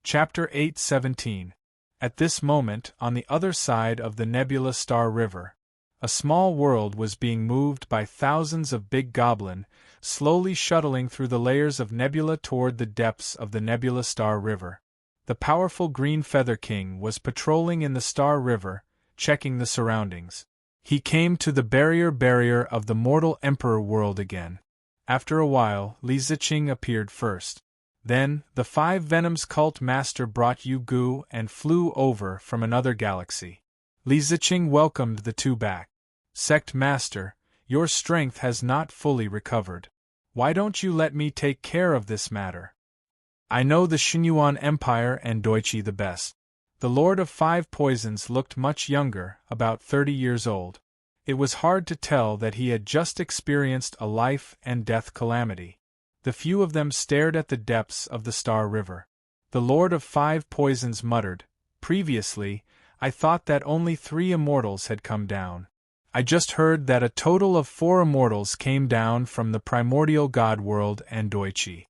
Chapter 8:17. At this moment, on the other side of the Nebula Star River, a small world was being moved by thousands of big goblin, slowly shuttling through the layers of nebula toward the depths of the Nebula Star River. The powerful Green Feather King was patrolling in the Star River, checking the surroundings. He came to the barrier of the mortal Emperor world again. After a while, Li Ziqing appeared first. Then, the Five Venoms cult master brought Yu Gu and flew over from another galaxy. Li Ziqing welcomed the two back. Sect Master, your strength has not fully recovered. Why don't you let me take care of this matter? I know the Xinyuan Empire and Doichi the best. The Lord of Five Poisons looked much younger, about 30 years old. It was hard to tell that he had just experienced a life and death calamity. The few of them stared at the depths of the Star River. The Lord of Five Poisons muttered, "Previously, I thought that only 3 immortals had come down. I just heard that a total of 4 immortals came down from the primordial god world and Doichi."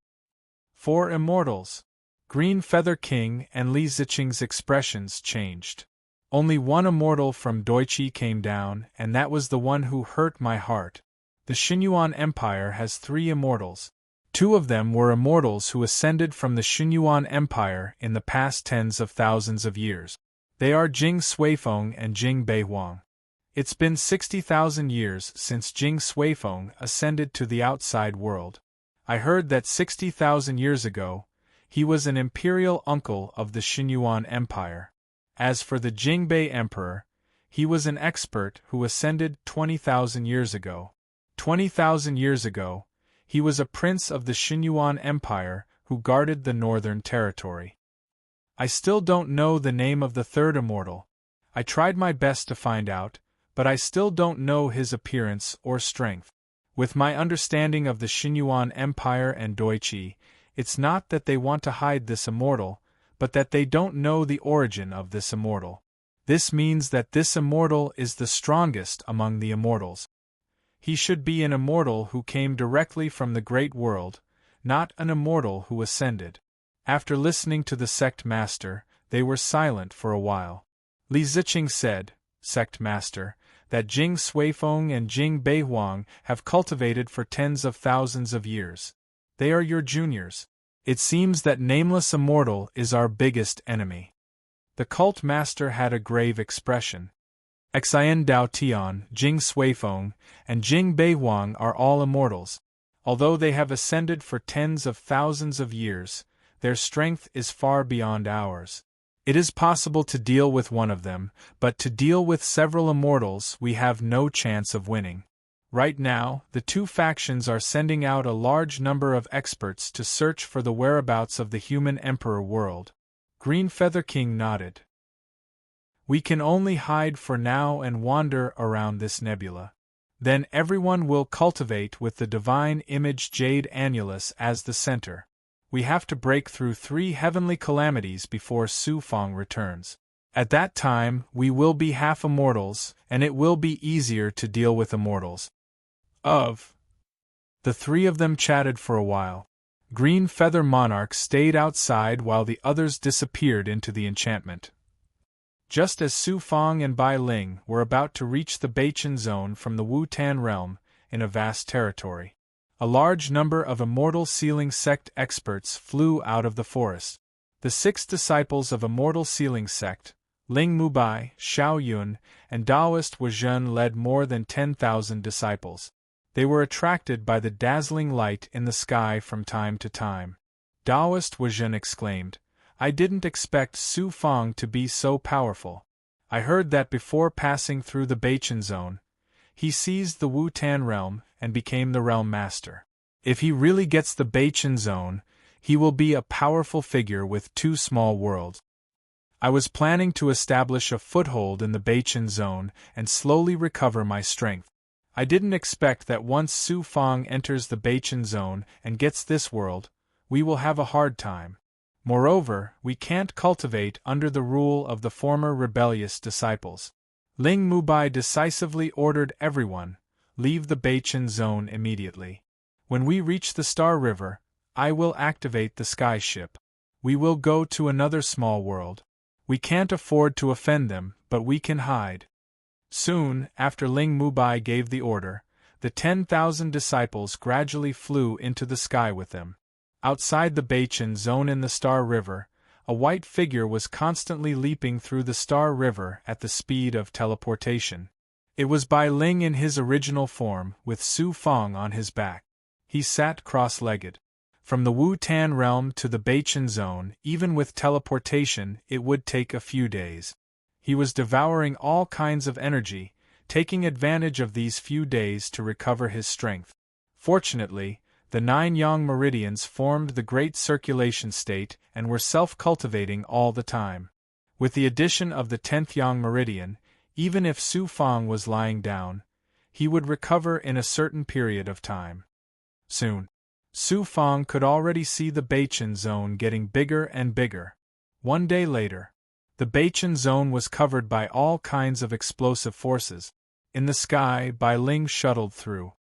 4 immortals. Green Feather King and Li Ziqing's expressions changed. Only 1 immortal from Doichi came down, and that was the one who hurt my heart. The Xinyuan Empire has 3 immortals. 2 of them were immortals who ascended from the Xinyuan Empire in the past tens of thousands of years. They are Jing Suifeng and Jing Beihuang. It's been 60,000 years since Jing Suifeng ascended to the outside world. I heard that 60,000 years ago, he was an imperial uncle of the Xinyuan Empire. As for the Jingbei Emperor, he was an expert who ascended 20,000 years ago. 20,000 years ago, he was a prince of the Xinyuan Empire who guarded the northern territory. I still don't know the name of the 3rd immortal. I tried my best to find out, but I still don't know his appearance or strength. With my understanding of the Xinyuan Empire and Doichi, it's not that they want to hide this immortal, but that they don't know the origin of this immortal. This means that this immortal is the strongest among the immortals. He should be an immortal who came directly from the great world, not an immortal who ascended. After listening to the sect master, they were silent for a while. Li Ziqing said, "Sect master, that Jing Suifeng and Jing Beihuang have cultivated for tens of thousands of years. They are your juniors. It seems that Nameless Immortal is our biggest enemy." The cult master had a grave expression. Xian Dao Tian, Jing Suifeng, and Jing Beihuang are all immortals. Although they have ascended for tens of thousands of years, their strength is far beyond ours. It is possible to deal with one of them, but to deal with several immortals we have no chance of winning. Right now, the 2 factions are sending out a large number of experts to search for the whereabouts of the human Emperor world. Green Feather King nodded. We can only hide for now and wander around this nebula. Then everyone will cultivate with the divine image Jade Annulus as the center. We have to break through 3 heavenly calamities before Su Feng returns. At that time, we will be half immortals, and it will be easier to deal with immortals. The 3 of them chatted for a while. Green Feather Monarch stayed outside while the others disappeared into the enchantment. Just as Su Feng and Bai Ling were about to reach the Beichen zone from the Wu-Tan realm, in a vast territory, a large number of Immortal Sealing Sect experts flew out of the forest. The 6 disciples of Immortal Sealing Sect, Ling Mubai, Xiao Yun, and Daoist Wuzhen led more than 10,000 disciples. They were attracted by the dazzling light in the sky from time to time. Daoist Wuzhen exclaimed, "I didn't expect Su Feng to be so powerful. I heard that before passing through the Beichen zone, he seized the Wu-Tan realm and became the realm master. If he really gets the Beichen zone, he will be a powerful figure with 2 small worlds. I was planning to establish a foothold in the Beichen zone and slowly recover my strength. I didn't expect that once Su Feng enters the Beichen zone and gets this world, we will have a hard time. Moreover, we can't cultivate under the rule of the former rebellious disciples." Ling Mubai decisively ordered everyone, "Leave the Beichen zone immediately. When we reach the Star River, I will activate the sky ship. We will go to another small world. We can't afford to offend them, but we can hide. Soon, after Ling Mubai gave the order, the 10,000 disciples gradually flew into the sky with them. Outside the Beichen zone in the Star River, a white figure was constantly leaping through the Star River at the speed of teleportation. It was Bai Ling in his original form, with Su Fong on his back. He sat cross-legged. From the Wu-Tan realm to the Beichen zone, even with teleportation, it would take a few days. He was devouring all kinds of energy, taking advantage of these few days to recover his strength. Fortunately, the 9 yang meridians formed the great circulation state and were self-cultivating all the time. With the addition of the 10th yang meridian, even if Su Fong was lying down, he would recover in a certain period of time. Soon, Su Fong could already see the Beichen zone getting bigger and bigger. One day later, the Beichen zone was covered by all kinds of explosive forces. In the sky, Bai Ling shuttled through.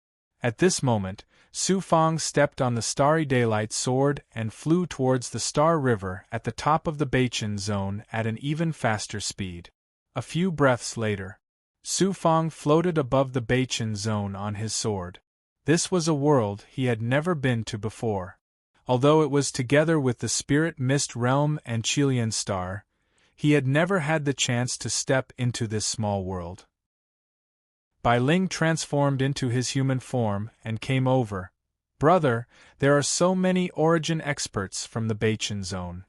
At this moment, Su Fong stepped on the starry daylight sword and flew towards the Star River at the top of the Beichen zone at an even faster speed. A few breaths later, Su Fong floated above the Beichen zone on his sword. This was a world he had never been to before. Although it was together with the Spirit Mist Realm and Qilian Star, he had never had the chance to step into this small world. Bai Ling transformed into his human form and came over. Brother, there are so many origin experts from the Beichen zone.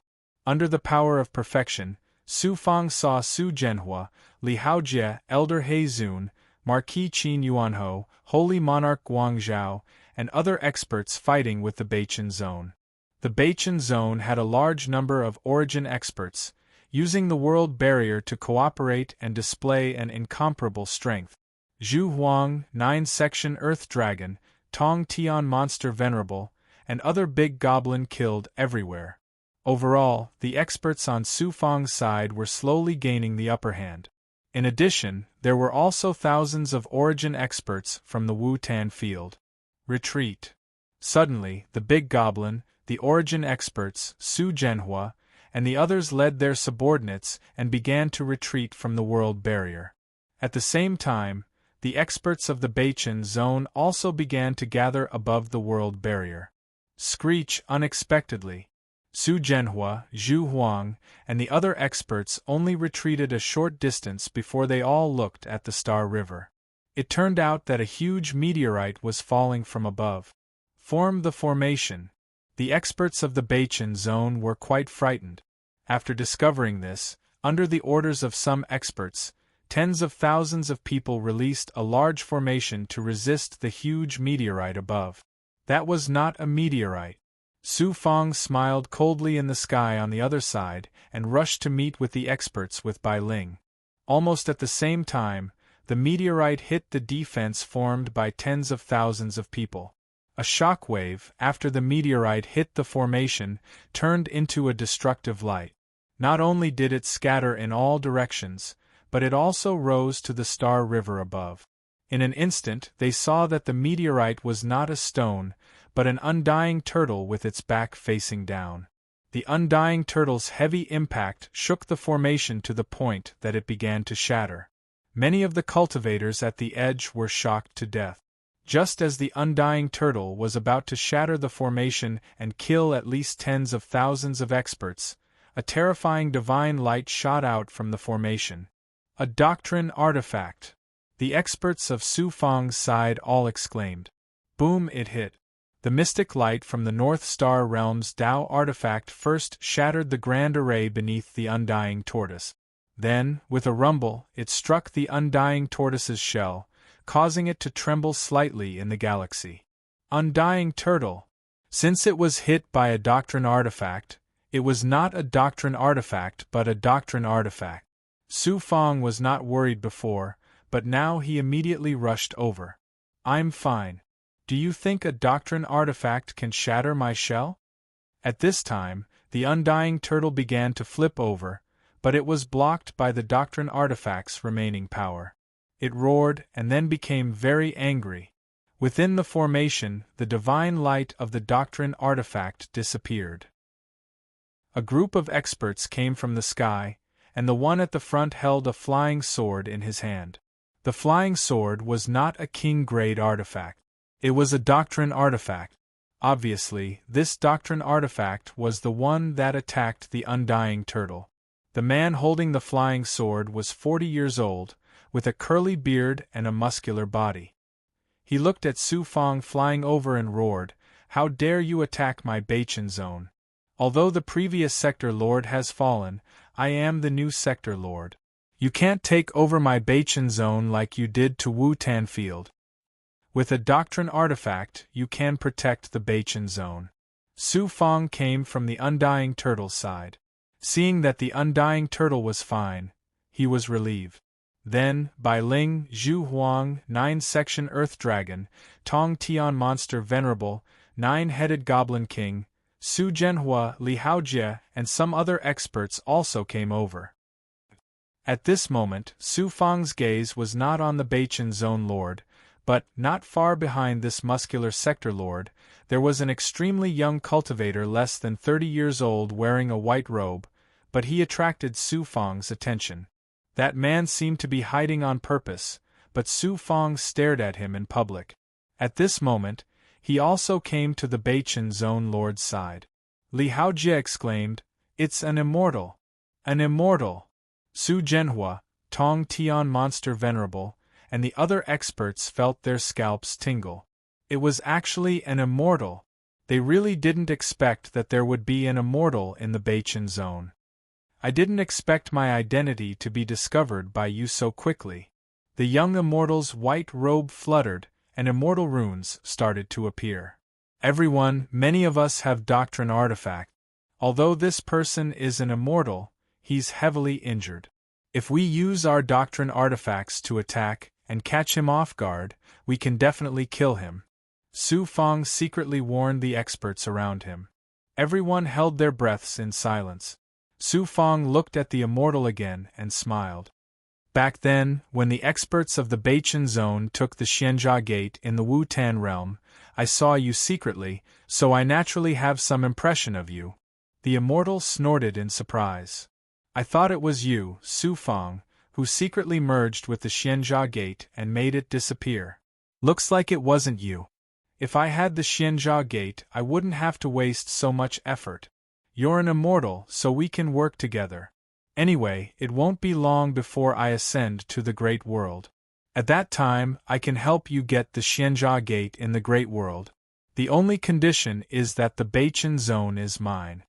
Under the power of perfection, Su Fong saw Su Zhenhua, Li Haojie, Elder He Zun, Marquis Qin Yuanho, Holy Monarch Guangzhou, and other experts fighting with the Beichen zone. The Beichen zone had a large number of origin experts, using the world barrier to cooperate and display an incomparable strength. Zhu Huang, 9-section Earth Dragon, Tong Tian Monster Venerable, and other big goblin killed everywhere. Overall, the experts on Su Fong's side were slowly gaining the upper hand. In addition, there were also thousands of origin experts from the Wu-Tan field. Retreat. Suddenly, the big goblin, the origin experts, Su Zhenhua, and the others led their subordinates and began to retreat from the world barrier. At the same time, the experts of the Beichen zone also began to gather above the world barrier. Screech unexpectedly. Su Zhenhua, Zhu Huang, and the other experts only retreated a short distance before they all looked at the Star River. It turned out that a huge meteorite was falling from above. Form the formation. The experts of the Beichen zone were quite frightened. After discovering this, under the orders of some experts, tens of thousands of people released a large formation to resist the huge meteorite above. That was not a meteorite. Su Fong smiled coldly in the sky on the other side and rushed to meet with the experts with Bai Ling. Almost at the same time, the meteorite hit the defense formed by tens of thousands of people. A shock wave, after the meteorite hit the formation, turned into a destructive light. Not only did it scatter in all directions, but it also rose to the Star River above. In an instant they saw that the meteorite was not a stone, but an undying turtle with its back facing down. The undying turtle's heavy impact shook the formation to the point that it began to shatter. Many of the cultivators at the edge were shocked to death. Just as the undying turtle was about to shatter the formation and kill at least tens of thousands of experts, a terrifying divine light shot out from the formation. A doctrine artifact. The experts of Su Fong's side all exclaimed. Boom! It hit. The mystic light from the North Star Realm's Tao artifact first shattered the grand array beneath the undying tortoise. Then, with a rumble, it struck the undying tortoise's shell, causing it to tremble slightly in the galaxy. Undying turtle. Since it was hit by a doctrine artifact, it was not a doctrine artifact but a doctrine artifact. Su Fong was not worried before, but now he immediately rushed over. I'm fine. Do you think a doctrine artifact can shatter my shell? At this time, the undying turtle began to flip over, but it was blocked by the doctrine artifact's remaining power. It roared and then became very angry. Within the formation, the divine light of the doctrine artifact disappeared. A group of experts came from the sky, and the one at the front held a flying sword in his hand. The flying sword was not a king-grade artifact. It was a doctrine artifact. Obviously, this doctrine artifact was the one that attacked the undying turtle. The man holding the flying sword was 40 years old, with a curly beard and a muscular body. He looked at Su Fong flying over and roared, "How dare you attack my Beichen zone? Although the previous sector lord has fallen, I am the new sector lord. You can't take over my Beichen zone like you did to Wu Tan Field. With a doctrine artifact, you can protect the Beichen zone." Su Fong came from the undying turtle's side. Seeing that the undying turtle was fine, he was relieved. Then, Bai Ling, Zhu Huang, 9-section Earth Dragon, Tong Tian Monster Venerable, 9-headed Goblin King, Su Zhenhua, Li Haojie, and some other experts also came over. At this moment, Su Fong's gaze was not on the Beichen zone lord, but, not far behind this muscular sector lord, there was an extremely young cultivator less than 30 years old wearing a white robe, but he attracted Su Fong's attention. That man seemed to be hiding on purpose, but Su Fong stared at him in public. At this moment, he also came to the Beichen zone lord's side. Li Haojie exclaimed, "It's an immortal! An immortal!" Su Zhenhua, Tong Tian Monster Venerable, and the other experts felt their scalps tingle. It was actually an immortal. They really didn't expect that there would be an immortal in the Beichen zone. "I didn't expect my identity to be discovered by you so quickly." The young immortal's white robe fluttered, and immortal runes started to appear. "Everyone, many of us have doctrine artifact. Although this person is an immortal, he's heavily injured. If we use our doctrine artifacts to attack and catch him off guard, we can definitely kill him." Su Fong secretly warned the experts around him. Everyone held their breaths in silence. Su Fong looked at the immortal again and smiled. "Back then, when the experts of the Beichen zone took the Xianjia Gate in the Wu Tan realm, I saw you secretly, so I naturally have some impression of you." The immortal snorted in surprise. "I thought it was you, Su Fong, who secretly merged with the Xianjia Gate and made it disappear. Looks like it wasn't you. If I had the Xianjia Gate, I wouldn't have to waste so much effort. You're an immortal, so we can work together. Anyway, it won't be long before I ascend to the Great World. At that time, I can help you get the Xianjia Gate in the Great World. The only condition is that the Beichen zone is mine."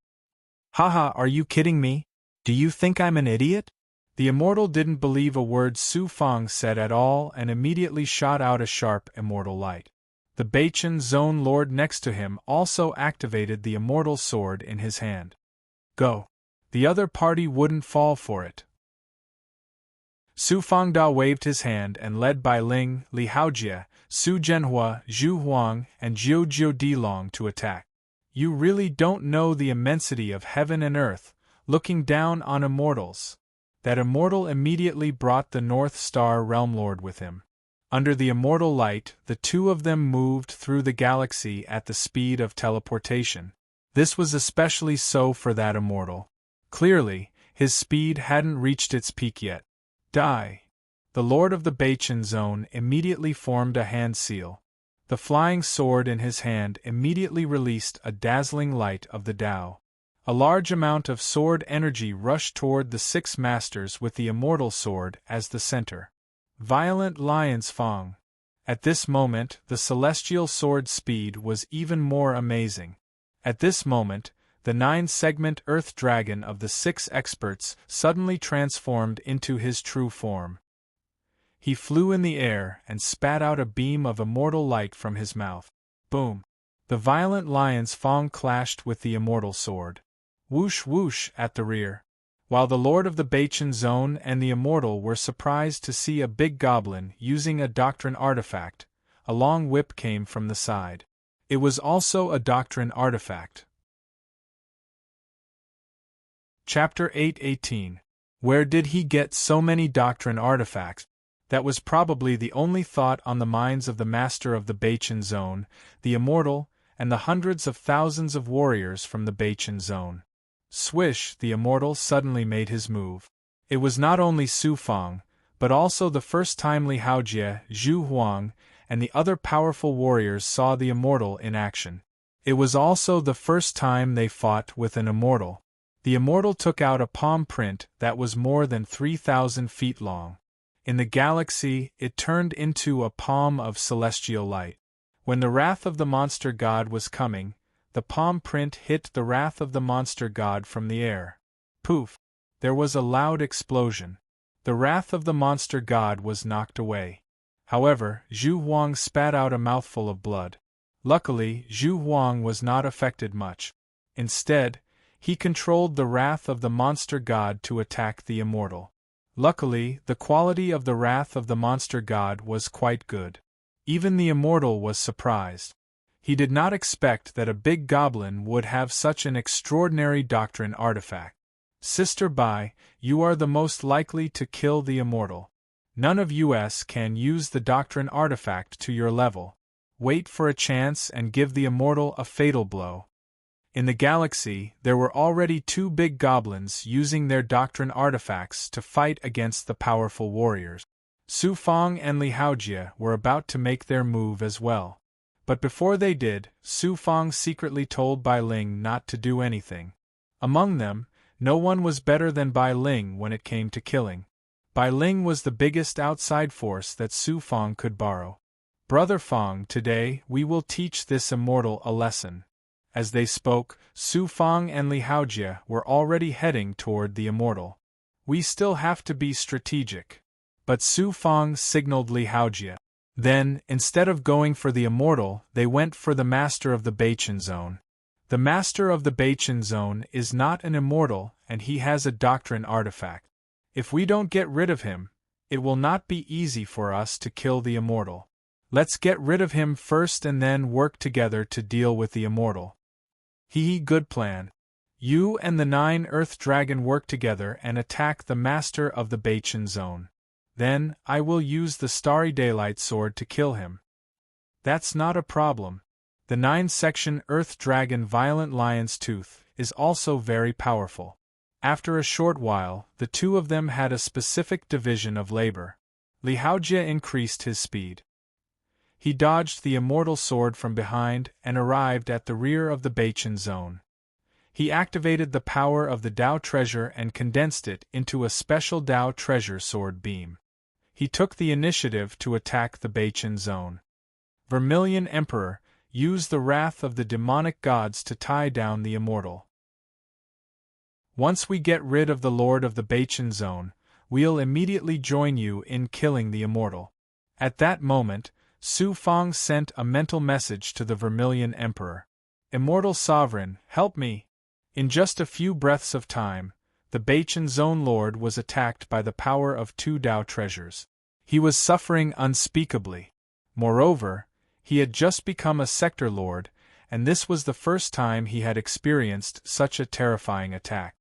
"Haha, are you kidding me? Do you think I'm an idiot?" The immortal didn't believe a word Su Fong said at all and immediately shot out a sharp immortal light. The Beichen zone lord next to him also activated the immortal sword in his hand. "Go." The other party wouldn't fall for it. Su Fongda waved his hand and led Bai Ling, Li Haojie, Su Zhenhua, Zhu Huang, and Jiu Dilong to attack. You really don't know the immensity of heaven and earth, looking down on immortals. That immortal immediately brought the North Star Realm Lord with him. Under the immortal light, the two of them moved through the galaxy at the speed of teleportation. This was especially so for that immortal. Clearly, his speed hadn't reached its peak yet. Die. The Lord of the Beichen zone immediately formed a hand seal. The flying sword in his hand immediately released a dazzling light of the Tao. A large amount of sword energy rushed toward the 6 masters with the immortal sword as the center. Violent Lion's Fang. At this moment, the celestial sword's speed was even more amazing. At this moment, the 9-segment Earth Dragon of the 6 experts suddenly transformed into his true form. He flew in the air and spat out a beam of immortal light from his mouth. Boom! The violent Lion's Fang clashed with the immortal sword. Whoosh whoosh at the rear. While the Lord of the Beichen zone and the immortal were surprised to see a big goblin using a doctrine artifact, a long whip came from the side. It was also a doctrine artifact. Chapter 8:18. Where did he get so many doctrine artifacts? That was probably the only thought on the minds of the master of the Beichen zone, the immortal, and the hundreds of thousands of warriors from the Beichen zone. Swish, the immortal suddenly made his move. It was not only Su Fang, but also the first time Li Haojie, Zhu Huang, and the other powerful warriors saw the immortal in action. It was also the first time they fought with an immortal. The immortal took out a palm print that was more than 3,000 feet long. In the galaxy, it turned into a palm of celestial light. When the wrath of the monster god was coming, the palm print hit the wrath of the monster god from the air. Poof! There was a loud explosion. The wrath of the monster god was knocked away. However, Zhu Huang spat out a mouthful of blood. Luckily, Zhu Huang was not affected much. Instead, he controlled the wrath of the monster god to attack the immortal. Luckily, the quality of the wrath of the monster god was quite good. Even the immortal was surprised. He did not expect that a big goblin would have such an extraordinary doctrine artifact. Sister Bai, you are the most likely to kill the immortal. None of us can use the doctrine artifact to your level. Wait for a chance and give the immortal a fatal blow. In the galaxy, there were already 2 big goblins using their doctrine artifacts to fight against the powerful warriors. Su Fang and Li Haojie were about to make their move as well. But before they did, Su Fang secretly told Bai Ling not to do anything. Among them, no one was better than Bai Ling when it came to killing. Bai Ling was the biggest outside force that Su Fang could borrow. Brother Fang, today we will teach this immortal a lesson. As they spoke, Su Fang and Li Haojie were already heading toward the immortal. We still have to be strategic. But Su Fang signaled Li Haojie. Then, instead of going for the immortal, they went for the master of the Beichen Zone. The master of the Beichen Zone is not an immortal, and he has a doctrine artifact. If we don't get rid of him, it will not be easy for us to kill the immortal. Let's get rid of him first and then work together to deal with the immortal. Good plan. You and the 9 Earth Dragon work together and attack the master of the Beichen Zone. Then, I will use the Starry Daylight Sword to kill him. That's not a problem. The 9-section Earth Dragon Violent Lion's Tooth is also very powerful. After a short while, the 2 of them had a specific division of labor. Li Haojie increased his speed. He dodged the immortal sword from behind and arrived at the rear of the Beichen Zone. He activated the power of the Dao Treasure and condensed it into a special Dao Treasure sword beam. He took the initiative to attack the Beichen Zone. Vermilion Emperor, use the wrath of the demonic gods to tie down the immortal. Once we get rid of the Lord of the Beichen Zone, we'll immediately join you in killing the immortal. At that moment, Su Fang sent a mental message to the Vermilion Emperor. Immortal Sovereign, help me! In just a few breaths of time, the Beichen Zone Lord was attacked by the power of 2 Dao treasures. He was suffering unspeakably. Moreover, he had just become a Sector Lord, and this was the first time he had experienced such a terrifying attack.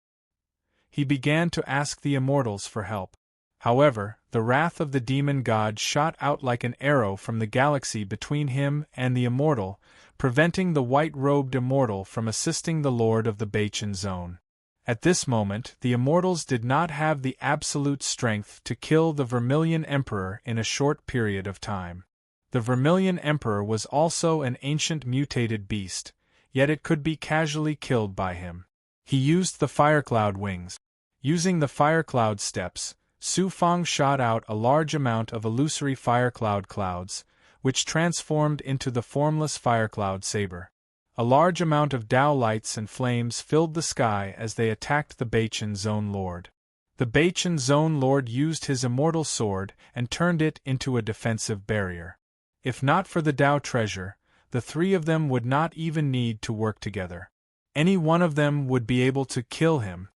He began to ask the immortals for help. However, the wrath of the demon god shot out like an arrow from the galaxy between him and the immortal, preventing the white-robed immortal from assisting the Lord of the Beichen Zone. At this moment, the immortals did not have the absolute strength to kill the Vermilion Emperor in a short period of time. The Vermilion Emperor was also an ancient mutated beast, yet it could be casually killed by him. He used the Firecloud wings. Using the Firecloud steps, Su Fang shot out a large amount of illusory Firecloud clouds, which transformed into the formless Firecloud saber. A large amount of Dao lights and flames filled the sky as they attacked the Beichen Zone Lord. The Beichen Zone Lord used his immortal sword and turned it into a defensive barrier. If not for the Dao treasure, the 3 of them would not even need to work together. Any one of them would be able to kill him.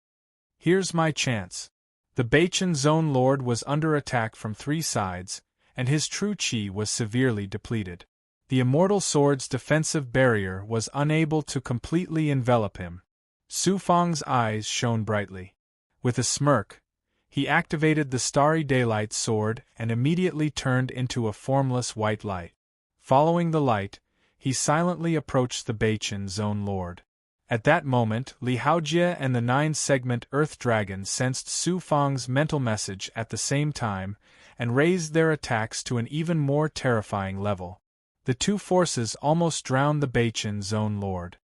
Here's my chance. The Beichen Zone Lord was under attack from 3 sides, and his true chi was severely depleted. The immortal sword's defensive barrier was unable to completely envelop him. Su Fang's eyes shone brightly. With a smirk, he activated the Starry Daylight Sword and immediately turned into a formless white light. Following the light, he silently approached the Beichen Zone Lord. At that moment, Li Haojie and the 9-segment Earth Dragon sensed Su Fang's mental message at the same time, and raised their attacks to an even more terrifying level. The two forces almost drowned the Beichen Zone Lord.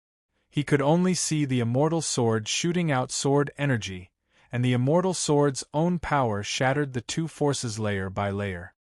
He could only see the immortal sword shooting out sword energy, and the immortal sword's own power shattered the two forces layer by layer.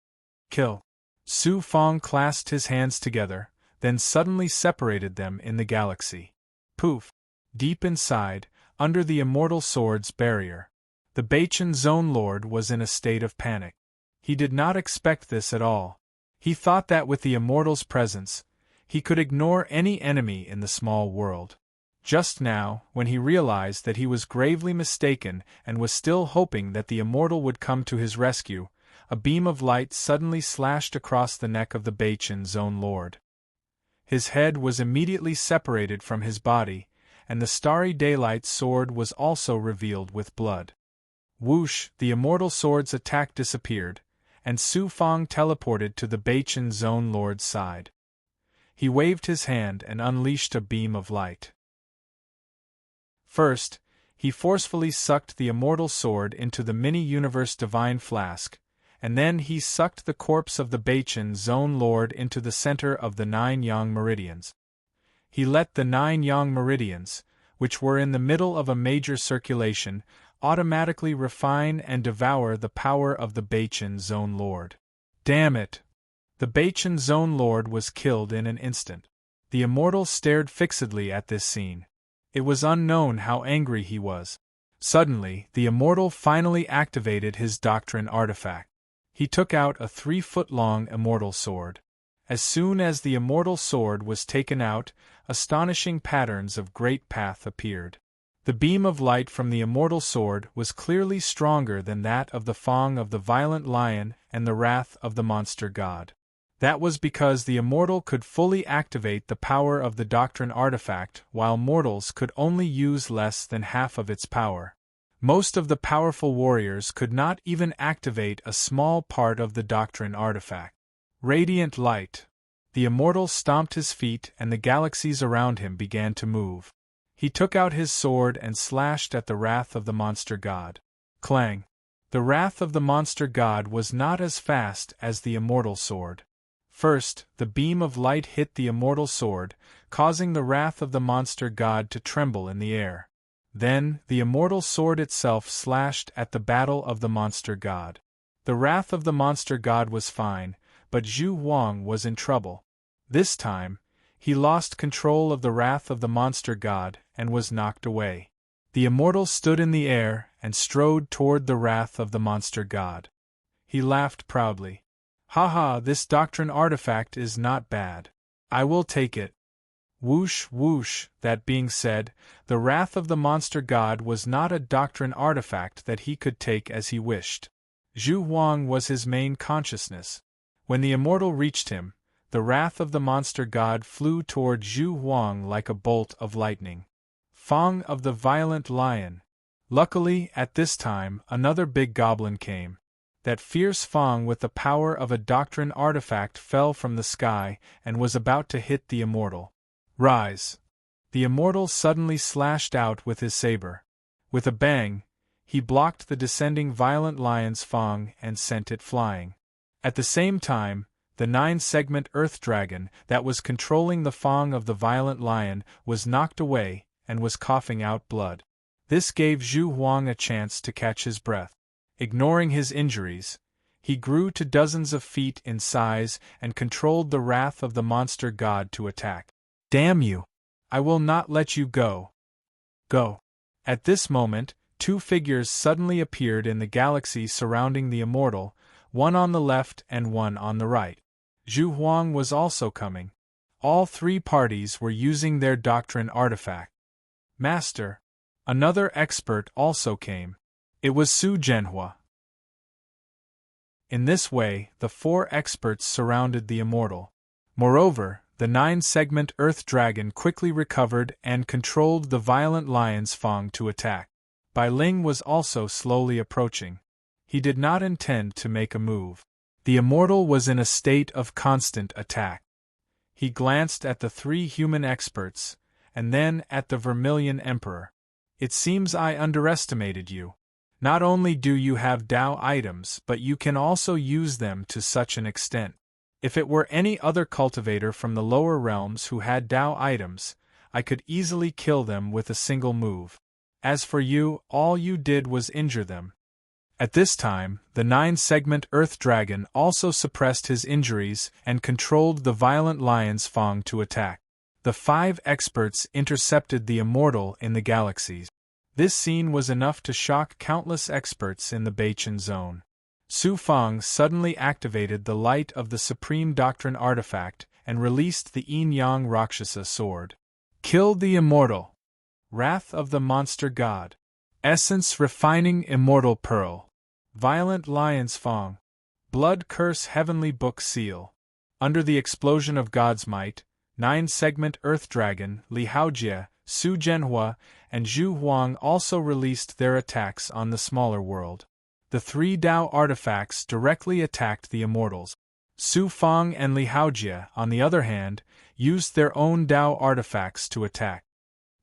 Kill! Su Fang clasped his hands together, then suddenly separated them in the galaxy. Poof! Deep inside, under the immortal sword's barrier, the Beichen Zone Lord was in a state of panic. He did not expect this at all. He thought that with the immortal's presence, he could ignore any enemy in the small world. Just now, when he realized that he was gravely mistaken and was still hoping that the immortal would come to his rescue, a beam of light suddenly slashed across the neck of the Beichen Zone Lord. His head was immediately separated from his body, and the starry daylight sword was also revealed with blood. Whoosh! The immortal sword's attack disappeared, and Su Fang teleported to the Beichen Zone Lord's side. He waved his hand and unleashed a beam of light. First, he forcefully sucked the immortal sword into the mini-universe divine flask, and then he sucked the corpse of the Beichen Zone Lord into the center of the 9 yang meridians. He let the 9 yang meridians, which were in the middle of a major circulation, automatically refine and devour the power of the Beichen Zone Lord. Damn it! The Beichen Zone Lord was killed in an instant. The immortal stared fixedly at this scene. It was unknown how angry he was. Suddenly, the immortal finally activated his doctrine artifact. He took out a 3-foot-long immortal sword. As soon as the immortal sword was taken out, astonishing patterns of great path appeared. The beam of light from the immortal sword was clearly stronger than that of the Fang of the violent lion and the wrath of the monster god. That was because the immortal could fully activate the power of the doctrine artifact, while mortals could only use less than half of its power. Most of the powerful warriors could not even activate a small part of the doctrine artifact. Radiant light. The immortal stomped his feet and the galaxies around him began to move. He took out his sword and slashed at the wrath of the monster god. Clang! The wrath of the monster god was not as fast as the immortal sword. First, the beam of light hit the immortal sword, causing the wrath of the monster god to tremble in the air. Then, the immortal sword itself slashed at the battle of the monster god. The wrath of the monster god was fine, but Zhu Huang was in trouble. This time, he lost control of the wrath of the monster god and was knocked away. The immortal stood in the air and strode toward the wrath of the monster god. He laughed proudly. Haha, this doctrine artifact is not bad. I will take it. Whoosh, whoosh. That being said, the wrath of the monster god was not a doctrine artifact that he could take as he wished. Zhu Huang was his main consciousness. When the immortal reached him, the wrath of the monster god flew toward Zhu Huang like a bolt of lightning. Fang of the violent lion. Luckily, at this time, another big goblin came. That fierce Fang with the power of a doctrine artifact fell from the sky and was about to hit the immortal. Rise! The immortal suddenly slashed out with his saber. With a bang, he blocked the descending violent lion's Fang and sent it flying. At the same time, the 9-segment Earth Dragon that was controlling the Fang of the violent lion was knocked away and was coughing out blood. This gave Zhu Huang a chance to catch his breath. Ignoring his injuries, he grew to dozens of feet in size and controlled the wrath of the monster god to attack. Damn you! I will not let you go. Go! At this moment, 2 figures suddenly appeared in the galaxy surrounding the immortal, one on the left and one on the right. Zhu Huang was also coming. All 3 parties were using their doctrine artifact. Master! Another expert also came. It was Su Zhenhua. In this way, the 4 experts surrounded the immortal. Moreover, the 9-segment Earth Dragon quickly recovered and controlled the violent lion's Fang to attack. Bai Ling was also slowly approaching. He did not intend to make a move. The immortal was in a state of constant attack. He glanced at the 3 human experts, and then at the Vermilion Emperor. It seems I underestimated you. Not only do you have Dao items, but you can also use them to such an extent. If it were any other cultivator from the lower realms who had Dao items, I could easily kill them with a single move. As for you, all you did was injure them. At this time, the 9-segment Earth Dragon also suppressed his injuries and controlled the violent lion's Fang to attack. The 5 experts intercepted the immortal in the galaxies. This scene was enough to shock countless experts in the Beichen zone. Su Fang suddenly activated the light of the Supreme Doctrine artifact and released the Yin-Yang Rakshasa sword. Kill the immortal. Wrath of the monster god. Essence refining immortal pearl. Violent lion's Fang. Blood curse heavenly book seal. Under the explosion of God's might, 9-segment Earth Dragon, Li Haojie, Su Zhenhua, and Zhu Huang also released their attacks on the smaller world. The 3 Dao artifacts directly attacked the immortals. Su Fang and Li Haojie, on the other hand, used their own Dao artifacts to attack.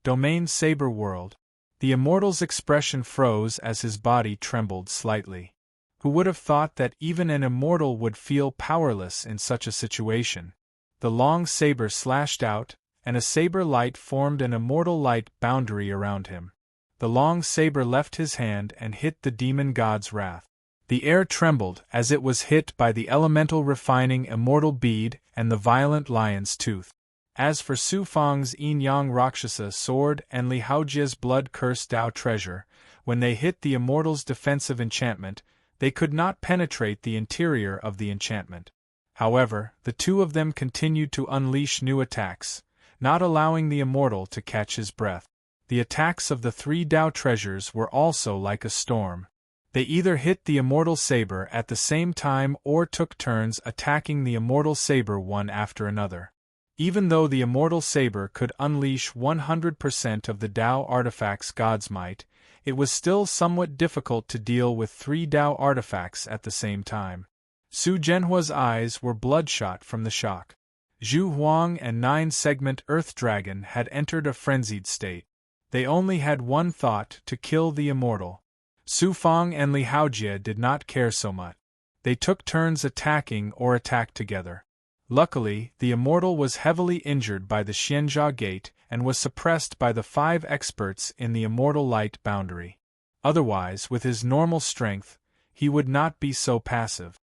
Domain Saber World. The immortal's expression froze as his body trembled slightly. Who would have thought that even an immortal would feel powerless in such a situation? The long saber slashed out, and a saber light formed an immortal light boundary around him. The long saber left his hand and hit the demon god's wrath. The air trembled as it was hit by the elemental refining immortal bead and the violent lion's tooth. As for Su Fang's Yin-Yang Rakshasa sword and Li Haojie's blood-cursed Dao treasure, when they hit the immortal's defensive enchantment, they could not penetrate the interior of the enchantment. However, the 2 of them continued to unleash new attacks, not allowing the immortal to catch his breath. The attacks of the 3 Dao treasures were also like a storm. They either hit the immortal saber at the same time or took turns attacking the immortal saber one after another. Even though the immortal saber could unleash 100% of the Dao artifact's God's might, it was still somewhat difficult to deal with 3 Dao artifacts at the same time. Su Zhenhua's eyes were bloodshot from the shock. Zhu Huang and 9-segment Earth Dragon had entered a frenzied state. They only had one thought: to kill the immortal. Su Fang and Li Haojie did not care so much. They took turns attacking or attacked together. Luckily, the immortal was heavily injured by the Xianjia Gate and was suppressed by the 5 experts in the immortal light boundary. Otherwise, with his normal strength, he would not be so passive.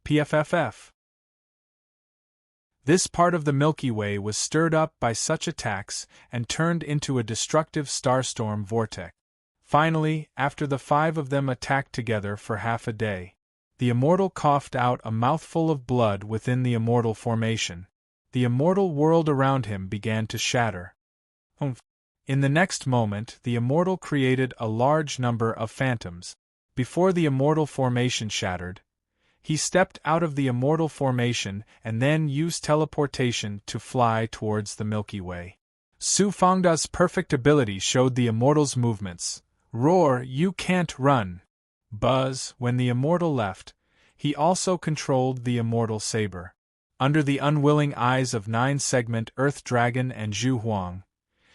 PFFF. This part of the Milky Way was stirred up by such attacks and turned into a destructive starstorm vortex. Finally, after the 5 of them attacked together for half a day, the immortal coughed out a mouthful of blood within the immortal formation. The immortal world around him began to shatter. In the next moment, the immortal created a large number of phantoms. Before the immortal formation shattered, he stepped out of the immortal formation and then used teleportation to fly towards the Milky Way. Su Fangda's perfect ability showed the immortal's movements. Roar, you can't run! Buzz, when the immortal left, he also controlled the immortal saber. Under the unwilling eyes of 9-segment Earth Dragon and Zhu Huang,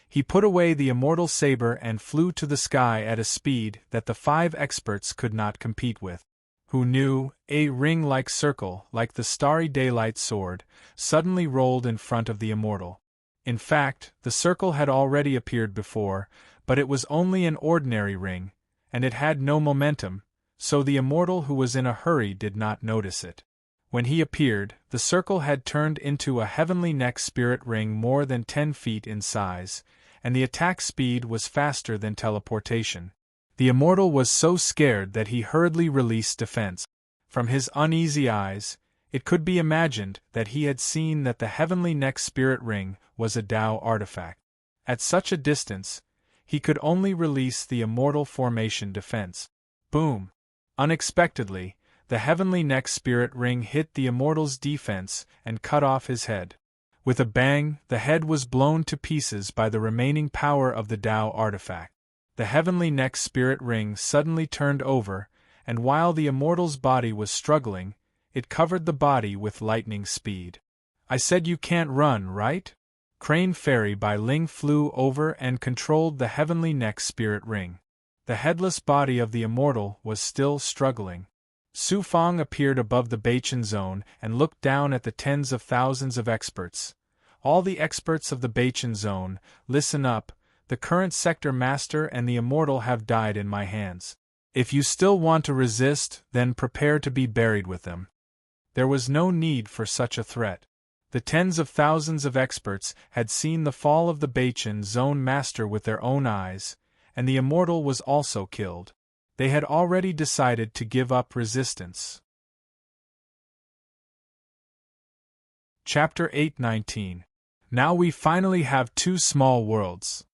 he put away the immortal saber and flew to the sky at a speed that the 5 experts could not compete with. Who knew, a ring-like circle, like the starry daylight sword, suddenly rolled in front of the immortal. In fact, the circle had already appeared before, but it was only an ordinary ring, and it had no momentum, so the immortal who was in a hurry did not notice it. When he appeared, the circle had turned into a heavenly neck spirit ring more than 10 feet in size, and the attack speed was faster than teleportation. The immortal was so scared that he hurriedly released defense. From his uneasy eyes, it could be imagined that he had seen that the heavenly neck spirit ring was a Dao artifact. At such a distance, he could only release the immortal formation defense. Boom! Unexpectedly, the heavenly neck spirit ring hit the immortal's defense and cut off his head. With a bang, the head was blown to pieces by the remaining power of the Dao artifact. The heavenly neck spirit ring suddenly turned over, and while the immortal's body was struggling, it covered the body with lightning speed. I said you can't run, right? Crane Fairy by Ling flew over and controlled the heavenly neck spirit ring. The headless body of the immortal was still struggling. Su Fang appeared above the Beichen zone and looked down at the tens of thousands of experts. All the experts of the Beichen zone, listen up, the current sector master and the immortal have died in my hands. If you still want to resist, then prepare to be buried with them. There was no need for such a threat. The tens of thousands of experts had seen the fall of the Beichen zone master with their own eyes, and the immortal was also killed. They had already decided to give up resistance. Chapter 8:19. Now we finally have two small worlds.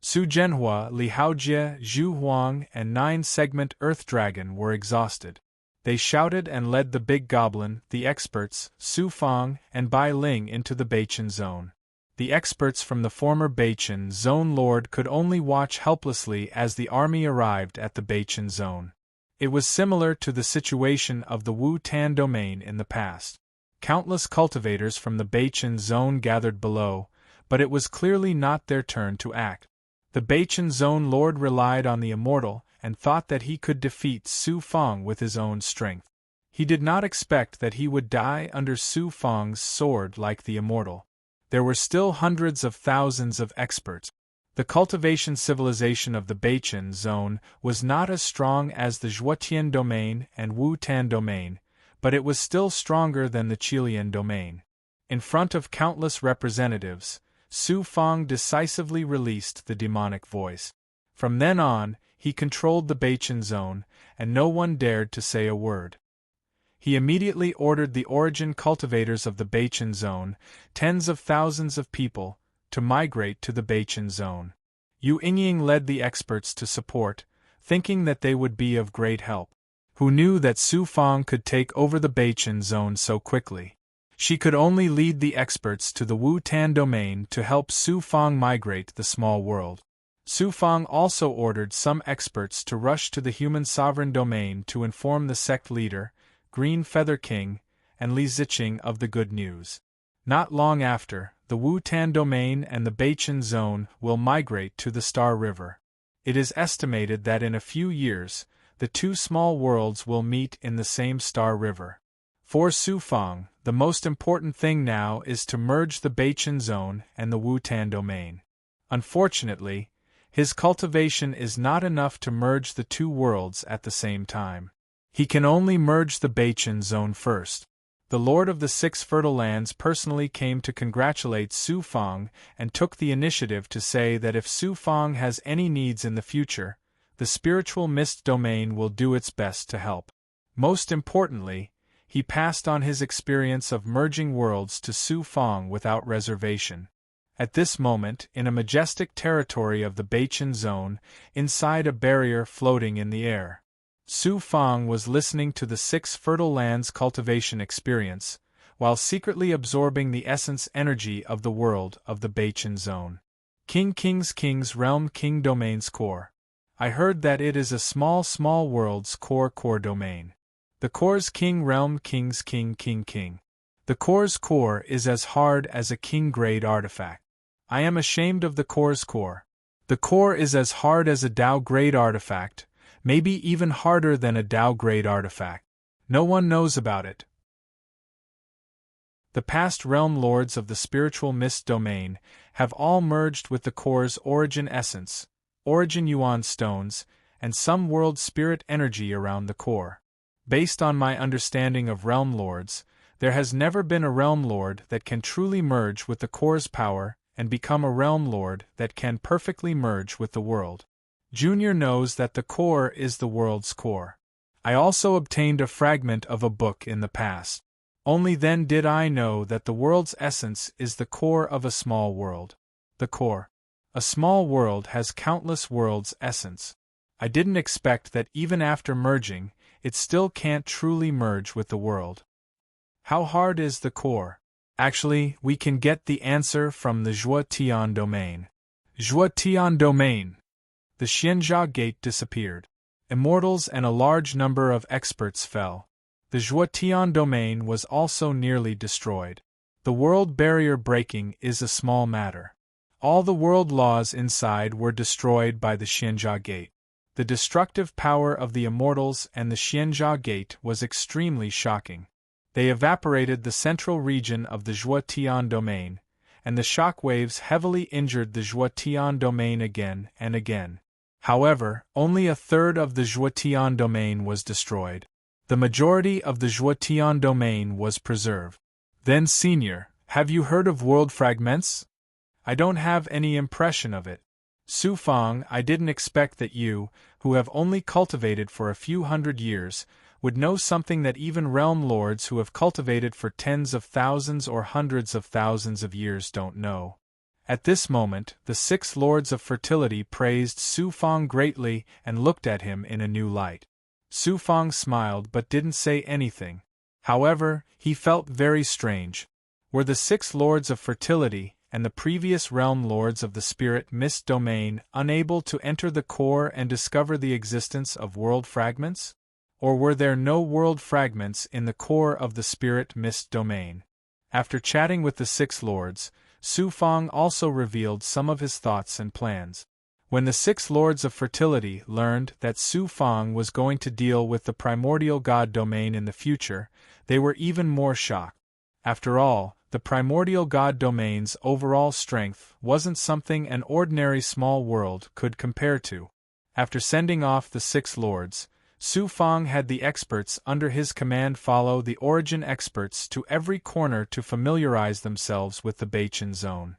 Su Zhenhua, Li Haojie, Zhu Huang, and 9-segment Earth Dragon were exhausted. They shouted and led the big goblin, the experts, Su Fang, and Bai Ling into the Beichen zone. The experts from the former Beichen zone lord could only watch helplessly as the army arrived at the Beichen zone. It was similar to the situation of the Wu Tan domain in the past. Countless cultivators from the Beichen zone gathered below, but it was clearly not their turn to act. The Beichen zone lord relied on the immortal and thought that he could defeat Su Fang with his own strength. He did not expect that he would die under Su Fang's sword like the immortal. There were still hundreds of thousands of experts. The cultivation civilization of the Beichen zone was not as strong as the Zhuotian domain and Wu Tan domain, but it was still stronger than the Qilian domain. In front of countless representatives, Su Fang decisively released the demonic voice. From then on, he controlled the Beichen zone, and no one dared to say a word. He immediately ordered the origin cultivators of the Beichen zone, tens of thousands of people, to migrate to the Beichen zone. Yu Yingying led the experts to support, thinking that they would be of great help. Who knew that Su Fang could take over the Beichen zone so quickly? She could only lead the experts to the Wu Tan domain to help Su Fang migrate the small world. Su Fang also ordered some experts to rush to the human sovereign domain to inform the sect leader, Green Feather King, and Li Ziqing of the good news. Not long after, the Wu Tan domain and the Beichen zone will migrate to the Star River. It is estimated that in a few years, the two small worlds will meet in the same Star River. For Su Fang, the most important thing now is to merge the Beichen zone and the Wu Tan domain. Unfortunately, his cultivation is not enough to merge the two worlds at the same time. He can only merge the Beichen zone first. The Lord of the Six Fertile Lands personally came to congratulate Su Fang and took the initiative to say that if Su Fang has any needs in the future, the spiritual mist domain will do its best to help. Most importantly, he passed on his experience of merging worlds to Su Fang without reservation. At this moment, in a majestic territory of the Beichen zone, inside a barrier floating in the air, Su Fang was listening to the Six Fertile Lands cultivation experience, while secretly absorbing the essence energy of the world of the Beichen zone. King's realm King domain's core. I heard that it is a small world's core domain. The core's king realm King's king. The core's core is as hard as a king-grade artifact. I am ashamed of the core's core. The core is as hard as a Dao-grade artifact, maybe even harder than a Dao-grade artifact. No one knows about it. The past realm lords of the spiritual mist domain have all merged with the core's origin essence, origin yuan stones, and some world spirit energy around the core. Based on my understanding of realm lords, there has never been a realm lord that can truly merge with the core's power and become a realm lord that can perfectly merge with the world. Junior knows that the core is the world's core. I also obtained a fragment of a book in the past. Only then did I know that the world's essence is the core of a small world. The core. A small world has countless worlds' essence. I didn't expect that even after merging, it still can't truly merge with the world. How hard is the core? Actually, we can get the answer from the Zhuotian domain. Zhuotian domain. The Xianjia gate disappeared. Immortals and a large number of experts fell. The Zhuotian domain was also nearly destroyed. The world barrier breaking is a small matter. All the world laws inside were destroyed by the Xianjia Gate. The destructive power of the immortals and the Xianjia Gate was extremely shocking. They evaporated the central region of the Zhuotian domain, and the shock waves heavily injured the Zhuotian domain again and again. However, only a third of the Zhuotian domain was destroyed. The majority of the Zhuotian domain was preserved. Then, Senior, have you heard of world fragments? I don't have any impression of it. Su Fang, I didn't expect that you, who have only cultivated for a few hundred years, would know something that even realm lords who have cultivated for tens of thousands or hundreds of thousands of years don't know. At this moment, the 6 lords of fertility praised Su Fang greatly and looked at him in a new light. Su Fang smiled but didn't say anything. However, he felt very strange. Were the 6 lords of fertility and the previous realm lords of the spirit mist domain unable to enter the core and discover the existence of world fragments? Or were there no world fragments in the core of the spirit mist domain? After chatting with the 6 lords, Su Fang also revealed some of his thoughts and plans. When the 6 lords of fertility learned that Su Fang was going to deal with the primordial god domain in the future, they were even more shocked. After all, the primordial god domain's overall strength wasn't something an ordinary small world could compare to. After sending off the 6 lords, Su Fang had the experts under his command follow the origin experts to every corner to familiarize themselves with the Beichen zone.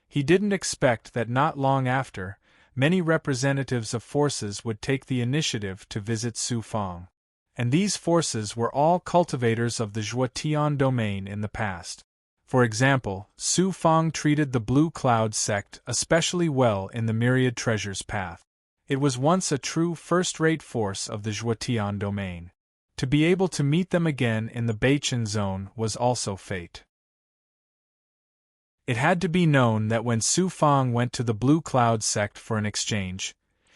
He didn't expect that not long after, many representatives of forces would take the initiative to visit Su Fang. And these forces were all cultivators of the Zhuotian domain in the past. For example, Su Fang treated the Blue Cloud sect especially well in the Myriad Treasures path. It was once a true first-rate force of the Zhuotian domain. To be able to meet them again in the Beichen zone was also fate. It had to be known that when Su Fang went to the Blue Cloud sect for an exchange,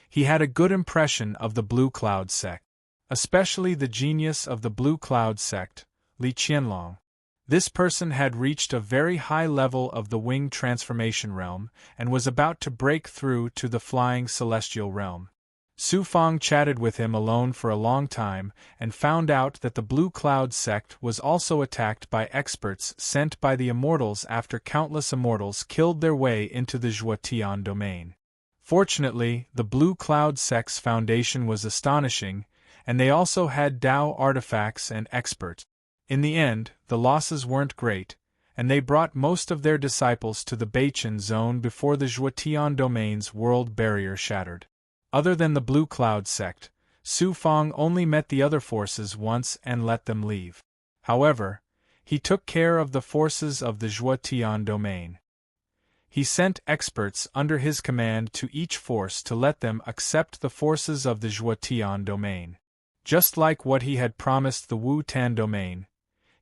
he had a good impression of the Blue Cloud sect, especially the genius of the Blue Cloud sect, Li Qianlong. This person had reached a very high level of the winged transformation realm and was about to break through to the flying celestial realm. Su Fang chatted with him alone for a long time and found out that the Blue Cloud sect was also attacked by experts sent by the immortals after countless immortals killed their way into the Zhuotian domain. Fortunately, the Blue Cloud sect's foundation was astonishing, and they also had Dao artifacts and experts. In the end, the losses weren't great, and they brought most of their disciples to the Beichen zone before the Zhuotian domain's world barrier shattered. Other than the Blue Cloud sect, Su Fang only met the other forces once and let them leave. However, he took care of the forces of the Zhuotian domain. He sent experts under his command to each force to let them accept the forces of the Zhuotian domain. Just like what he had promised the Wu Tan domain,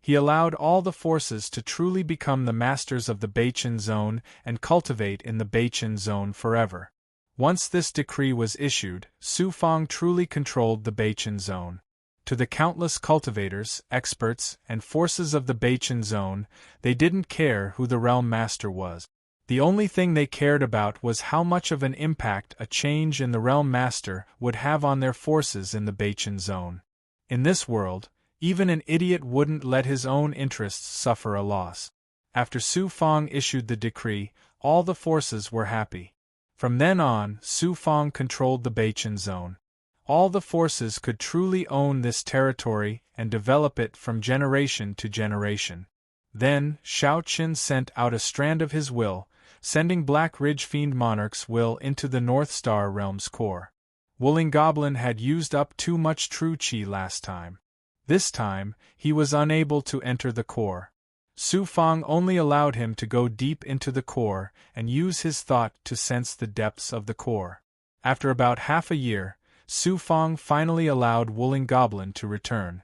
he allowed all the forces to truly become the masters of the Beichen zone and cultivate in the Beichen zone forever. Once this decree was issued, Su Fang truly controlled the Beichen zone. To the countless cultivators, experts, and forces of the Beichen zone, they didn't care who the realm master was. The only thing they cared about was how much of an impact a change in the realm master would have on their forces in the Beichen zone. In this world, even an idiot wouldn't let his own interests suffer a loss. After Su Fang issued the decree, all the forces were happy. From then on, Su Fang controlled the Beichen zone. All the forces could truly own this territory and develop it from generation to generation. Then, Shao Qin sent out a strand of his will, sending Black Ridge Fiend Monarch's will into the North Star Realm's core. Wooling Goblin had used up too much true qi last time. This time, he was unable to enter the core. Su Fang only allowed him to go deep into the core and use his thought to sense the depths of the core. After about half a year, Su Fang finally allowed Wooling Goblin to return.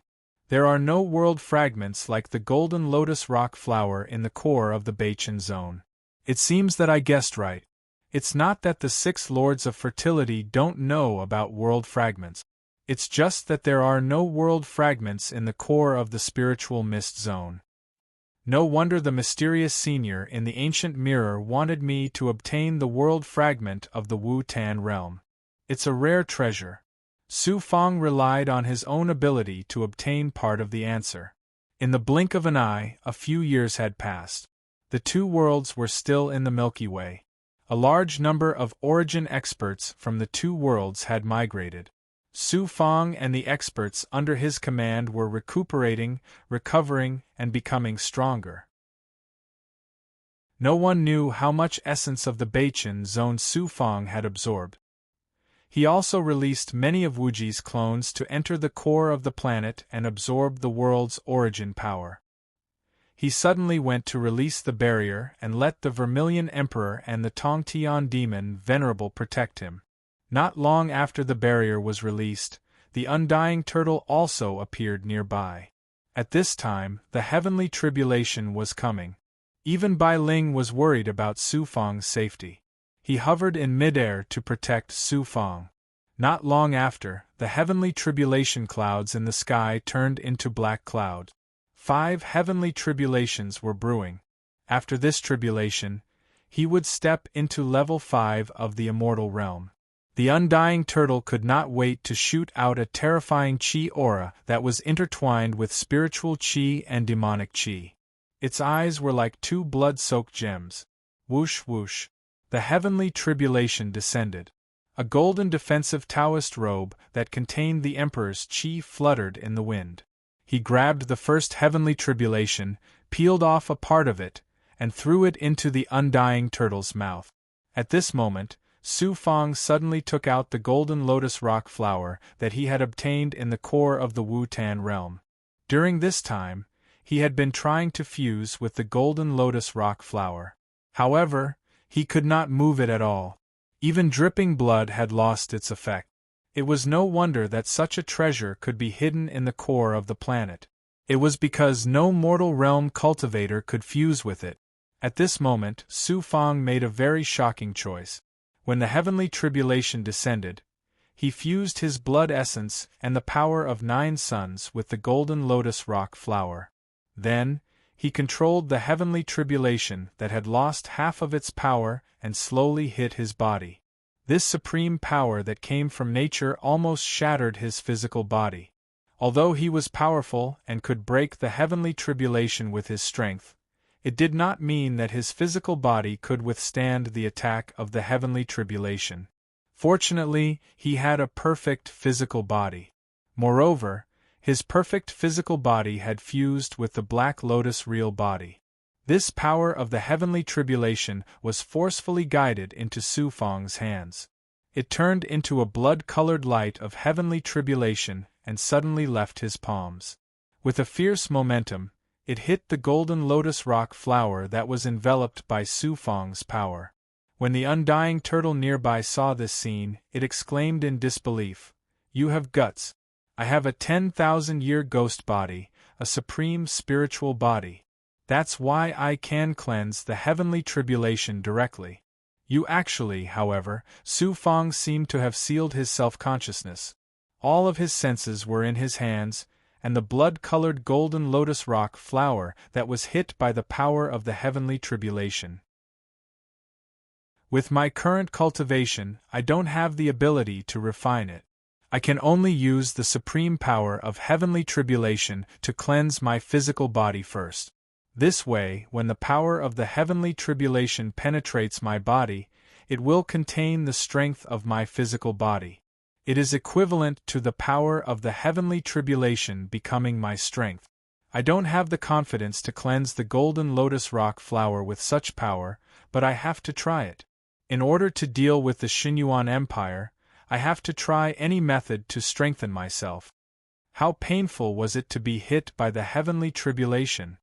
There are no world fragments like the golden lotus rock flower in the core of the Beichen zone. It seems that I guessed right. It's not that the 6 lords of fertility don't know about world fragments. It's just that there are no world fragments in the core of the spiritual mist zone. No wonder the mysterious senior in the ancient mirror wanted me to obtain the world fragment of the Wu-Tan realm. It's a rare treasure. Su Fang relied on his own ability to obtain part of the answer. In the blink of an eye, a few years had passed. The two worlds were still in the Milky Way. A large number of origin experts from the two worlds had migrated. Su Fang and the experts under his command were recuperating, recovering, and becoming stronger. No one knew how much essence of the Beichen zone Su Fang had absorbed. He also released many of Wuji's clones to enter the core of the planet and absorb the world's origin power. He suddenly went to release the barrier and let the Vermilion Emperor and the Tongtian demon Venerable protect him. Not long after the barrier was released, the undying turtle also appeared nearby. At this time, the heavenly tribulation was coming. Even Bai Ling was worried about Su Fang's safety. He hovered in midair to protect Su Fang. Not long after, the heavenly tribulation clouds in the sky turned into black clouds. 5 heavenly tribulations were brewing. After this tribulation, he would step into level 5 of the immortal realm. The undying turtle could not wait to shoot out a terrifying chi aura that was intertwined with spiritual chi and demonic chi. Its eyes were like 2 blood-soaked gems. Whoosh whoosh. The heavenly tribulation descended. A golden defensive Taoist robe that contained the Emperor's chi fluttered in the wind. He grabbed the first heavenly tribulation, peeled off a part of it, and threw it into the undying turtle's mouth. At this moment, Su Fang suddenly took out the golden lotus rock flower that he had obtained in the core of the Wu-Tan realm. During this time, he had been trying to fuse with the golden lotus rock flower. However, he could not move it at all. Even dripping blood had lost its effect. It was no wonder that such a treasure could be hidden in the core of the planet. It was because no mortal realm cultivator could fuse with it. At this moment, Su Fang made a very shocking choice. When the heavenly tribulation descended, he fused his blood essence and the power of 9 suns with the golden lotus rock flower. Then, he controlled the heavenly tribulation that had lost half of its power and slowly hit his body. This supreme power that came from nature almost shattered his physical body. Although he was powerful and could break the heavenly tribulation with his strength, it did not mean that his physical body could withstand the attack of the heavenly tribulation. Fortunately, he had a perfect physical body. Moreover, his perfect physical body had fused with the Black Lotus real body. This power of the heavenly tribulation was forcefully guided into Su Fang's hands. It turned into a blood-colored light of heavenly tribulation and suddenly left his palms. With a fierce momentum, it hit the golden lotus rock flower that was enveloped by Su Fang's power. When the undying turtle nearby saw this scene, it exclaimed in disbelief, "You have guts. I have a 10,000-year ghost body, a supreme spiritual body. That's why I can cleanse the heavenly tribulation directly." You actually, however, Su Fang seemed to have sealed his self-consciousness. All of his senses were in his hands, and the blood-colored golden lotus rock flower that was hit by the power of the heavenly tribulation. With my current cultivation, I don't have the ability to refine it. I can only use the supreme power of heavenly tribulation to cleanse my physical body first. This way, when the power of the heavenly tribulation penetrates my body, it will contain the strength of my physical body. It is equivalent to the power of the heavenly tribulation becoming my strength. I don't have the confidence to cleanse the golden lotus rock flower with such power, but I have to try it. In order to deal with the Xinyuan Empire, I have to try any method to strengthen myself. How painful was it to be hit by the heavenly tribulation?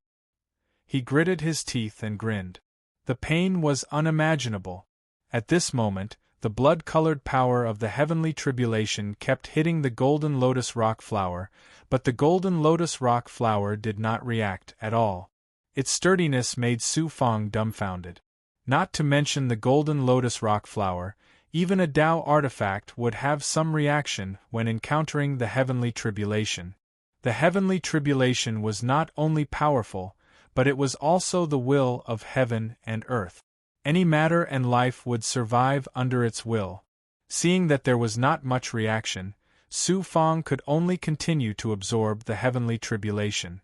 He gritted his teeth and grinned. The pain was unimaginable. At this moment, the blood-colored power of the heavenly tribulation kept hitting the golden lotus rock flower, but the golden lotus rock flower did not react at all. Its sturdiness made Su Fang dumbfounded. Not to mention the golden lotus rock flower, even a Tao artifact would have some reaction when encountering the heavenly tribulation. The heavenly tribulation was not only powerful, but it was also the will of heaven and earth. Any matter and life would survive under its will. Seeing that there was not much reaction, Su Fang could only continue to absorb the heavenly tribulation.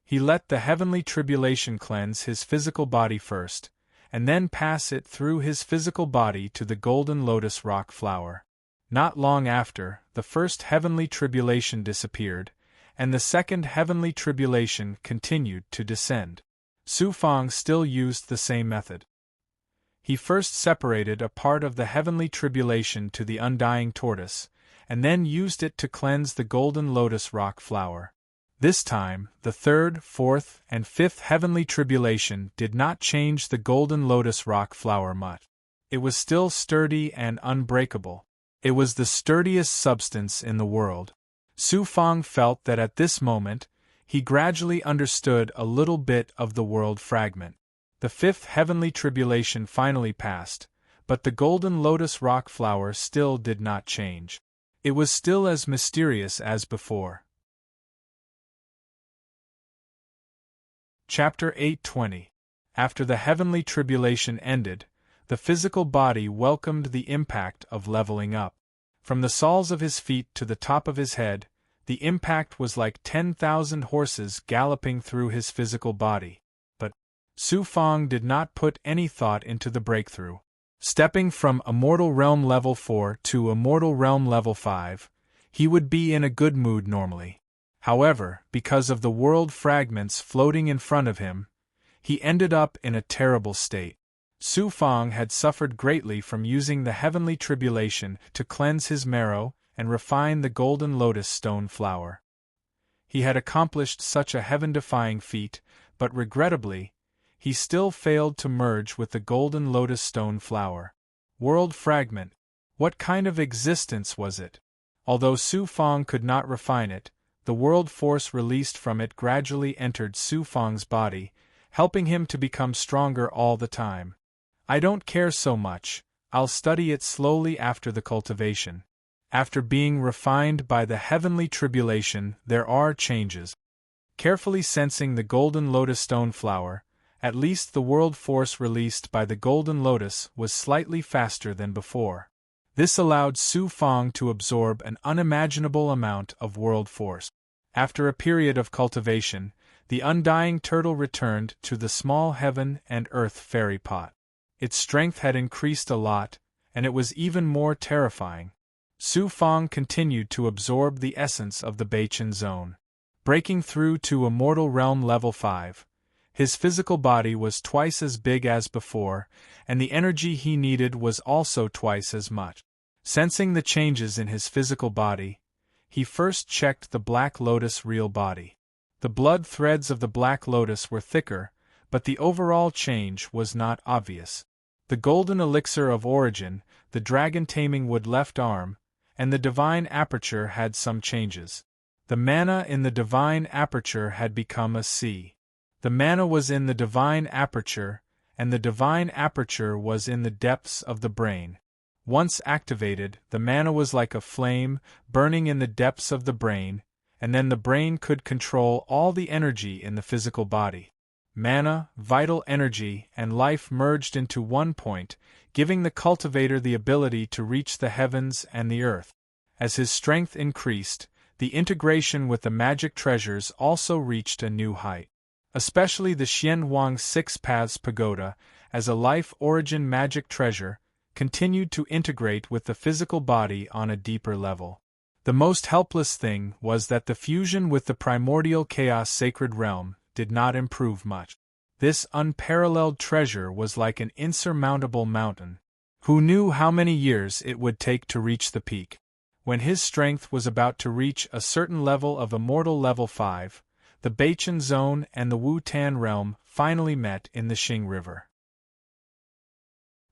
He let the heavenly tribulation cleanse his physical body first, and then pass it through his physical body to the golden lotus rock flower. Not long after, the first heavenly tribulation disappeared, and the second heavenly tribulation continued to descend. Su Fang still used the same method. He first separated a part of the heavenly tribulation to the undying tortoise, and then used it to cleanse the golden lotus rock flower. This time, the third, fourth, and fifth heavenly tribulation did not change the golden lotus rock flower much. It was still sturdy and unbreakable. It was the sturdiest substance in the world. Su Fang felt that at this moment, he gradually understood a little bit of the world fragment. The fifth heavenly tribulation finally passed, but the golden lotus rock flower still did not change. It was still as mysterious as before. Chapter 8:20. After the heavenly tribulation ended, the physical body welcomed the impact of leveling up. From the soles of his feet to the top of his head, the impact was like 10,000 horses galloping through his physical body. But Su Fang did not put any thought into the breakthrough. Stepping from Immortal Realm Level 4 to Immortal Realm Level 5, he would be in a good mood normally. However, because of the world fragments floating in front of him, he ended up in a terrible state. Su Fang had suffered greatly from using the heavenly tribulation to cleanse his marrow and refine the golden lotus stone flower. He had accomplished such a heaven-defying feat, but regrettably, he still failed to merge with the golden lotus stone flower. World fragment. What kind of existence was it? Although Su Fang could not refine it, the world force released from it gradually entered Su Fang's body, helping him to become stronger all the time. I don't care so much, I'll study it slowly after the cultivation. After being refined by the heavenly tribulation, there are changes. Carefully sensing the golden lotus stone flower, at least the world force released by the golden lotus was slightly faster than before. This allowed Su Fang to absorb an unimaginable amount of world force. After a period of cultivation, the undying turtle returned to the small heaven and earth fairy pot. Its strength had increased a lot, and it was even more terrifying. Su Fang continued to absorb the essence of the Beichen zone. Breaking through to Immortal Realm Level 5, his physical body was twice as big as before, and the energy he needed was also twice as much. Sensing the changes in his physical body, he first checked the Black Lotus real body. The blood threads of the Black Lotus were thicker, but the overall change was not obvious. The golden elixir of origin, the dragon-taming wood left arm, and the divine aperture had some changes. The mana in the divine aperture had become a sea. The mana was in the divine aperture, and the divine aperture was in the depths of the brain. Once activated, the mana was like a flame, burning in the depths of the brain, and then the brain could control all the energy in the physical body. Mana, vital energy, and life merged into one point, giving the cultivator the ability to reach the heavens and the earth. As his strength increased, the integration with the magic treasures also reached a new height. Especially the Xianhuang Six Paths Pagoda, as a life origin magic treasure, continued to integrate with the physical body on a deeper level. The most helpless thing was that the fusion with the primordial chaos sacred realm did not improve much. This unparalleled treasure was like an insurmountable mountain. Who knew how many years it would take to reach the peak? When his strength was about to reach a certain level of Immortal Level 5, the Beichen Zone and the Wu-Tan realm finally met in the Xing River.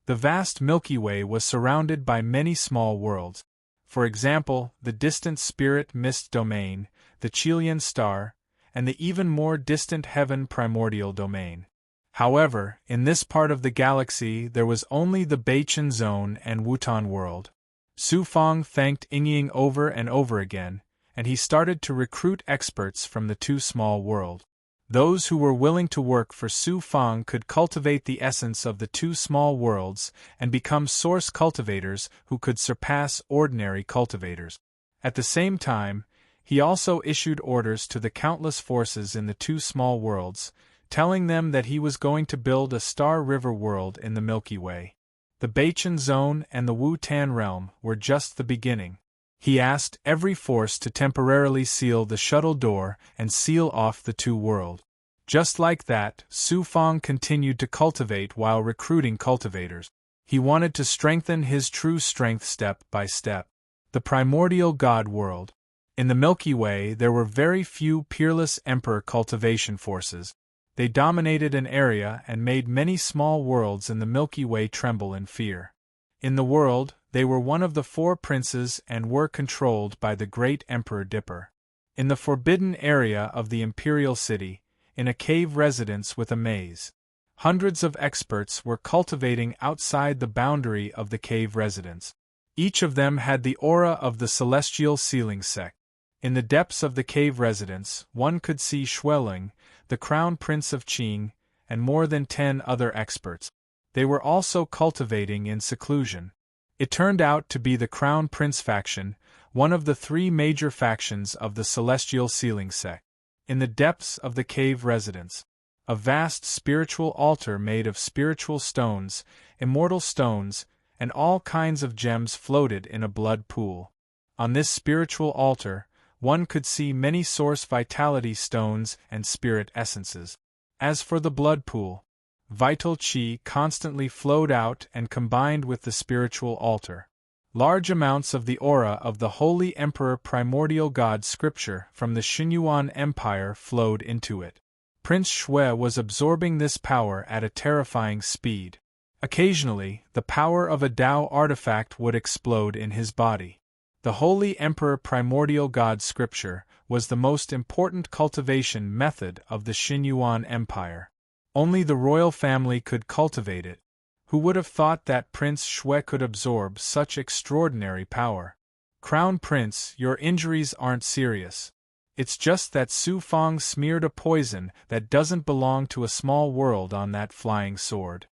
The vast Milky Way was surrounded by many small worlds. For example, the distant Spirit Mist Domain, the Chilian Star, and the even more distant Heaven Primordial Domain. However, in this part of the galaxy there was only the Beichen Zone and Wutan World. Su Fang thanked Yingying over and over again, and he started to recruit experts from the two small worlds. Those who were willing to work for Su Fang could cultivate the essence of the two small worlds and become source cultivators who could surpass ordinary cultivators. At the same time, he also issued orders to the countless forces in the two small worlds, telling them that he was going to build a Star River world in the Milky Way. The Baichen Zone and the Wu Tan realm were just the beginning. He asked every force to temporarily seal the shuttle door and seal off the two worlds. Just like that, Su Fang continued to cultivate while recruiting cultivators. He wanted to strengthen his true strength step by step. The primordial God world. In the Milky Way there were very few peerless emperor cultivation forces. They dominated an area and made many small worlds in the Milky Way tremble in fear. In the world, they were one of the four princes and were controlled by the great Emperor Dipper. In the forbidden area of the imperial city, in a cave residence with a maze, hundreds of experts were cultivating outside the boundary of the cave residence. Each of them had the aura of the celestial sealing sect. In the depths of the cave residence, one could see Xueling, the crown prince of Qing, and more than 10 other experts. They were also cultivating in seclusion. It turned out to be the Crown Prince faction, one of the 3 major factions of the Celestial Sealing sect. In the depths of the cave residence, a vast spiritual altar made of spiritual stones, immortal stones, and all kinds of gems floated in a blood pool. On this spiritual altar, one could see many source vitality stones and spirit essences. As for the blood pool, vital qi constantly flowed out and combined with the spiritual altar. Large amounts of the aura of the Holy Emperor Primordial God Scripture from the Xinyuan Empire flowed into it. Prince Xue was absorbing this power at a terrifying speed. Occasionally, the power of a Tao artifact would explode in his body. The Holy Emperor Primordial God Scripture was the most important cultivation method of the Xinyuan Empire. Only the royal family could cultivate it. Who would have thought that Prince Xue could absorb such extraordinary power? Crown Prince, your injuries aren't serious. It's just that Su Fang smeared a poison that doesn't belong to a small world on that flying sword.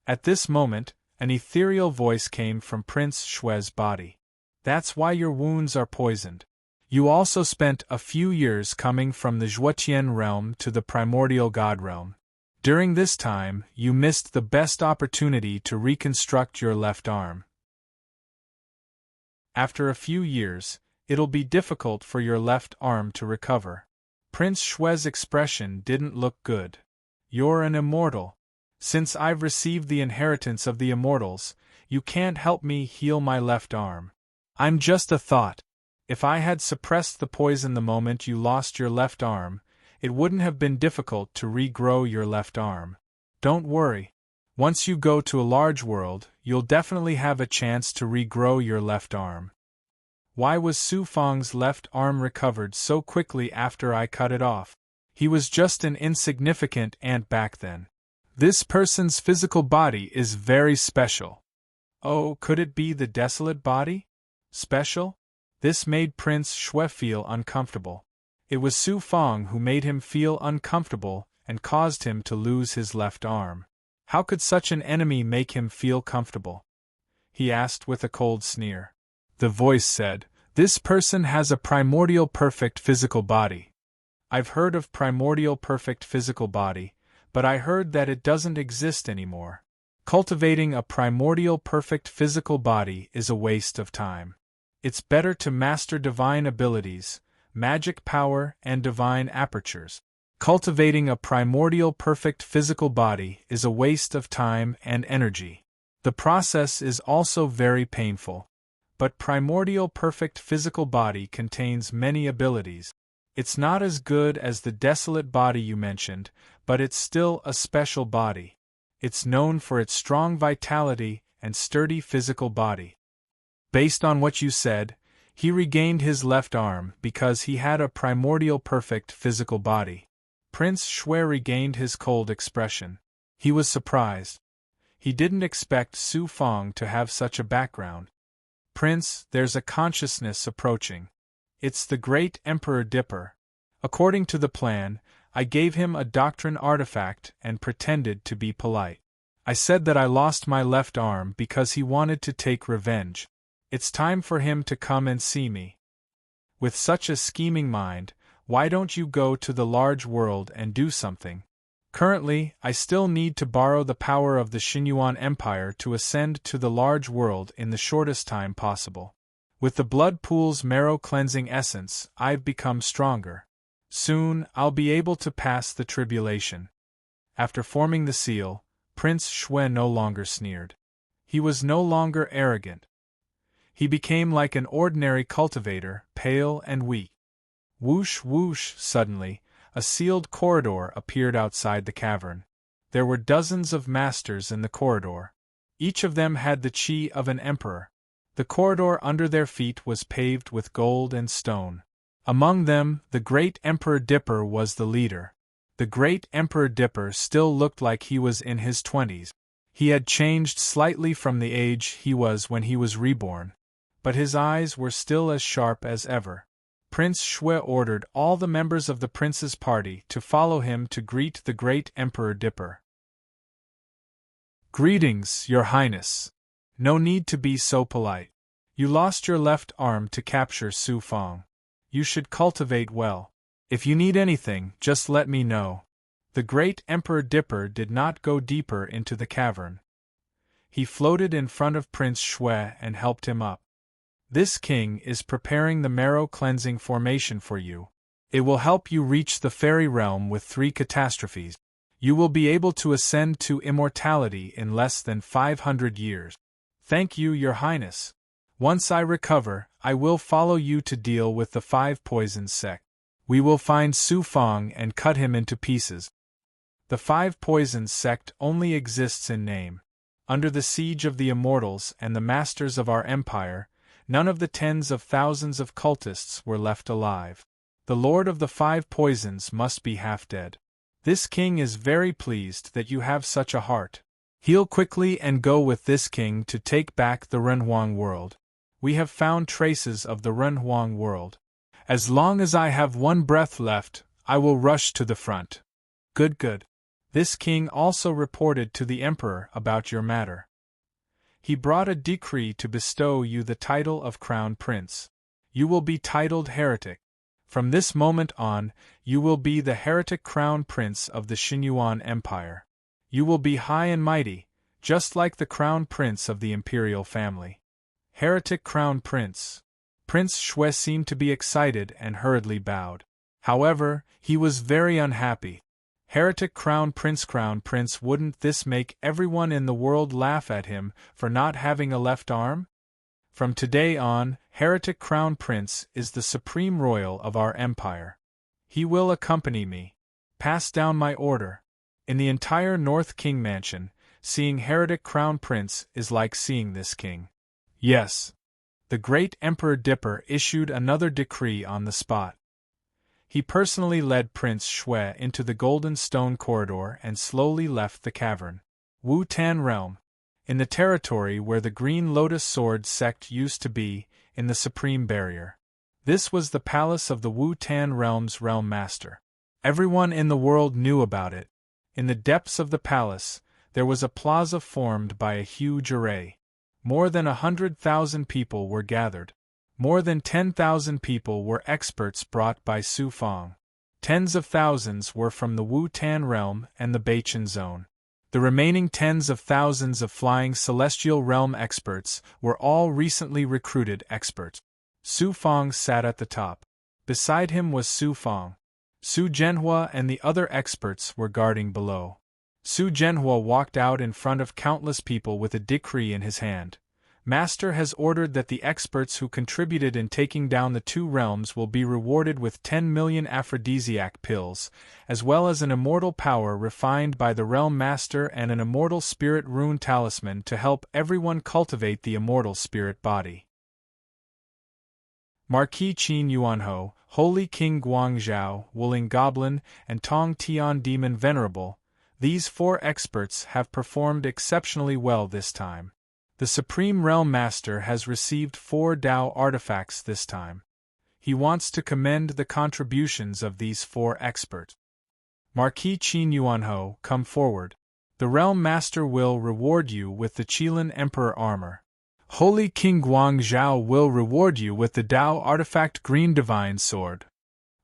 At this moment, an ethereal voice came from Prince Xue's body. That's why your wounds are poisoned. You also spent a few years coming from the Zhuotian realm to the primordial god realm. During this time, you missed the best opportunity to reconstruct your left arm. After a few years, it'll be difficult for your left arm to recover. Prince Xue's expression didn't look good. You're an immortal. Since I've received the inheritance of the immortals, you can't help me heal my left arm. I'm just a thought. If I had suppressed the poison the moment you lost your left arm, it wouldn't have been difficult to regrow your left arm. Don't worry. Once you go to a large world, you'll definitely have a chance to regrow your left arm. Why was Su Fang's left arm recovered so quickly after I cut it off? He was just an insignificant ant back then. This person's physical body is very special. Oh, could it be the desolate body? Special? This made Prince Xue feel uncomfortable. It was Su Fang who made him feel uncomfortable and caused him to lose his left arm. How could such an enemy make him feel comfortable? He asked with a cold sneer. The voice said, "This person has a primordial perfect physical body." I've heard of primordial perfect physical body, but I heard that it doesn't exist anymore. Cultivating a primordial perfect physical body is a waste of time. It's better to master divine abilities, magic power, and divine apertures. Cultivating a primordial perfect physical body is a waste of time and energy. The process is also very painful. But primordial perfect physical body contains many abilities. It's not as good as the desolate body you mentioned, but it's still a special body. It's known for its strong vitality and sturdy physical body. Based on what you said, he regained his left arm because he had a primordial perfect physical body. Prince Xue regained his cold expression. He was surprised. He didn't expect Su Fang to have such a background. Prince, there's a consciousness approaching. It's the great Emperor Dipper. According to the plan, I gave him a doctrine artifact and pretended to be polite. I said that I lost my left arm because he wanted to take revenge. It's time for him to come and see me. With such a scheming mind, why don't you go to the large world and do something? Currently, I still need to borrow the power of the Xinyuan Empire to ascend to the large world in the shortest time possible. With the blood pool's marrow-cleansing essence, I've become stronger. Soon, I'll be able to pass the tribulation. After forming the seal, Prince Shui no longer sneered. He was no longer arrogant. He became like an ordinary cultivator, pale and weak. Whoosh whoosh, suddenly, a sealed corridor appeared outside the cavern. There were dozens of masters in the corridor. Each of them had the chi of an emperor. The corridor under their feet was paved with gold and stone. Among them, the great Emperor Dipper was the leader. The great Emperor Dipper still looked like he was in his 20s. He had changed slightly from the age he was when he was reborn, but his eyes were still as sharp as ever. Prince Shui ordered all the members of the prince's party to follow him to greet the great Emperor Dipper. "Greetings, Your Highness. No need to be so polite. You lost your left arm to capture Su Fong. You should cultivate well. If you need anything, just let me know." The great Emperor Dipper did not go deeper into the cavern. He floated in front of Prince Shui and helped him up. "This king is preparing the marrow-cleansing formation for you. It will help you reach the fairy realm with 3 catastrophes. You will be able to ascend to immortality in less than 500 years. Thank you, Your Highness. Once I recover, I will follow you to deal with the 5 poisons sect. We will find Su Fong and cut him into pieces." The 5 poisons sect only exists in name. Under the siege of the immortals and the masters of our empire, none of the tens of thousands of cultists were left alive. The lord of the 5 poisons must be half dead. This king is very pleased that you have such a heart. Heal quickly and go with this king to take back the Renhuang world. We have found traces of the Renhuang world. As long as I have 1 breath left, I will rush to the front. Good. This king also reported to the emperor about your matter. He brought a decree to bestow you the title of Crown Prince. You will be titled Heretic. From this moment on, you will be the Heretic Crown Prince of the Xinyuan Empire. You will be high and mighty, just like the Crown Prince of the Imperial family. Heretic Crown Prince. Prince Shui seemed to be excited and hurriedly bowed. However, he was very unhappy. Heretic Crown Prince, wouldn't this make everyone in the world laugh at him for not having a left arm? From today on, Heretic Crown Prince is the supreme royal of our empire. He will accompany me. Pass down my order. In the entire North King Mansion, seeing Heretic Crown Prince is like seeing this king. Yes. The great Emperor Dipper issued another decree on the spot. He personally led Prince Shui into the Golden Stone Corridor and slowly left the cavern. Wu Tan Realm. In the territory where the Green Lotus Sword sect used to be, in the Supreme Barrier. This was the palace of the Wu Tan Realm's Realm Master. Everyone in the world knew about it. In the depths of the palace, there was a plaza formed by a huge array. More than 100,000 people were gathered. More than 10,000 people were experts brought by Su Fong. Tens of thousands were from the Wu Tan Realm and the Beichen Zone. The remaining tens of thousands of flying celestial realm experts were all recently recruited experts. Su Fong sat at the top. Beside him was Su Fong. Su Zhenhua and the other experts were guarding below. Su Zhenhua walked out in front of countless people with a decree in his hand. Master has ordered that the experts who contributed in taking down the 2 realms will be rewarded with 10 million aphrodisiac pills, as well as an immortal power refined by the Realm Master and an immortal spirit rune talisman to help everyone cultivate the immortal spirit body. Marquis Qin Yuanho, Holy King Guangzhou, Wuling Goblin, and Tong Tian Demon Venerable, these 4 experts have performed exceptionally well this time. The Supreme Realm Master has received 4 Dao artifacts this time. He wants to commend the contributions of these 4 experts. Marquis Qin Yuanho, come forward. The Realm Master will reward you with the Qilin Emperor armor. Holy King Guang Zhao will reward you with the Dao Artifact Green Divine Sword.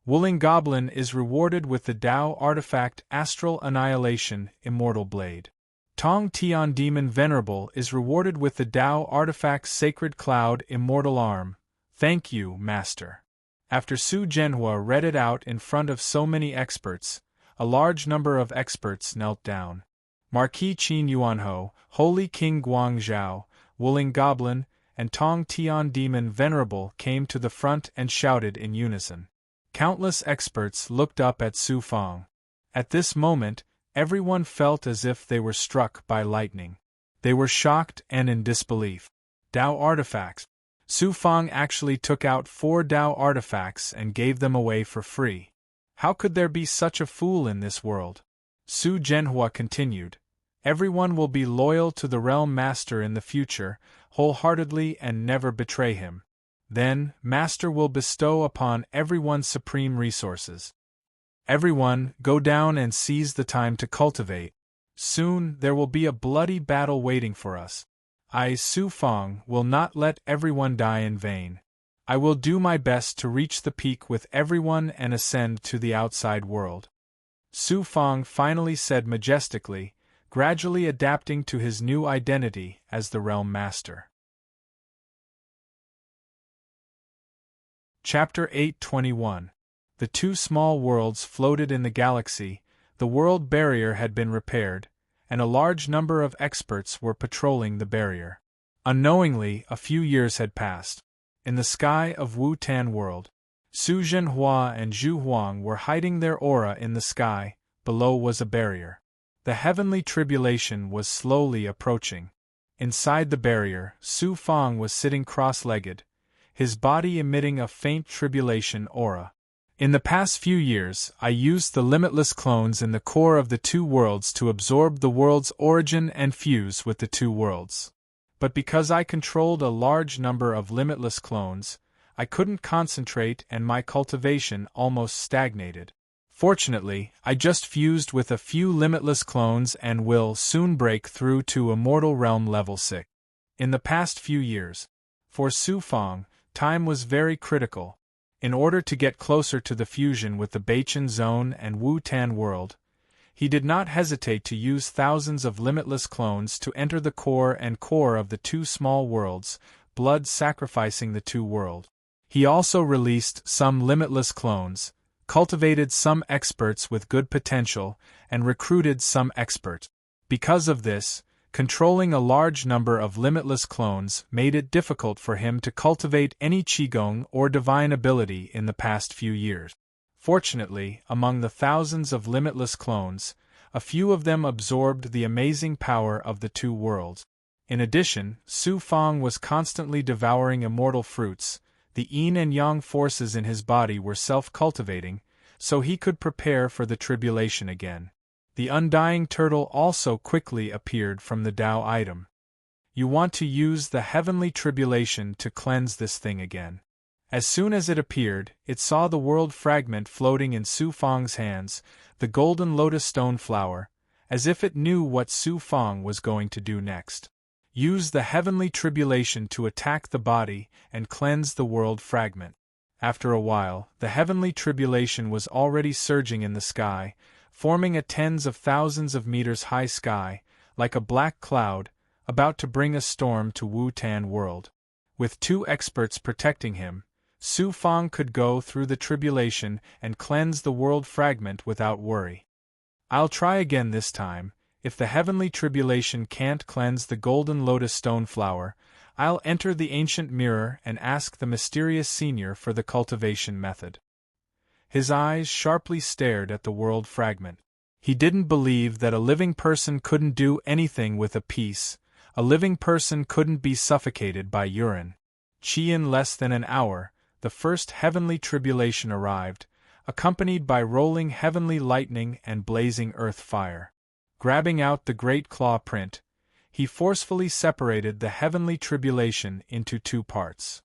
Wuling Goblin is rewarded with the Dao Artifact Astral Annihilation Immortal Blade. Tong Tian Demon Venerable is rewarded with the Dao Artifact Sacred Cloud Immortal Arm. Thank you, Master. After Su Zhenhua read it out in front of so many experts, a large number of experts knelt down. Marquis Qin Yuanho, Holy King Guang Zhao, Wuling Goblin, and Tong Tian Demon Venerable came to the front and shouted in unison. Countless experts looked up at Su Fang. At this moment, everyone felt as if they were struck by lightning. They were shocked and in disbelief. Dao artifacts. Su Fang actually took out 4 Dao artifacts and gave them away for free. How could there be such a fool in this world? Su Zhenhua continued. Everyone will be loyal to the Realm Master in the future, wholeheartedly and never betray him. Then, Master will bestow upon everyone supreme resources. Everyone, go down and seize the time to cultivate. Soon, there will be a bloody battle waiting for us. I, Su Fang, will not let everyone die in vain. I will do my best to reach the peak with everyone and ascend to the outside world. Su Fang finally said majestically, gradually adapting to his new identity as the Realm Master. Chapter 8:21. The 2 small worlds floated in the galaxy, the world barrier had been repaired, and a large number of experts were patrolling the barrier. Unknowingly, a few years had passed. In the sky of Wu Tan World, Su Zhenhua and Zhu Huang were hiding their aura in the sky. Below was a barrier. The heavenly tribulation was slowly approaching. Inside the barrier, Su Fang was sitting cross-legged, his body emitting a faint tribulation aura. In the past few years, I used the limitless clones in the core of the 2 worlds to absorb the world's origin and fuse with the 2 worlds. But because I controlled a large number of limitless clones, I couldn't concentrate and my cultivation almost stagnated. Fortunately, I just fused with a few limitless clones and will soon break through to Immortal Realm level 6. In the past few years, for Su Fang, time was very critical. In order to get closer to the fusion with the Beichen Zone and Wu Tan World, he did not hesitate to use thousands of limitless clones to enter the core of the 2 small worlds, blood sacrificing the 2 worlds. He also released some limitless clones, cultivated some experts with good potential, and recruited some experts. Because of this, controlling a large number of limitless clones made it difficult for him to cultivate any qigong or divine ability in the past few years. Fortunately, among the thousands of limitless clones, a few of them absorbed the amazing power of the 2 worlds. In addition, Su Fang was constantly devouring immortal fruits. The yin and yang forces in his body were self-cultivating, so he could prepare for the tribulation again. The undying turtle also quickly appeared from the Tao item. You want to use the heavenly tribulation to cleanse this thing again. As soon as it appeared, it saw the world fragment floating in Su Fang's hands, the golden lotus stone flower, as if it knew what Su Fang was going to do next. Use the heavenly tribulation to attack the body and cleanse the world fragment. After a while, the heavenly tribulation was already surging in the sky, forming a tens of thousands of meters high sky, like a black cloud, about to bring a storm to Wu Tan World. With 2 experts protecting him, Su Fang could go through the tribulation and cleanse the world fragment without worry. I'll try again this time. If the heavenly tribulation can't cleanse the golden lotus stone flower, I'll enter the ancient mirror and ask the mysterious senior for the cultivation method. His eyes sharply stared at the world fragment. He didn't believe that a living person couldn't do anything with a piece. A living person couldn't be suffocated by urine. In less than an hour, the first heavenly tribulation arrived, accompanied by rolling heavenly lightning and blazing earth fire. Grabbing out the great claw print, he forcefully separated the heavenly tribulation into 2 parts.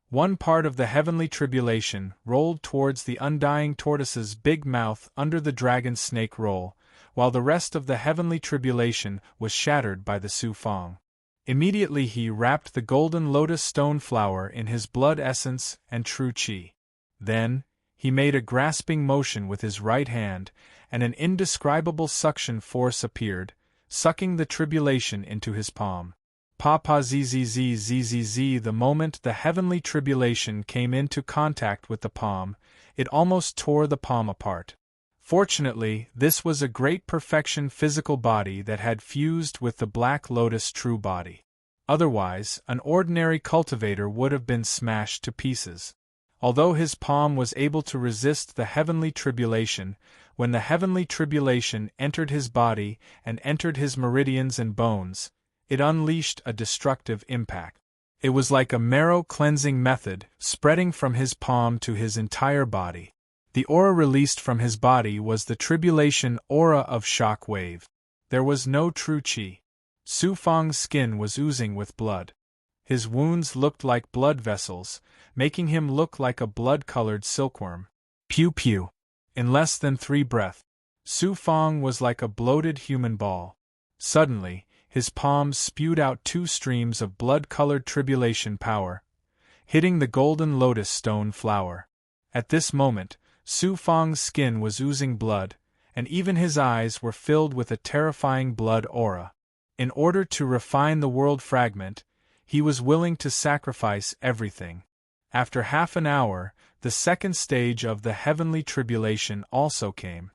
One part of the heavenly tribulation rolled towards the undying tortoise's big mouth under the dragon's snake roll, while the rest of the heavenly tribulation was shattered by the Su Fang. Immediately he wrapped the golden lotus stone flower in his blood essence and true qi. Then, he made a grasping motion with his right hand, and an indescribable suction force appeared, sucking the tribulation into his palm. Pa-pa-zzz-zzz. The moment the heavenly tribulation came into contact with the palm, it almost tore the palm apart. Fortunately, this was a great perfection physical body that had fused with the Black Lotus true body. Otherwise, an ordinary cultivator would have been smashed to pieces. Although his palm was able to resist the heavenly tribulation, when the heavenly tribulation entered his body and entered his meridians and bones, it unleashed a destructive impact. It was like a marrow-cleansing method, spreading from his palm to his entire body. The aura released from his body was the tribulation aura of shock wave. There was no true qi. Su Fang's skin was oozing with blood. His wounds looked like blood vessels, making him look like a blood-colored silkworm. Pew pew. In less than 3 breaths, Su Fang was like a bloated human ball. Suddenly, his palms spewed out 2 streams of blood-colored tribulation power, hitting the golden lotus stone flower. At this moment, Su Fang's skin was oozing blood, and even his eyes were filled with a terrifying blood aura. In order to refine the world fragment, he was willing to sacrifice everything. After half an hour, the second stage of the heavenly tribulation also came.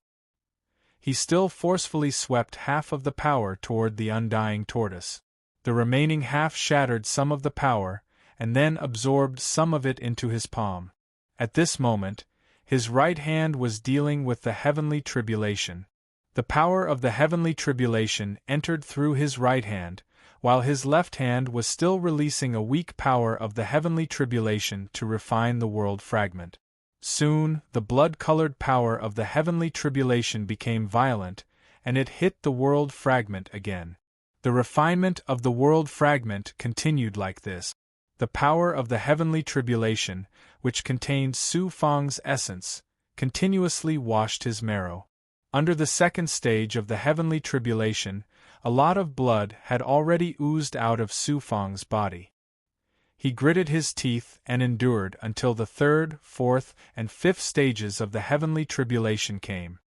He still forcefully swept half of the power toward the undying tortoise. The remaining half shattered some of the power, and then absorbed some of it into his palm. At this moment, his right hand was dealing with the heavenly tribulation. The power of the heavenly tribulation entered through his right hand, while his left hand was still releasing a weak power of the heavenly tribulation to refine the world fragment. Soon, the blood-colored power of the heavenly tribulation became violent, and it hit the world fragment again. The refinement of the world fragment continued like this. The power of the heavenly tribulation, which contained Su Fang's essence, continuously washed his marrow. Under the second stage of the heavenly tribulation, a lot of blood had already oozed out of Su Fang's body. He gritted his teeth and endured until the 3rd, 4th, and 5th stages of the heavenly tribulation came.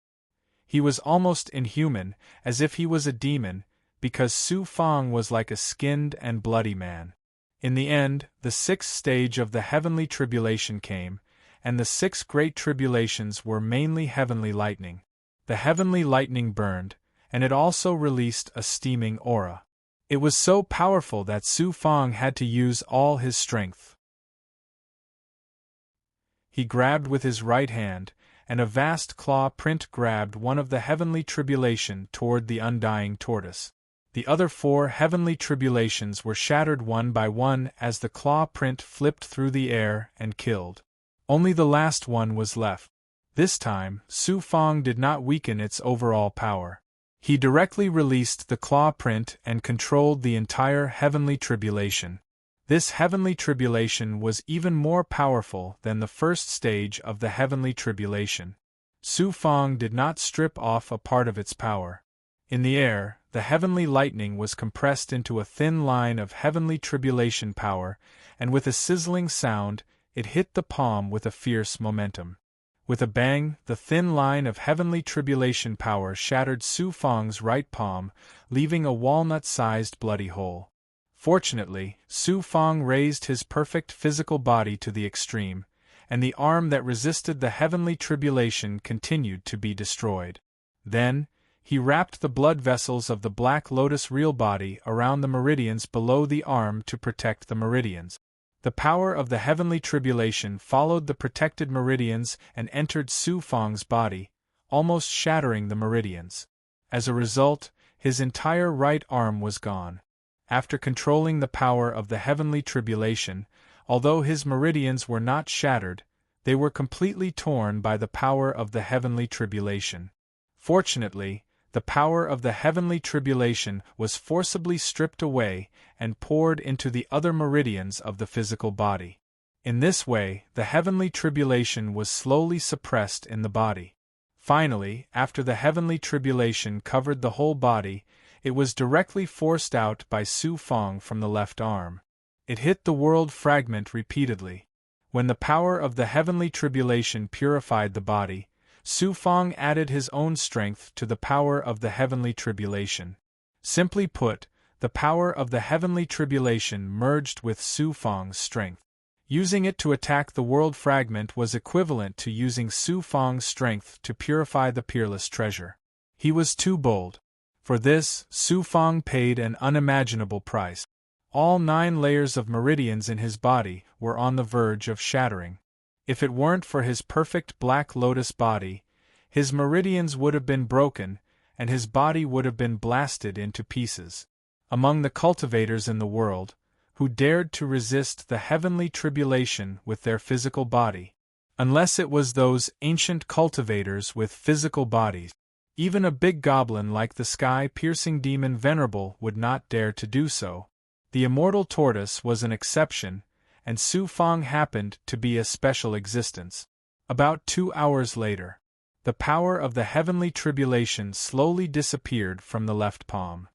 He was almost inhuman, as if he was a demon, because Su Fang was like a skinned and bloody man. In the end, the 6th stage of the heavenly tribulation came, and the 6 great tribulations were mainly heavenly lightning. The heavenly lightning burned, and it also released a steaming aura. It was so powerful that Su Fang had to use all his strength. He grabbed with his right hand, and a vast claw print grabbed one of the heavenly tribulation toward the undying tortoise. The other 4 heavenly tribulations were shattered one by one as the claw print flipped through the air and killed. Only the last one was left. This time, Su Fang did not weaken its overall power. He directly released the claw print and controlled the entire heavenly tribulation. This heavenly tribulation was even more powerful than the first stage of the heavenly tribulation. Su Fang did not strip off a part of its power. In the air, the heavenly lightning was compressed into a thin line of heavenly tribulation power, and with a sizzling sound, it hit the palm with a fierce momentum. With a bang, the thin line of heavenly tribulation power shattered Su Fang's right palm, leaving a walnut-sized bloody hole. Fortunately, Su Fang raised his perfect physical body to the extreme, and the arm that resisted the heavenly tribulation continued to be destroyed. Then, he wrapped the blood vessels of the Black Lotus real body around the meridians below the arm to protect the meridians. The power of the heavenly tribulation followed the protected meridians and entered Su Fang's body, almost shattering the meridians. As a result, his entire right arm was gone. After controlling the power of the heavenly tribulation, although his meridians were not shattered, they were completely torn by the power of the heavenly tribulation. Fortunately, the power of the heavenly tribulation was forcibly stripped away and poured into the other meridians of the physical body. In this way, the heavenly tribulation was slowly suppressed in the body. Finally, after the heavenly tribulation covered the whole body, it was directly forced out by Su Fong from the left arm. It hit the world fragment repeatedly. When the power of the heavenly tribulation purified the body, Su Fong added his own strength to the power of the heavenly tribulation. Simply put, the power of the heavenly tribulation merged with Su Fong's strength. Using it to attack the world fragment was equivalent to using Su Fong's strength to purify the peerless treasure. He was too bold. For this, Su Fong paid an unimaginable price. All 9 layers of meridians in his body were on the verge of shattering. If it weren't for his perfect black lotus body, his meridians would have been broken, and his body would have been blasted into pieces. Among the cultivators in the world, who dared to resist the heavenly tribulation with their physical body, unless it was those ancient cultivators with physical bodies, even a big goblin like the sky-piercing demon Venerable would not dare to do so. The immortal tortoise was an exception, and Su Fong happened to be a special existence. About 2 hours later, the power of the heavenly tribulation slowly disappeared from the left palm.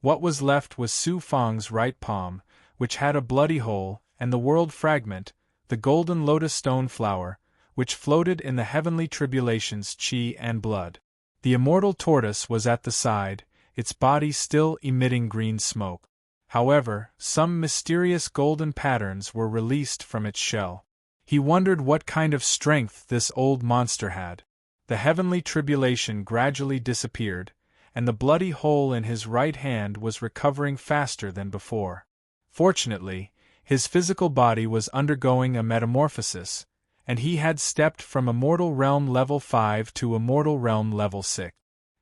What was left was Su Fong's right palm, which had a bloody hole, and the world fragment, the golden lotus stone flower, which floated in the heavenly tribulation's chi and blood. The immortal tortoise was at the side, its body still emitting green smoke. However, some mysterious golden patterns were released from its shell. He wondered what kind of strength this old monster had. The heavenly tribulation gradually disappeared, and the bloody hole in his right hand was recovering faster than before. Fortunately, his physical body was undergoing a metamorphosis, and he had stepped from Immortal Realm Level 5 to Immortal Realm Level 6.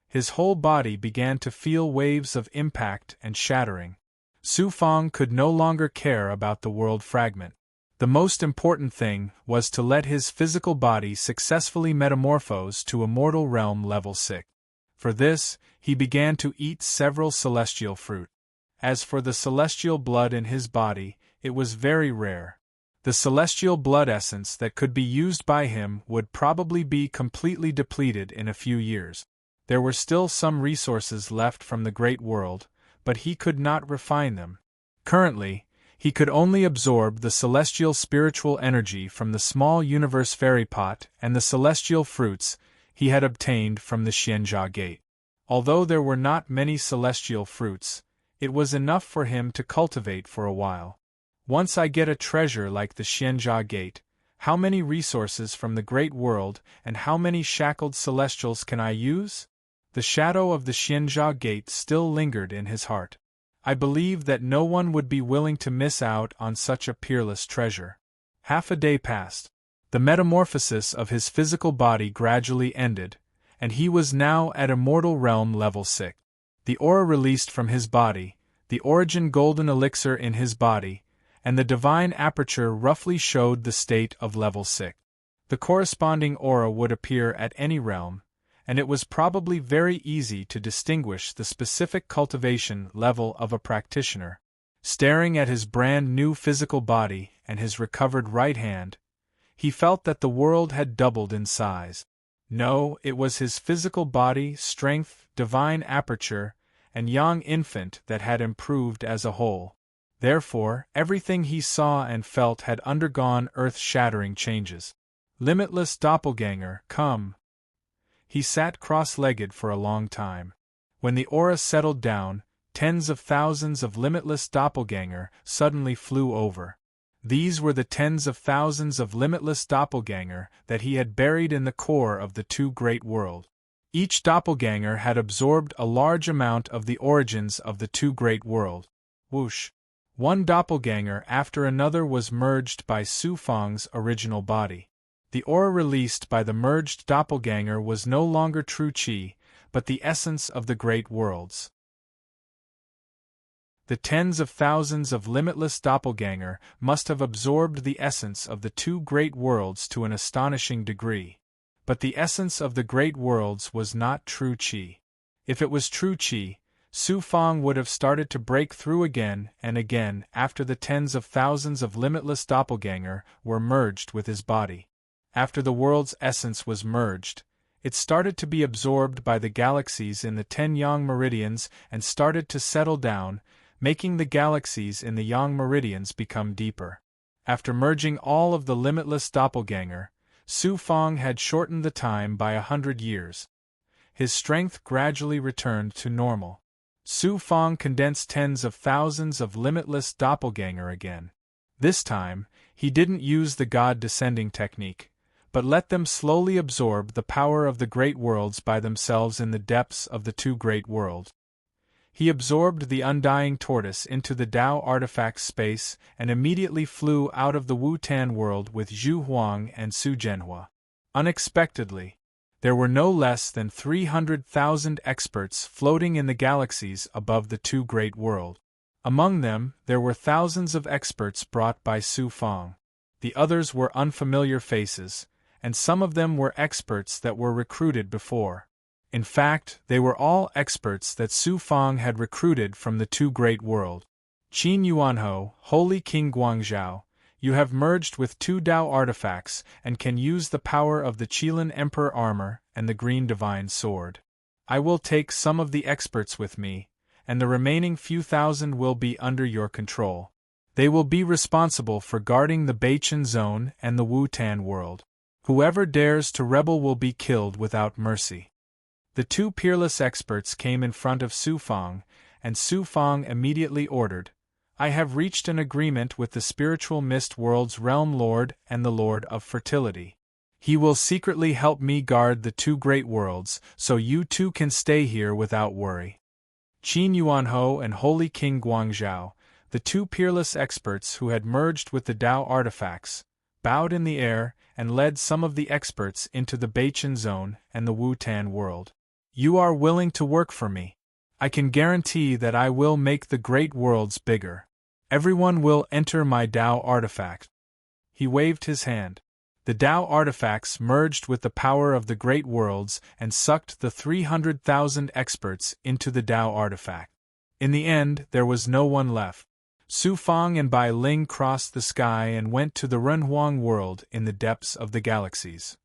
His whole body began to feel waves of impact and shattering. Su Fong could no longer care about the world fragment. The most important thing was to let his physical body successfully metamorphose to Immortal Realm Level 6. For this, he began to eat several celestial fruit. As for the celestial blood in his body, it was very rare. The celestial blood essence that could be used by him would probably be completely depleted in a few years. There were still some resources left from the great world, but he could not refine them. Currently, he could only absorb the celestial spiritual energy from the small universe fairy pot and the celestial fruits he had obtained from the Xianjia Gate. Although there were not many celestial fruits, it was enough for him to cultivate for a while. Once I get a treasure like the Xianjia Gate, how many resources from the great world and how many shackled celestials can I use? The shadow of the Xianjia Gate still lingered in his heart. I believe that no one would be willing to miss out on such a peerless treasure. Half a day passed. The metamorphosis of his physical body gradually ended, and he was now at Immortal Realm Level 6. The aura released from his body, the origin golden elixir in his body, and the divine aperture roughly showed the state of Level 6. The corresponding aura would appear at any realm, and it was probably very easy to distinguish the specific cultivation level of a practitioner. Staring at his brand new physical body and his recovered right hand, he felt that the world had doubled in size. No, it was his physical body, strength, divine aperture, and young infant that had improved as a whole. Therefore, everything he saw and felt had undergone earth-shattering changes. Limitless doppelganger, come. He sat cross-legged for a long time. When the aura settled down, tens of thousands of limitless doppelganger suddenly flew over. These were the tens of thousands of limitless doppelganger that he had buried in the core of the two great worlds. Each doppelganger had absorbed a large amount of the origins of the two great worlds. Whoosh! One doppelganger after another was merged by Su Fong's original body. The aura released by the merged doppelganger was no longer true chi, but the essence of the great worlds. The tens of thousands of limitless doppelganger must have absorbed the essence of the two great worlds to an astonishing degree. But the essence of the great worlds was not true chi. If it was true chi, Su Fang would have started to break through again and again after the tens of thousands of limitless doppelganger were merged with his body. After the world's essence was merged, it started to be absorbed by the galaxies in the 10 yang meridians and started to settle down, making the galaxies in the yang meridians become deeper. After merging all of the limitless doppelganger, Su Fang had shortened the time by 100 years. His strength gradually returned to normal. Su Fang condensed tens of thousands of limitless doppelganger again. This time, he didn't use the god-descending technique, but let them slowly absorb the power of the great worlds by themselves in the depths of the 2 great worlds. He absorbed the undying tortoise into the Tao artifact space and immediately flew out of the Wu-Tan world with Zhu Huang and Su Zhenhua. Unexpectedly, there were no less than 300,000 experts floating in the galaxies above the 2 great worlds. Among them, there were thousands of experts brought by Su Fang. The others were unfamiliar faces, and some of them were experts that were recruited before. In fact, they were all experts that Su Fang had recruited from the 2 great worlds. Qin Yuanho, Holy King Guangzhou, you have merged with 2 Tao artifacts and can use the power of the Qilin Emperor armor and the Green Divine Sword. I will take some of the experts with me, and the remaining few thousand will be under your control. They will be responsible for guarding the Beichen Zone and the Wu-Tan world. Whoever dares to rebel will be killed without mercy. The 2 peerless experts came in front of Su Fang, and Su Fang immediately ordered, I have reached an agreement with the spiritual mist world's realm lord and the lord of fertility. He will secretly help me guard the 2 great worlds, so you 2 can stay here without worry. Qin Yuanho and Holy King Guangzhou, the 2 peerless experts who had merged with the Tao artifacts, bowed in the air and led some of the experts into the Beichen Zone and the Wu-Tan world. You are willing to work for me. I can guarantee that I will make the great worlds bigger. Everyone will enter my Tao artifact. He waved his hand. The Tao artifacts merged with the power of the great worlds and sucked the 300,000 experts into the Tao artifact. In the end, there was no one left. Su Fang and Bai Ling crossed the sky and went to the Renhuang world in the depths of the galaxies.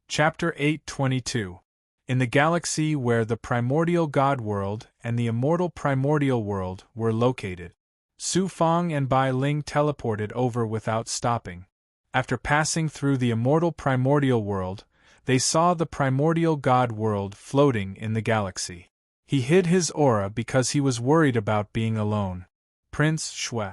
Chapter 822. In the galaxy where the primordial god world and the immortal primordial world were located, Su Fang and Bai Ling teleported over without stopping. After passing through the immortal primordial world, they saw the primordial god world floating in the galaxy. He hid his aura because he was worried about being alone. Prince Shui.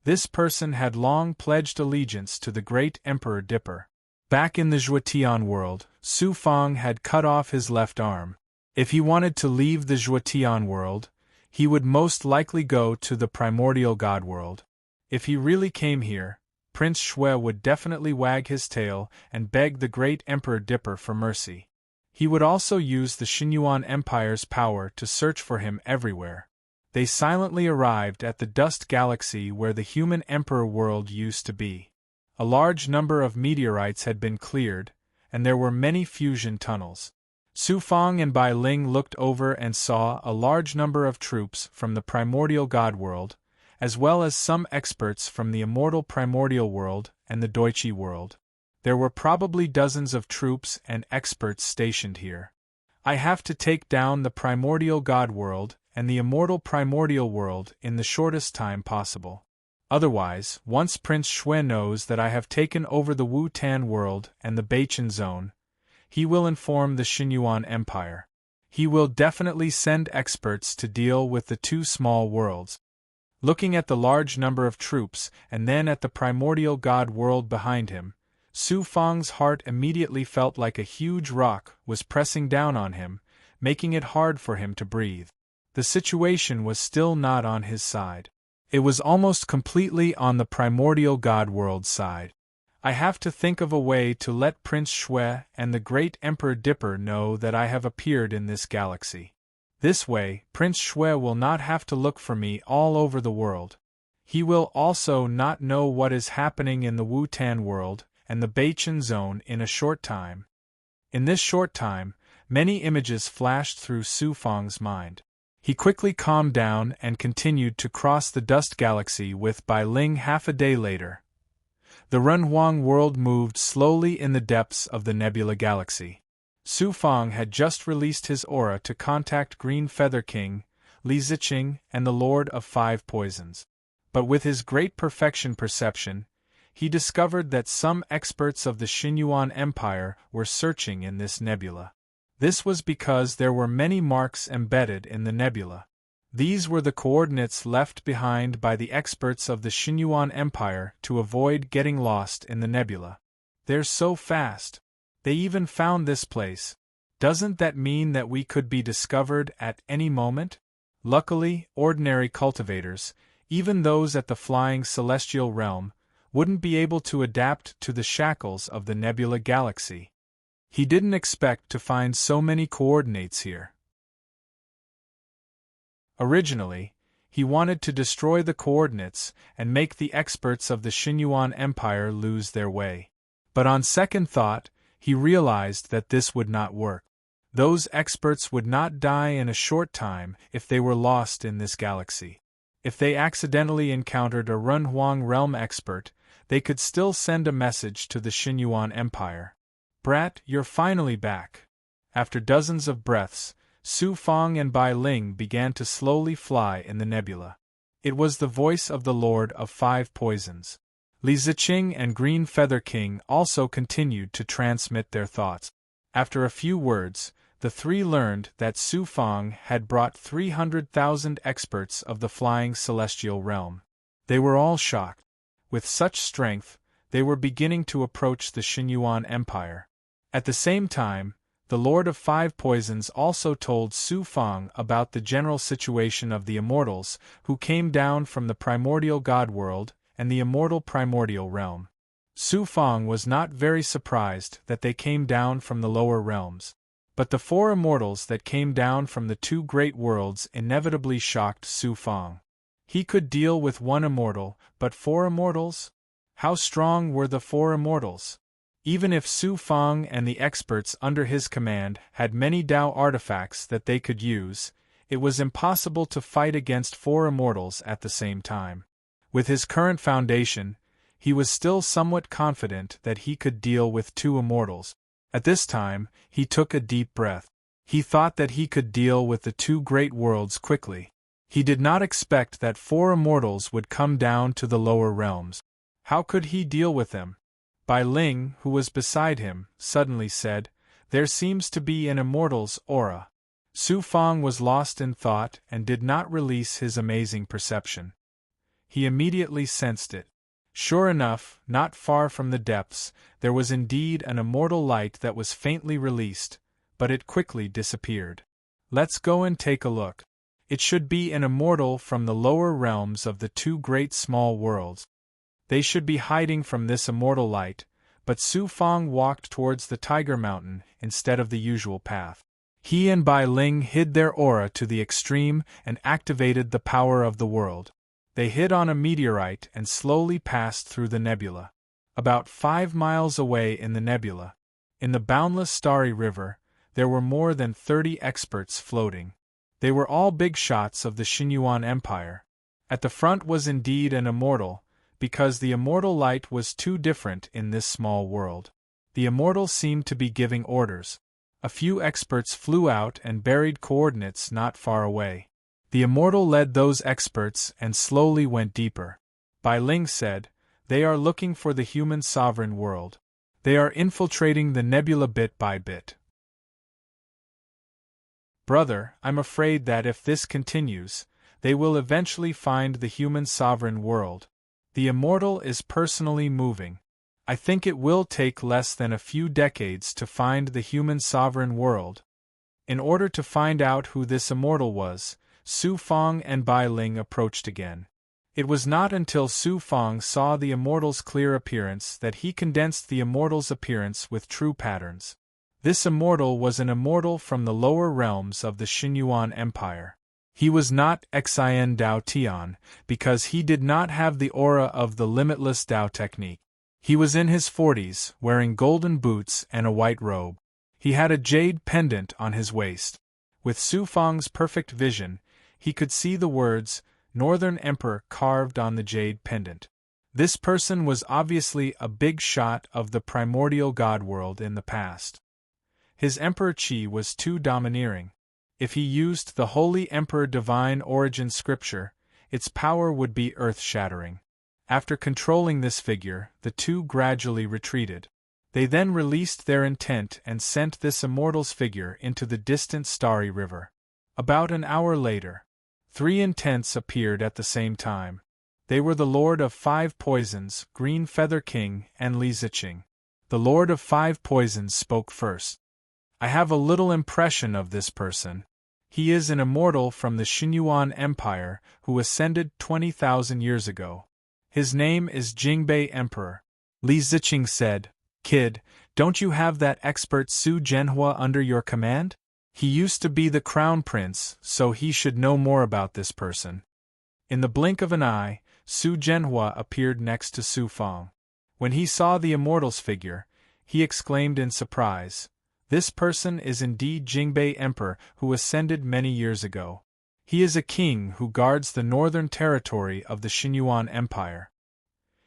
This person had long pledged allegiance to the great Emperor Dipper. Back in the Zhuotian world, Su Fang had cut off his left arm. If he wanted to leave the Zhuotian world, he would most likely go to the primordial god world. If he really came here, Prince Shui would definitely wag his tail and beg the great Emperor Dipper for mercy. He would also use the Xinyuan Empire's power to search for him everywhere. They silently arrived at the dust galaxy where the human Emperor world used to be. A large number of meteorites had been cleared, and there were many fusion tunnels. Su Fang and Bai Ling looked over and saw a large number of troops from the primordial god world, as well as some experts from the immortal primordial world and the Doichi world. There were probably dozens of troops and experts stationed here. I have to take down the primordial god world and the immortal primordial world in the shortest time possible. Otherwise, once Prince Shui knows that I have taken over the Wu-Tan world and the Beichen Zone, he will inform the Xinyuan Empire. He will definitely send experts to deal with the 2 small worlds. Looking at the large number of troops and then at the primordial god world behind him, Su Fang's heart immediately felt like a huge rock was pressing down on him, making it hard for him to breathe. The situation was still not on his side. It was almost completely on the primordial god world side. I have to think of a way to let Prince Shui and the great Emperor Dipper know that I have appeared in this galaxy. This way, Prince Shui will not have to look for me all over the world. He will also not know what is happening in the Wu-Tan world and the Beichen Zone in a short time. In this short time, Many images flashed through Su Fang's mind. He quickly calmed down and continued to cross the dust galaxy with Bai Ling. Half a day later, the Renhuang world moved slowly in the depths of the nebula galaxy. Su Fang had just released his aura to contact Green Feather King, Li Ziqing, and the Lord of Five Poisons. But with his great perfection perception, he discovered that some experts of the Xinyuan Empire were searching in this nebula. This was because there were many marks embedded in the nebula. These were the coordinates left behind by the experts of the Xinyuan Empire to avoid getting lost in the nebula. They're so fast. They even found this place. Doesn't that mean that we could be discovered at any moment? Luckily, ordinary cultivators, even those at the flying celestial realm, wouldn't be able to adapt to the shackles of the nebula galaxy. He didn't expect to find so many coordinates here. Originally, he wanted to destroy the coordinates and make the experts of the Xinyuan Empire lose their way. But on second thought, he realized that this would not work. Those experts would not die in a short time if they were lost in this galaxy. If they accidentally encountered a Renhuang realm expert, they could still send a message to the Xinyuan Empire. "Brat, you're finally back." After dozens of breaths, Su Fang and Bai Ling began to slowly fly in the nebula. It was the voice of the Lord of Five Poisons. Li Ziqing and Green Feather King also continued to transmit their thoughts. After a few words, the three learned that Su Fang had brought 300,000 experts of the flying celestial realm. They were all shocked. With such strength, they were beginning to approach the Xinyuan Empire. At the same time, the Lord of Five Poisons also told Su Fang about the general situation of the immortals who came down from the primordial god world and the immortal primordial realm. Su Fang was not very surprised that they came down from the lower realms. But the four immortals that came down from the two great worlds inevitably shocked Su Fang. He could deal with one immortal, but four immortals? How strong were the four immortals? Even if Su Fang and the experts under his command had many Dao artifacts that they could use, it was impossible to fight against four immortals at the same time. With his current foundation, he was still somewhat confident that he could deal with two immortals. At this time, he took a deep breath. He thought that he could deal with the two great worlds quickly. He did not expect that four immortals would come down to the lower realms. How could he deal with them? Bai Ling, who was beside him, suddenly said, "There seems to be an immortal's aura." Su Fang was lost in thought and did not release his amazing perception. He immediately sensed it. Sure enough, not far from the depths, there was indeed an immortal light that was faintly released, but it quickly disappeared. "Let's go and take a look. It should be an immortal from the lower realms of the two great small worlds. They should be hiding from this immortal light," but Su Fang walked towards the Tiger Mountain instead of the usual path. He and Bai Ling hid their aura to the extreme and activated the power of the world. They hit on a meteorite and slowly passed through the nebula. About 5 miles away in the nebula, in the boundless starry river, there were more than 30 experts floating. They were all big shots of the Xinyuan Empire. At the front was indeed an immortal, because the immortal light was too different in this small world. The immortal seemed to be giving orders. A few experts flew out and buried coordinates not far away. The immortal led those experts and slowly went deeper. Bai Ling said, "They are looking for the human sovereign world. They are infiltrating the nebula bit by bit." "Brother, I'm afraid that if this continues, they will eventually find the human sovereign world. The immortal is personally moving. I think it will take less than a few decades to find the human sovereign world." In order to find out who this immortal was, Su Fang and Bai Ling approached again. It was not until Su Fang saw the immortal's clear appearance that he condensed the immortal's appearance with true patterns. This immortal was an immortal from the lower realms of the Xinyuan Empire. He was not Xin Dao Tian, because he did not have the aura of the limitless Dao technique. He was in his 40s, wearing golden boots and a white robe. He had a jade pendant on his waist. With Su Fang's perfect vision, he could see the words, Northern Emperor, carved on the jade pendant. This person was obviously a big shot of the primordial god world in the past. His Emperor Qi was too domineering. If he used the Holy Emperor Divine Origin scripture, its power would be earth-shattering. After controlling this figure, the two gradually retreated. They then released their intent and sent this immortal's figure into the distant starry river. About an hour later, 3 intents appeared at the same time. They were the Lord of 5 Poisons, Green Feather King, and Li Ziqing. The Lord of 5 Poisons spoke first. I have a little impression of this person. He is an immortal from the Xinyuan Empire who ascended 20,000 years ago. His name is Jingbei Emperor. Li Ziqing said, Kid, don't you have that expert Su Zhenhua under your command? He used to be the crown prince, so he should know more about this person. In the blink of an eye, Su Zhenhua appeared next to Su Fang. When he saw the immortal's figure, he exclaimed in surprise, This person is indeed Jingbei Emperor who ascended many years ago. He is a king who guards the northern territory of the Xinyuan Empire.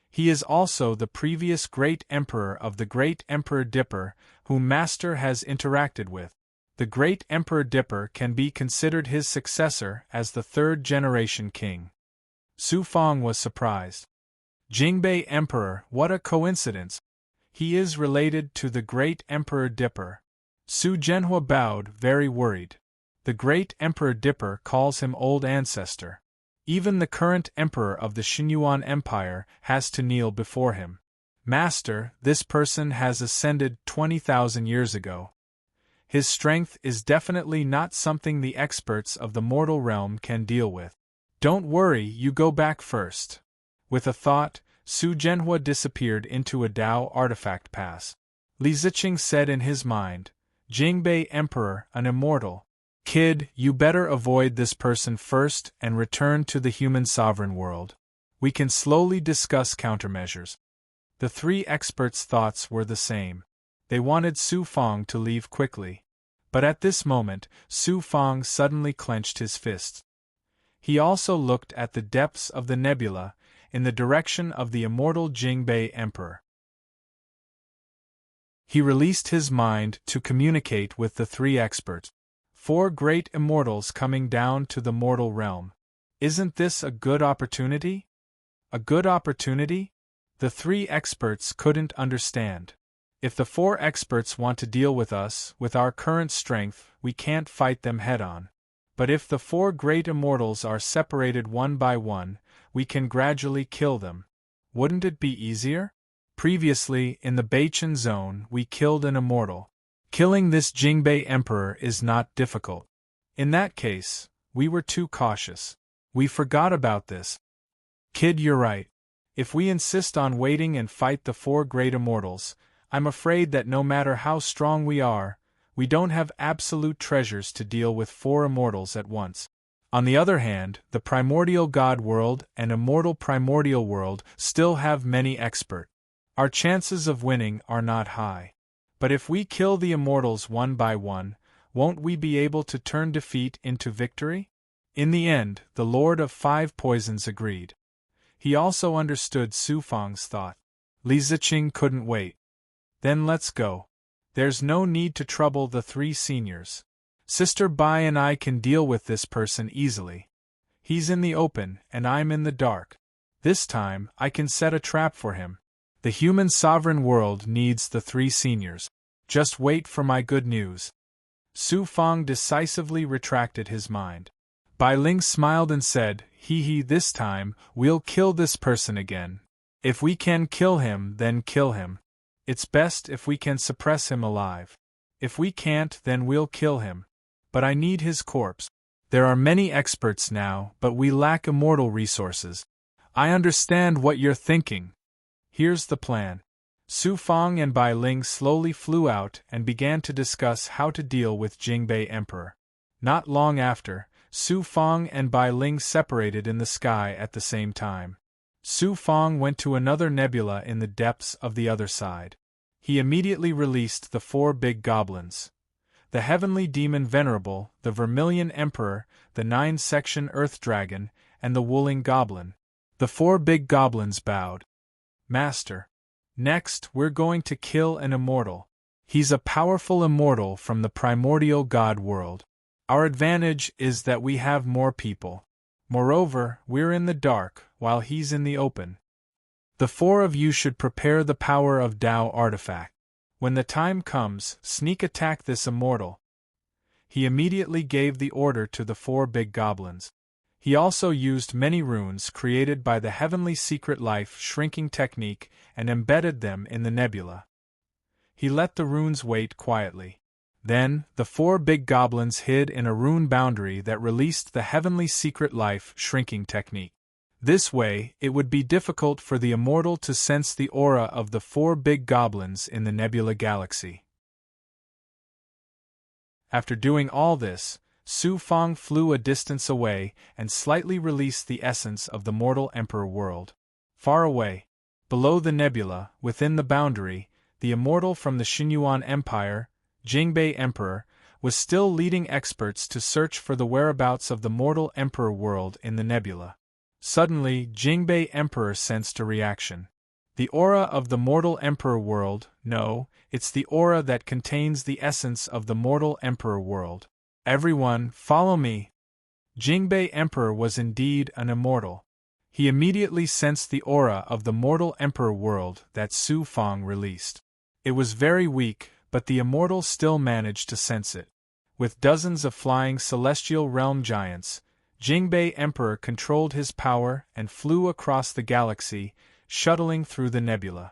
He is also the previous Great Emperor of the Great Emperor Dipper, whom Master has interacted with. The Great Emperor Dipper can be considered his successor as the 3rd-generation king. Su Fang was surprised. Jingbei Emperor, what a coincidence! He is related to the Great Emperor Dipper. Su Zhenhua bowed, very worried. The Great Emperor Dipper calls him Old Ancestor. Even the current emperor of the Xinyuan Empire has to kneel before him. Master, this person has ascended 20,000 years ago. His strength is definitely not something the experts of the mortal realm can deal with. Don't worry, you go back first. With a thought, Su Zhenhua disappeared into a Dao artifact pass. Li Ziqing said in his mind, Jingbei Emperor, an immortal. Kid, you better avoid this person first and return to the human sovereign world. We can slowly discuss countermeasures. The 3 experts' thoughts were the same. They wanted Su Fang to leave quickly. But at this moment, Su Fang suddenly clenched his fists. He also looked at the depths of the nebula, in the direction of the immortal Jingbei Emperor. He released his mind to communicate with the 3 experts. 4 great immortals coming down to the mortal realm. Isn't this a good opportunity? A good opportunity? The 3 experts couldn't understand. If the 4 experts want to deal with us, with our current strength, we can't fight them head-on. But if the 4 great immortals are separated one by one, we can gradually kill them. Wouldn't it be easier? Previously, in the Beichen zone, we killed an immortal. Killing this Jingbei Emperor is not difficult. In that case, we were too cautious. We forgot about this. Kid, you're right. If we insist on waiting and fight the 4 great immortals, I'm afraid that no matter how strong we are, we don't have absolute treasures to deal with 4 immortals at once. On the other hand, the primordial god world and immortal primordial world still have many experts. Our chances of winning are not high. But if we kill the immortals one by one, won't we be able to turn defeat into victory? In the end, the Lord of 5 Poisons agreed. He also understood Su Fang's thought. Li Ziqing couldn't wait. Then let's go. There's no need to trouble the 3 seniors. Sister Bai and I can deal with this person easily. He's in the open, and I'm in the dark. This time, I can set a trap for him. The human sovereign world needs the 3 seniors. Just wait for my good news. Su Fang decisively retracted his mind. Bai Ling smiled and said, Hee, this time, we'll kill this person again. If we can kill him, then kill him. It's best if we can suppress him alive. If we can't, then we'll kill him. But I need his corpse. There are many experts now, but we lack immortal resources. I understand what you're thinking. Here's the plan. Su Fang and Bai Ling slowly flew out and began to discuss how to deal with Jingbei Emperor. Not long after, Su Fang and Bai Ling separated in the sky at the same time. Su Fang went to another nebula in the depths of the other side. He immediately released the 4 big goblins. The heavenly demon Venerable, the Vermilion Emperor, the 9-section Earth Dragon, and the Wooling Goblin. The 4 big goblins bowed. Master. Next, we're going to kill an immortal. He's a powerful immortal from the primordial god world. Our advantage is that we have more people. Moreover, we're in the dark, while he's in the open. The 4 of you should prepare the power of Tao artifact. When the time comes, sneak attack this immortal. He immediately gave the order to the 4 big goblins. He also used many runes created by the heavenly secret life shrinking technique and embedded them in the nebula. He let the runes wait quietly. Then, the 4 big goblins hid in a rune boundary that released the heavenly secret life shrinking technique. This way, it would be difficult for the immortal to sense the aura of the 4 big goblins in the nebula galaxy. After doing all this, Su Fang flew a distance away and slightly released the essence of the mortal emperor world. Far away, below the nebula, within the boundary, the immortal from the Xinyuan Empire, Jingbei Emperor, was still leading experts to search for the whereabouts of the mortal emperor world in the nebula. Suddenly, Jingbei Emperor sensed a reaction. The aura of the mortal emperor world, no, it's the aura that contains the essence of the mortal emperor world. Everyone, follow me. Jingbei Emperor was indeed an immortal. He immediately sensed the aura of the mortal emperor world that Su Fang released. It was very weak, but the immortal still managed to sense it. With dozens of flying celestial realm giants, Jingbei Emperor controlled his power and flew across the galaxy, shuttling through the nebula.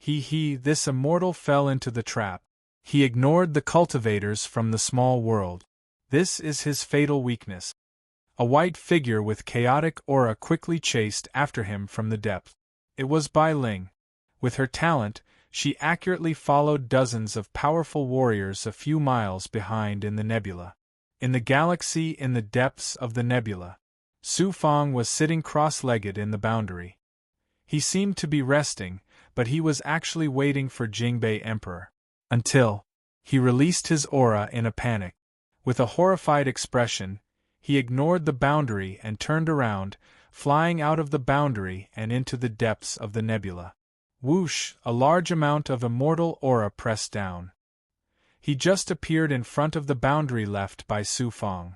This immortal fell into the trap. He ignored the cultivators from the small world. This is his fatal weakness. A white figure with chaotic aura quickly chased after him from the depth. It was Bai Ling. With her talent, she accurately followed dozens of powerful warriors a few miles behind in the nebula. In the galaxy in the depths of the nebula, Su Fang was sitting cross-legged in the boundary. He seemed to be resting, but he was actually waiting for Jingbei Emperor. Until he released his aura in a panic. With a horrified expression, he ignored the boundary and turned around, flying out of the boundary and into the depths of the nebula. Whoosh! A large amount of immortal aura pressed down. He just appeared in front of the boundary left by Su Fang.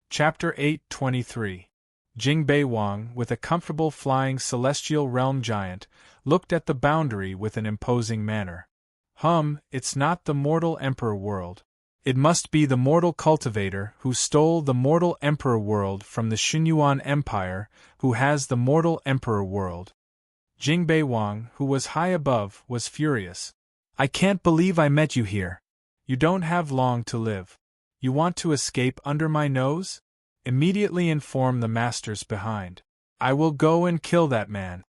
Chapter 8:23. Jingbei Wang, with a comfortable flying celestial realm giant, looked at the boundary with an imposing manner. It's not the mortal emperor world. It must be the mortal cultivator who stole the mortal emperor world from the Xinyuan Empire, who has the mortal emperor world. Jingbei Wang, who was high above, was furious. I can't believe I met you here. You don't have long to live. You want to escape under my nose? Immediately inform the masters behind. I will go and kill that man.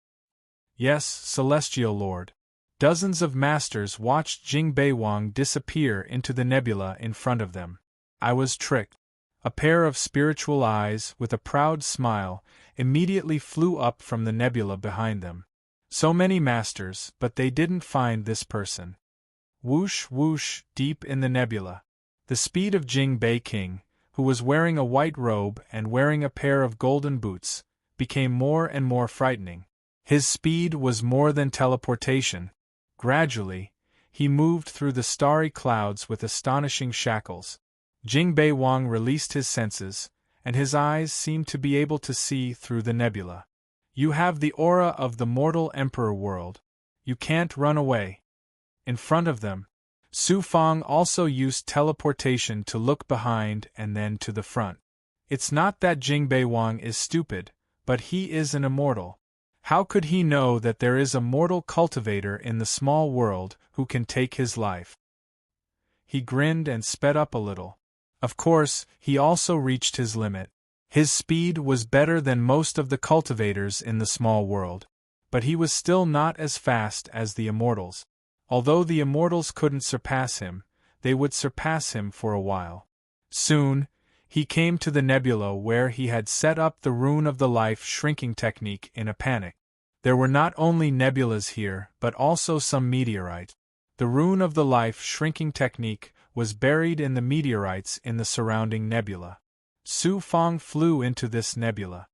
Yes, Celestial Lord. Dozens of masters watched Jingbei Wang disappear into the nebula in front of them. I was tricked. A pair of spiritual eyes, with a proud smile, immediately flew up from the nebula behind them. So many masters, but they didn't find this person. Whoosh whoosh, deep in the nebula. The speed of Jingbei King, who was wearing a white robe and wearing a pair of golden boots, became more and more frightening. His speed was more than teleportation. Gradually, he moved through the starry clouds with astonishing shackles. Jingbei Wang released his senses, and his eyes seemed to be able to see through the nebula. You have the aura of the mortal emperor world. You can't run away. In front of them, Su Fang also used teleportation to look behind and then to the front. It's not that Jingbei Wang is stupid, but he is an immortal. How could he know that there is a mortal cultivator in the small world who can take his life? He grinned and sped up a little. Of course, he also reached his limit. His speed was better than most of the cultivators in the small world, but he was still not as fast as the immortals. Although the immortals couldn't surpass him, they would surpass him for a while. Soon, he came to the nebula where he had set up the rune of the life shrinking technique in a panic. There were not only nebulas here, but also some meteorites. The rune of the life shrinking technique was buried in the meteorites in the surrounding nebula. Su Fong flew into this nebula.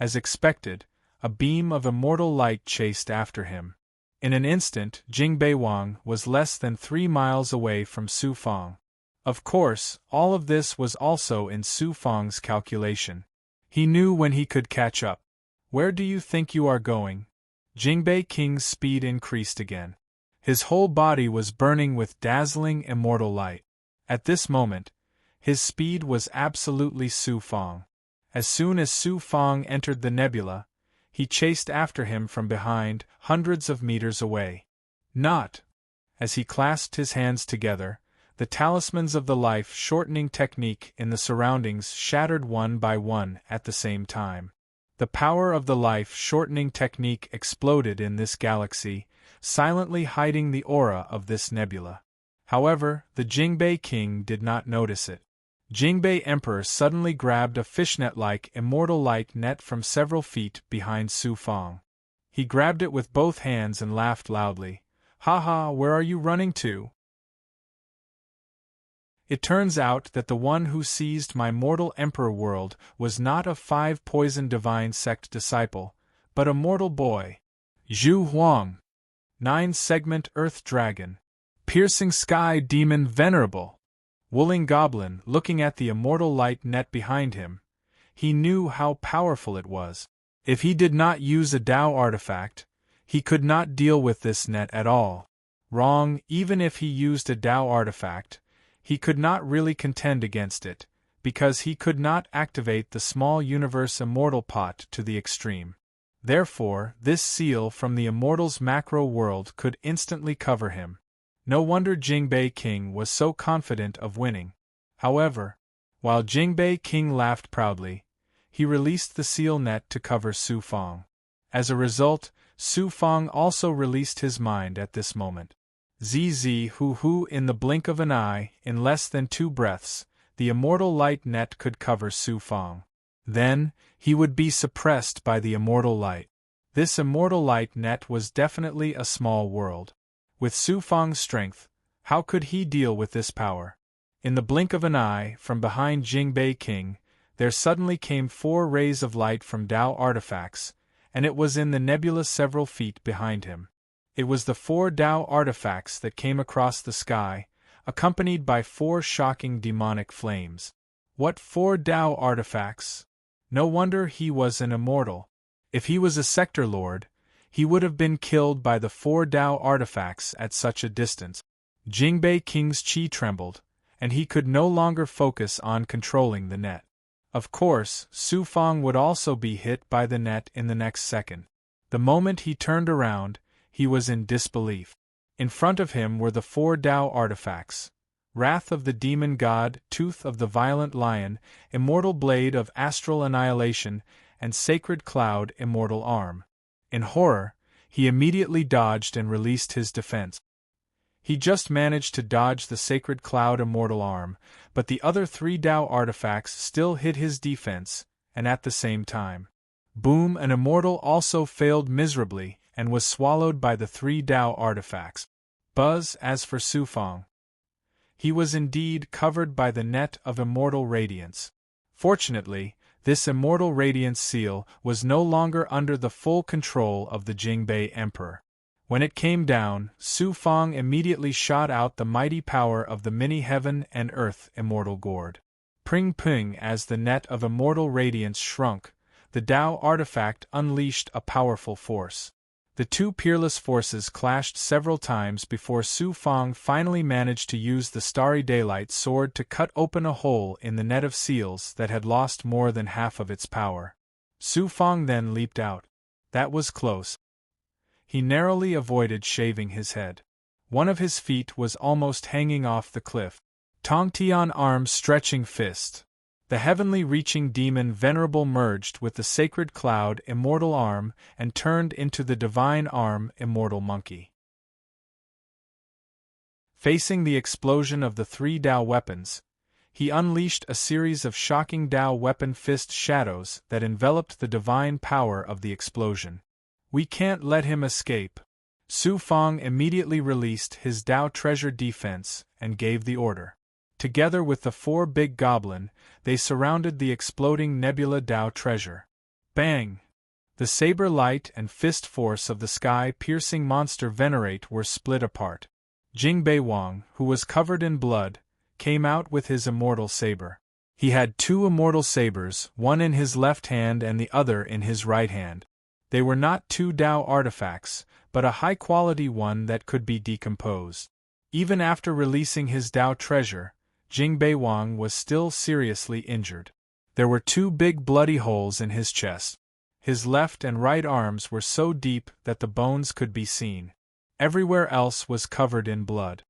As expected, a beam of immortal light chased after him. In an instant, Jingbei Wang was less than 3 miles away from Su Fong. Of course, all of this was also in Su Fong's calculation. He knew when he could catch up. Where do you think you are going? Jingbei King's speed increased again. His whole body was burning with dazzling immortal light. At this moment, his speed was absolutely Su Fong. As soon as Su Fong entered the nebula, he chased after him from behind, hundreds of meters away. Not! As he clasped his hands together, the talismans of the life-shortening technique in the surroundings shattered one by one at the same time. The power of the life-shortening technique exploded in this galaxy, silently hiding the aura of this nebula. However, the Jingbei King did not notice it. Jingbei Emperor suddenly grabbed a fishnet-like immortal light net from several feet behind Su Fong. He grabbed it with both hands and laughed loudly. "Ha ha, where are you running to?" It turns out that the one who seized my mortal emperor world was not a 5-poison divine sect disciple, but a mortal boy. Zhu Huang. 9-segment earth dragon. Piercing sky demon venerable. Wooling goblin. Looking at the immortal light net behind him, he knew how powerful it was. If he did not use a Dao artifact, he could not deal with this net at all. Wrong, even if he used a Dao artifact, he could not really contend against it, because he could not activate the small universe immortal pot to the extreme. Therefore, this seal from the immortal's macro world could instantly cover him. No wonder Jingbei King was so confident of winning. However, while Jingbei King laughed proudly, he released the seal net to cover Su Fong. As a result, Su Fong also released his mind at this moment. Zzz in the blink of an eye, in less than 2 breaths, the immortal light net could cover Su Fong. Then, he would be suppressed by the immortal light. This immortal light net was definitely a small world. With Su Fong's strength, how could he deal with this power? In the blink of an eye, from behind Jingbei King, there suddenly came 4 rays of light from Dao artifacts, and it was in the nebula several feet behind him. It was the 4 Dao artifacts that came across the sky, accompanied by 4 shocking demonic flames. What 4 Dao artifacts? No wonder he was an immortal. If he was a sector lord, he would have been killed by the 4 Dao artifacts at such a distance. Jingbei King's chi trembled, and he could no longer focus on controlling the net. Of course, Su Fong would also be hit by the net in the next second. The moment he turned around, he was in disbelief. In front of him were the 4 Dao artifacts: Wrath of the Demon God, Tooth of the Violent Lion, Immortal Blade of Astral Annihilation, and Sacred Cloud Immortal Arm. In horror, he immediately dodged and released his defense. He just managed to dodge the Sacred Cloud Immortal Arm, but the other 3 Dao artifacts still hit his defense, and at the same time. Boom! An immortal also failed miserably, and was swallowed by the 3 Dao artifacts. Buzz! As for Su Fong, he was indeed covered by the net of immortal radiance. Fortunately, this immortal radiance seal was no longer under the full control of the Jingbei Emperor. When it came down, Su Fong immediately shot out the mighty power of the mini-heaven and earth immortal gourd. Pring ping! As the net of immortal radiance shrunk, the Dao artifact unleashed a powerful force. The 2 peerless forces clashed several times before Su Fong finally managed to use the Starry Daylight sword to cut open a hole in the net of seals that had lost more than half of its power. Su Fong then leaped out. That was close. He narrowly avoided shaving his head. One of his feet was almost hanging off the cliff. Tongtian arm stretching fist. The heavenly reaching demon venerable merged with the sacred cloud immortal arm and turned into the divine arm immortal monkey. Facing the explosion of the 3 Dao weapons, he unleashed a series of shocking Dao weapon fist shadows that enveloped the divine power of the explosion. We can't let him escape. Su Fong immediately released his Dao treasure defense and gave the order. Together with the 4 big goblin, they surrounded the exploding nebula Dao treasure. Bang! The saber light and fist force of the sky-piercing monster Venerate were split apart. Jingbei Wang, who was covered in blood, came out with his immortal saber. He had 2 immortal sabers, one in his left hand and the other in his right hand. They were not 2 Dao artifacts, but a high-quality one that could be decomposed. Even after releasing his Dao treasure, Jingbei Wang was still seriously injured. There were 2 big bloody holes in his chest. His left and right arms were so deep that the bones could be seen. Everywhere else was covered in blood.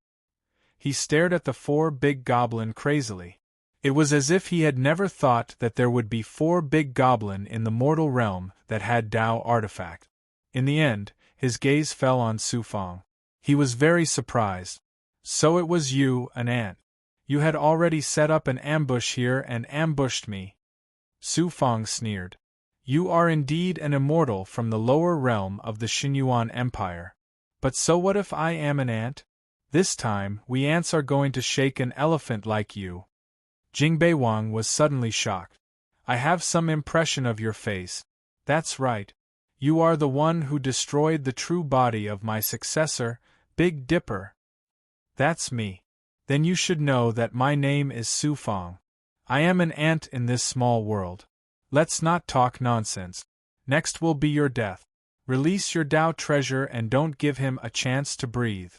He stared at the 4 big goblin crazily. It was as if he had never thought that there would be 4 big goblin in the mortal realm that had Dao artifact. In the end, his gaze fell on Su Fong. He was very surprised. So it was you, an ant. You had already set up an ambush here and ambushed me. Su Fong sneered. You are indeed an immortal from the lower realm of the Xinyuan Empire. But so what if I am an ant? This time, we ants are going to shake an elephant like you. Jingbei Wang was suddenly shocked. I have some impression of your face. That's right. You are the one who destroyed the true body of my successor, Big Dipper. That's me. Then you should know that my name is Su Fong. I am an ant in this small world. Let's not talk nonsense. Next will be your death. Release your Dao treasure and don't give him a chance to breathe.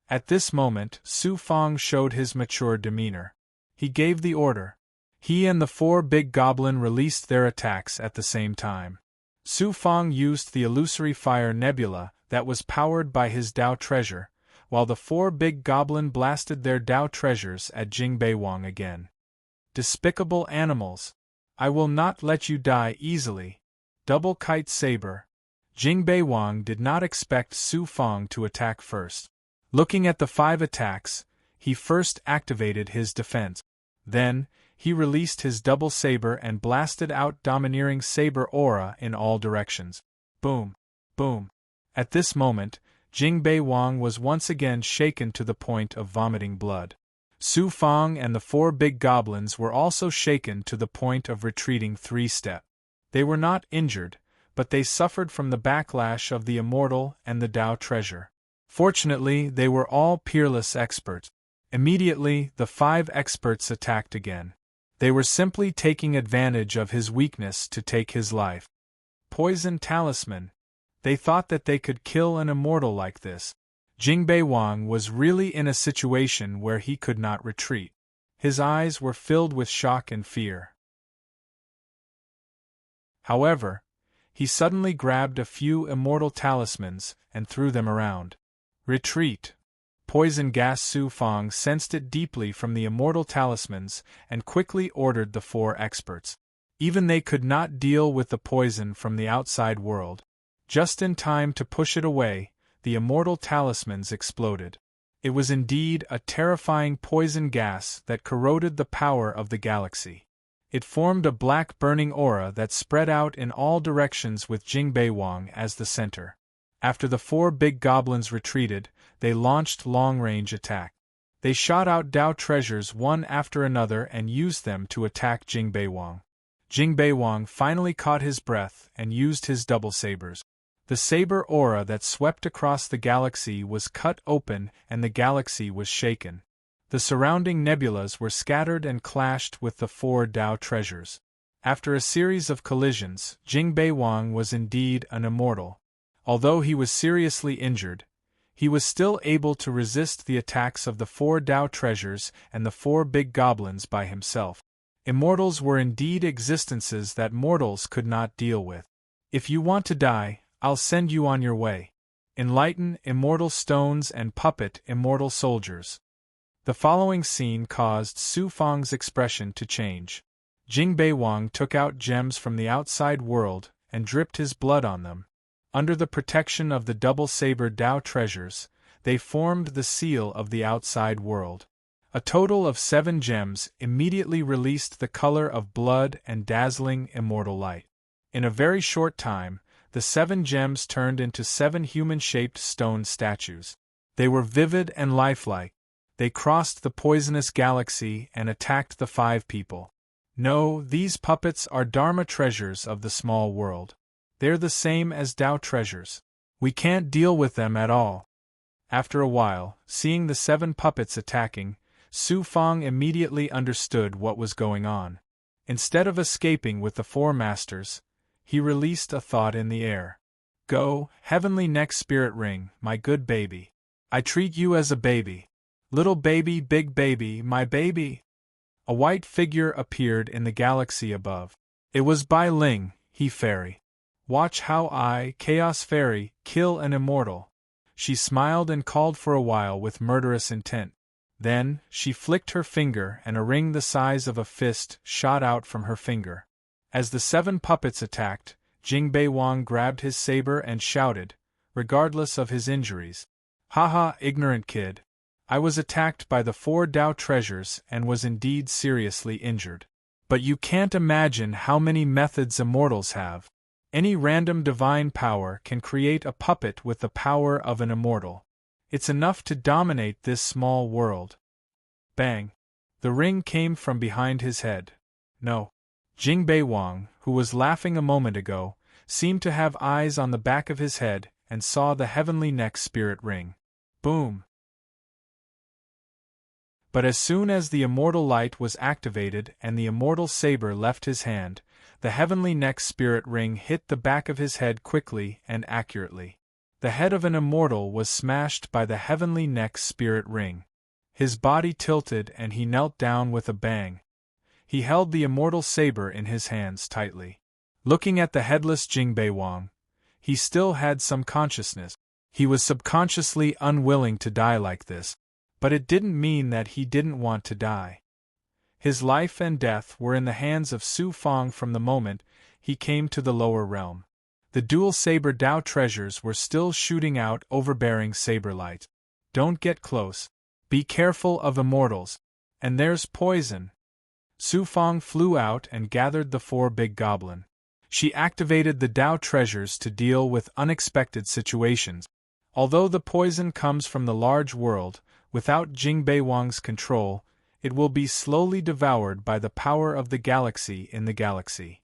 At this moment, Su Fong showed his mature demeanor. He gave the order. He and the 4 big goblin released their attacks at the same time. Su Fong used the illusory fire nebula that was powered by his Dao treasure, while the 4 big goblin blasted their Dao treasures at Jingbei Wang again. Despicable animals! I will not let you die easily. Double kite saber. Jingbei Wang did not expect Su Fong to attack first. Looking at the 5 attacks, he first activated his defense. Then, he released his double saber and blasted out domineering saber aura in all directions. Boom! Boom! At this moment, Jingbei Wang was once again shaken to the point of vomiting blood. Su Fong and the 4 big goblins were also shaken to the point of retreating 3 steps. They were not injured, but they suffered from the backlash of the immortal and the Dao treasure. Fortunately, they were all peerless experts. Immediately, the 5 experts attacked again. They were simply taking advantage of his weakness to take his life. Poison talisman. They thought that they could kill an immortal like this. Jingbei Wang was really in a situation where he could not retreat. His eyes were filled with shock and fear. However, he suddenly grabbed a few immortal talismans and threw them around. Retreat! Poison gas. Su Fong sensed it deeply from the immortal talismans and quickly ordered the 4 experts. Even they could not deal with the poison from the outside world. Just in time to push it away, the immortal talismans exploded. It was indeed a terrifying poison gas that corroded the power of the galaxy. It formed a black burning aura that spread out in all directions with Jingbei Wang as the center. After the 4 big goblins retreated, they launched long-range attack. They shot out Dao treasures one after another and used them to attack Jingbei Wang. Jingbei Wang finally caught his breath and used his double sabers. The saber aura that swept across the galaxy was cut open and the galaxy was shaken. The surrounding nebulas were scattered and clashed with the 4 Dao treasures. After a series of collisions, Jingbei Wang was indeed an immortal. Although he was seriously injured, he was still able to resist the attacks of the 4 Dao treasures and the 4 big goblins by himself. Immortals were indeed existences that mortals could not deal with. If you want to die, I'll send you on your way. Enlighten immortal stones and puppet immortal soldiers. The following scene caused Su Fong's expression to change. Jingbei Wang took out gems from the outside world and dripped his blood on them. Under the protection of the double saber Dao treasures, they formed the seal of the outside world. A total of 7 gems immediately released the color of blood and dazzling immortal light. In a very short time, the 7 gems turned into 7 human-shaped stone statues. They were vivid and lifelike. They crossed the poisonous galaxy and attacked the 5 people. No, these puppets are Dharma treasures of the small world. They're the same as Tao treasures. We can't deal with them at all. After a while, seeing the 7 puppets attacking, Su Fang immediately understood what was going on. Instead of escaping with the 4 masters, he released a thought in the air. Go, heavenly neck spirit ring, my good baby. I treat you as a baby. Little baby, big baby, my baby. A white figure appeared in the galaxy above. It was Bai Ling, he fairy. Watch how I, Chaos Fairy, kill an immortal. She smiled and called for a while with murderous intent. Then, she flicked her finger and a ring the size of a fist shot out from her finger. As the 7 puppets attacked, Jingbei Wang grabbed his saber and shouted, regardless of his injuries. Haha, ignorant kid. I was attacked by the 4 Tao treasures and was indeed seriously injured. But you can't imagine how many methods immortals have. Any random divine power can create a puppet with the power of an immortal. It's enough to dominate this small world. Bang! The ring came from behind his head. No. Jingbei Wang, who was laughing a moment ago, seemed to have eyes on the back of his head and saw the heavenly neck spirit ring. Boom! But as soon as the immortal light was activated and the immortal saber left his hand, the heavenly neck spirit ring hit the back of his head quickly and accurately. The head of an immortal was smashed by the heavenly neck spirit ring. His body tilted and he knelt down with a bang. He held the immortal saber in his hands tightly. Looking at the headless Jingbei Wang, he still had some consciousness. He was subconsciously unwilling to die like this, but it didn't mean that he didn't want to die. His life and death were in the hands of Su Fang from the moment he came to the lower realm. The dual saber Tao treasures were still shooting out overbearing saber light. Don't get close. Be careful of immortals. And there's poison. Su Fang flew out and gathered the 4 big goblin. She activated the Tao treasures to deal with unexpected situations. Although the poison comes from the large world, without Jingbei Wang's control, it will be slowly devoured by the power of the galaxy in the galaxy.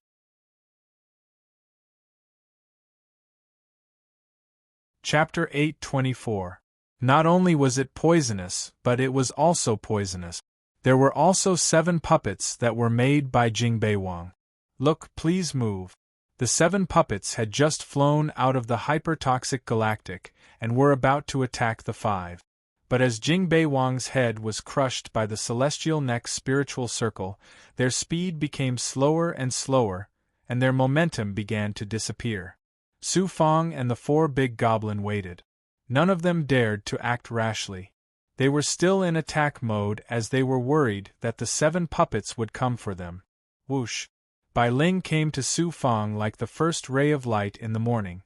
Chapter 824. Not only was it poisonous, but it was also poisonous. There were also 7 puppets that were made by Jingbei Wang. Look, please move. The 7 puppets had just flown out of the hyper-toxic galactic and were about to attack the 5. But as Jingbei Wang's head was crushed by the celestial neck spiritual circle, their speed became slower and slower, and their momentum began to disappear. Su Fang and the 4 big goblin waited. None of them dared to act rashly. They were still in attack mode as they were worried that the 7 puppets would come for them. Whoosh! Bai Ling came to Su Fang like the first ray of light in the morning.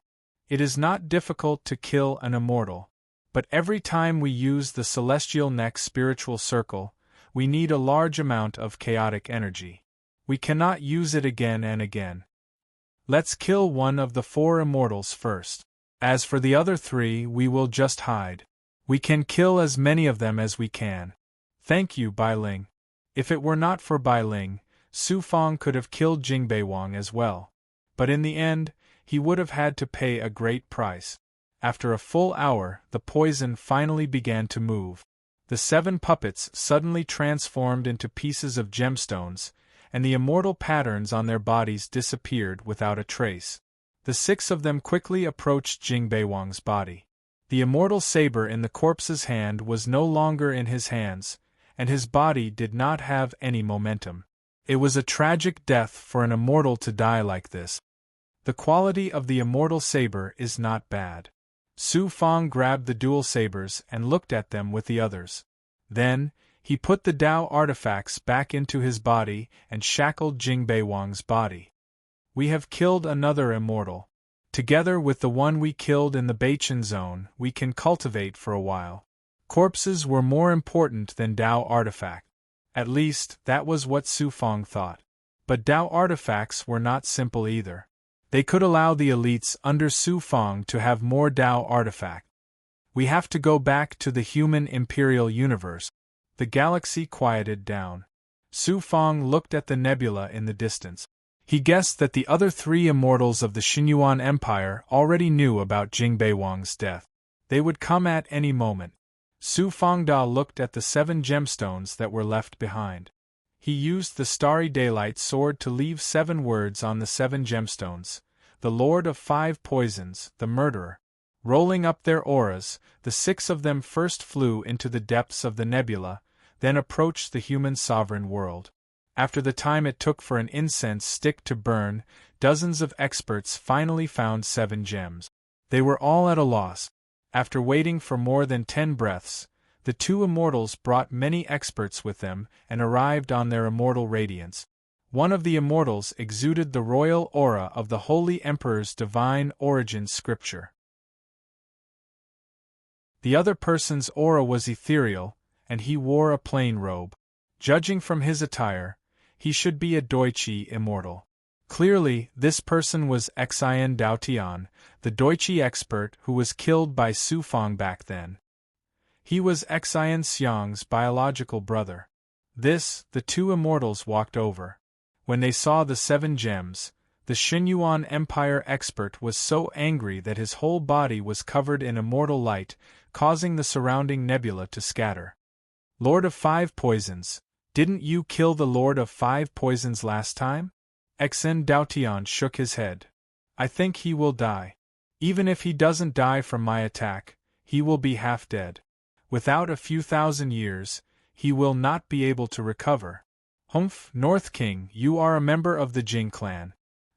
It is not difficult to kill an immortal. But every time we use the celestial neck spiritual circle, we need a large amount of chaotic energy. We cannot use it again and again. Let's kill one of the 4 immortals first. As for the other 3, we will just hide. We can kill as many of them as we can. Thank you, Bai Ling. If it were not for Bai Ling, Su Fang could have killed Jingbei Wang as well. But in the end, he would have had to pay a great price. After a full hour, the poison finally began to move. The 7 puppets suddenly transformed into pieces of gemstones, and the immortal patterns on their bodies disappeared without a trace. The 6 of them quickly approached Jingbei Wang's body. The immortal saber in the corpse's hand was no longer in his hands, and his body did not have any momentum. It was a tragic death for an immortal to die like this. The quality of the immortal saber is not bad. Su Fang grabbed the dual sabers and looked at them with the others. Then, he put the Tao artifacts back into his body and shackled Jingbei Wang's body. We have killed another immortal. Together with the one we killed in the Baichen zone, we can cultivate for a while. Corpses were more important than Tao artifacts. At least, that was what Su Fang thought. But Tao artifacts were not simple either. They could allow the elites under Su Fong to have more Tao artifact. We have to go back to the human imperial universe. The galaxy quieted down. Su Fong looked at the nebula in the distance. He guessed that the other three immortals of the Xinyuan Empire already knew about Jing Beiwang's death. They would come at any moment. Su Fongda looked at the 7 gemstones that were left behind. He used the Starry Daylight sword to leave 7 words on the 7 gemstones. The Lord of 5 Poisons, the Murderer. Rolling up their auras, the 6 of them first flew into the depths of the nebula, then approached the human sovereign world. After the time it took for an incense stick to burn, dozens of experts finally found 7 gems. They were all at a loss. After waiting for more than 10 breaths, the 2 immortals brought many experts with them and arrived on their immortal radiance. One of the immortals exuded the royal aura of the Holy Emperor's divine origin scripture. The other person's aura was ethereal, and he wore a plain robe. Judging from his attire, he should be a Doichi immortal. Clearly, this person was Xian Daotian, the Doichi expert who was killed by Su Fong back then. He was Xian Xiang's biological brother. The 2 immortals walked over. When they saw the 7 gems, the Xinyuan Empire expert was so angry that his whole body was covered in immortal light, causing the surrounding nebula to scatter. Lord of 5 Poisons, didn't you kill the Lord of 5 Poisons last time? Xian Daotian shook his head. I think he will die. Even if he doesn't die from my attack, he will be half dead. Without a few thousand years, he will not be able to recover. Humph, North King, you are a member of the Jing clan.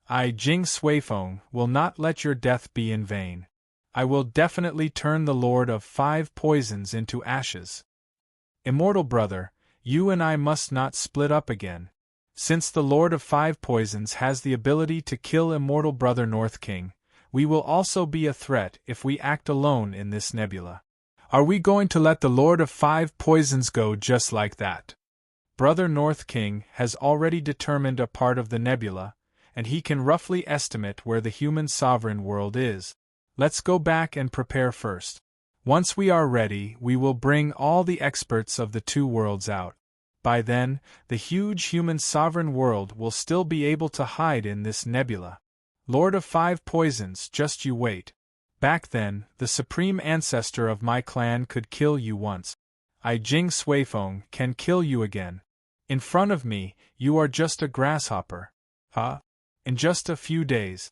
I, Jing Suifeng, will not let your death be in vain. I will definitely turn the Lord of 5 Poisons into ashes. Immortal brother, you and I must not split up again. Since the Lord of 5 Poisons has the ability to kill immortal brother North King, we will also be a threat if we act alone in this nebula. Are we going to let the Lord of 5 Poisons go just like that? Brother North King has already determined a part of the nebula, and he can roughly estimate where the human sovereign world is. Let's go back and prepare first. Once we are ready, we will bring all the experts of the 2 worlds out. By then, the huge human sovereign world will still be able to hide in this nebula. Lord of 5 Poisons, just you wait. Back then, the supreme ancestor of my clan could kill you once. I, Jing Suifeng, can kill you again. In front of me, you are just a grasshopper. In just a few days.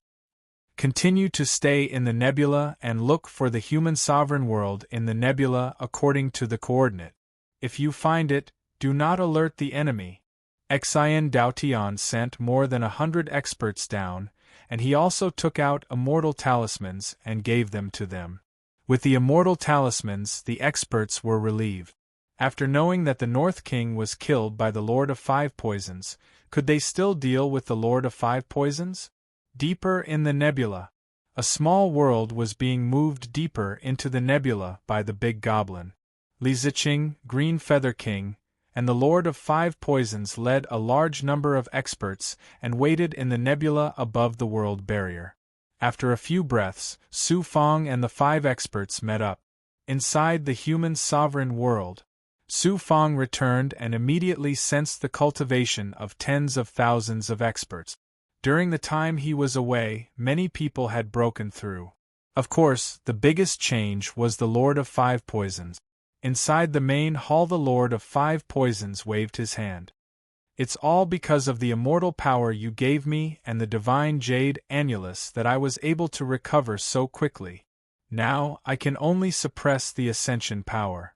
Continue to stay in the nebula and look for the human sovereign world in the nebula according to the coordinate. If you find it, do not alert the enemy. Xian Daotian sent more than 100 experts down, and he also took out immortal talismans and gave them to them. With the immortal talismans, the experts were relieved. After knowing that the North King was killed by the Lord of 5 Poisons, could they still deal with the Lord of 5 Poisons? Deeper in the nebula. A small world was being moved deeper into the nebula by the Big Goblin. Li Ziqing, Green Feather King, and the Lord of 5 Poisons led a large number of experts and waited in the nebula above the world barrier. After a few breaths, Su Fong and the 5 experts met up. Inside the human sovereign world, Su Fong returned and immediately sensed the cultivation of tens of thousands of experts. During the time he was away, many people had broken through. Of course, the biggest change was the Lord of 5 Poisons. Inside the main hall, the Lord of 5 Poisons waved his hand. It's all because of the immortal power you gave me and the divine jade annulus that I was able to recover so quickly. Now, I can only suppress the ascension power.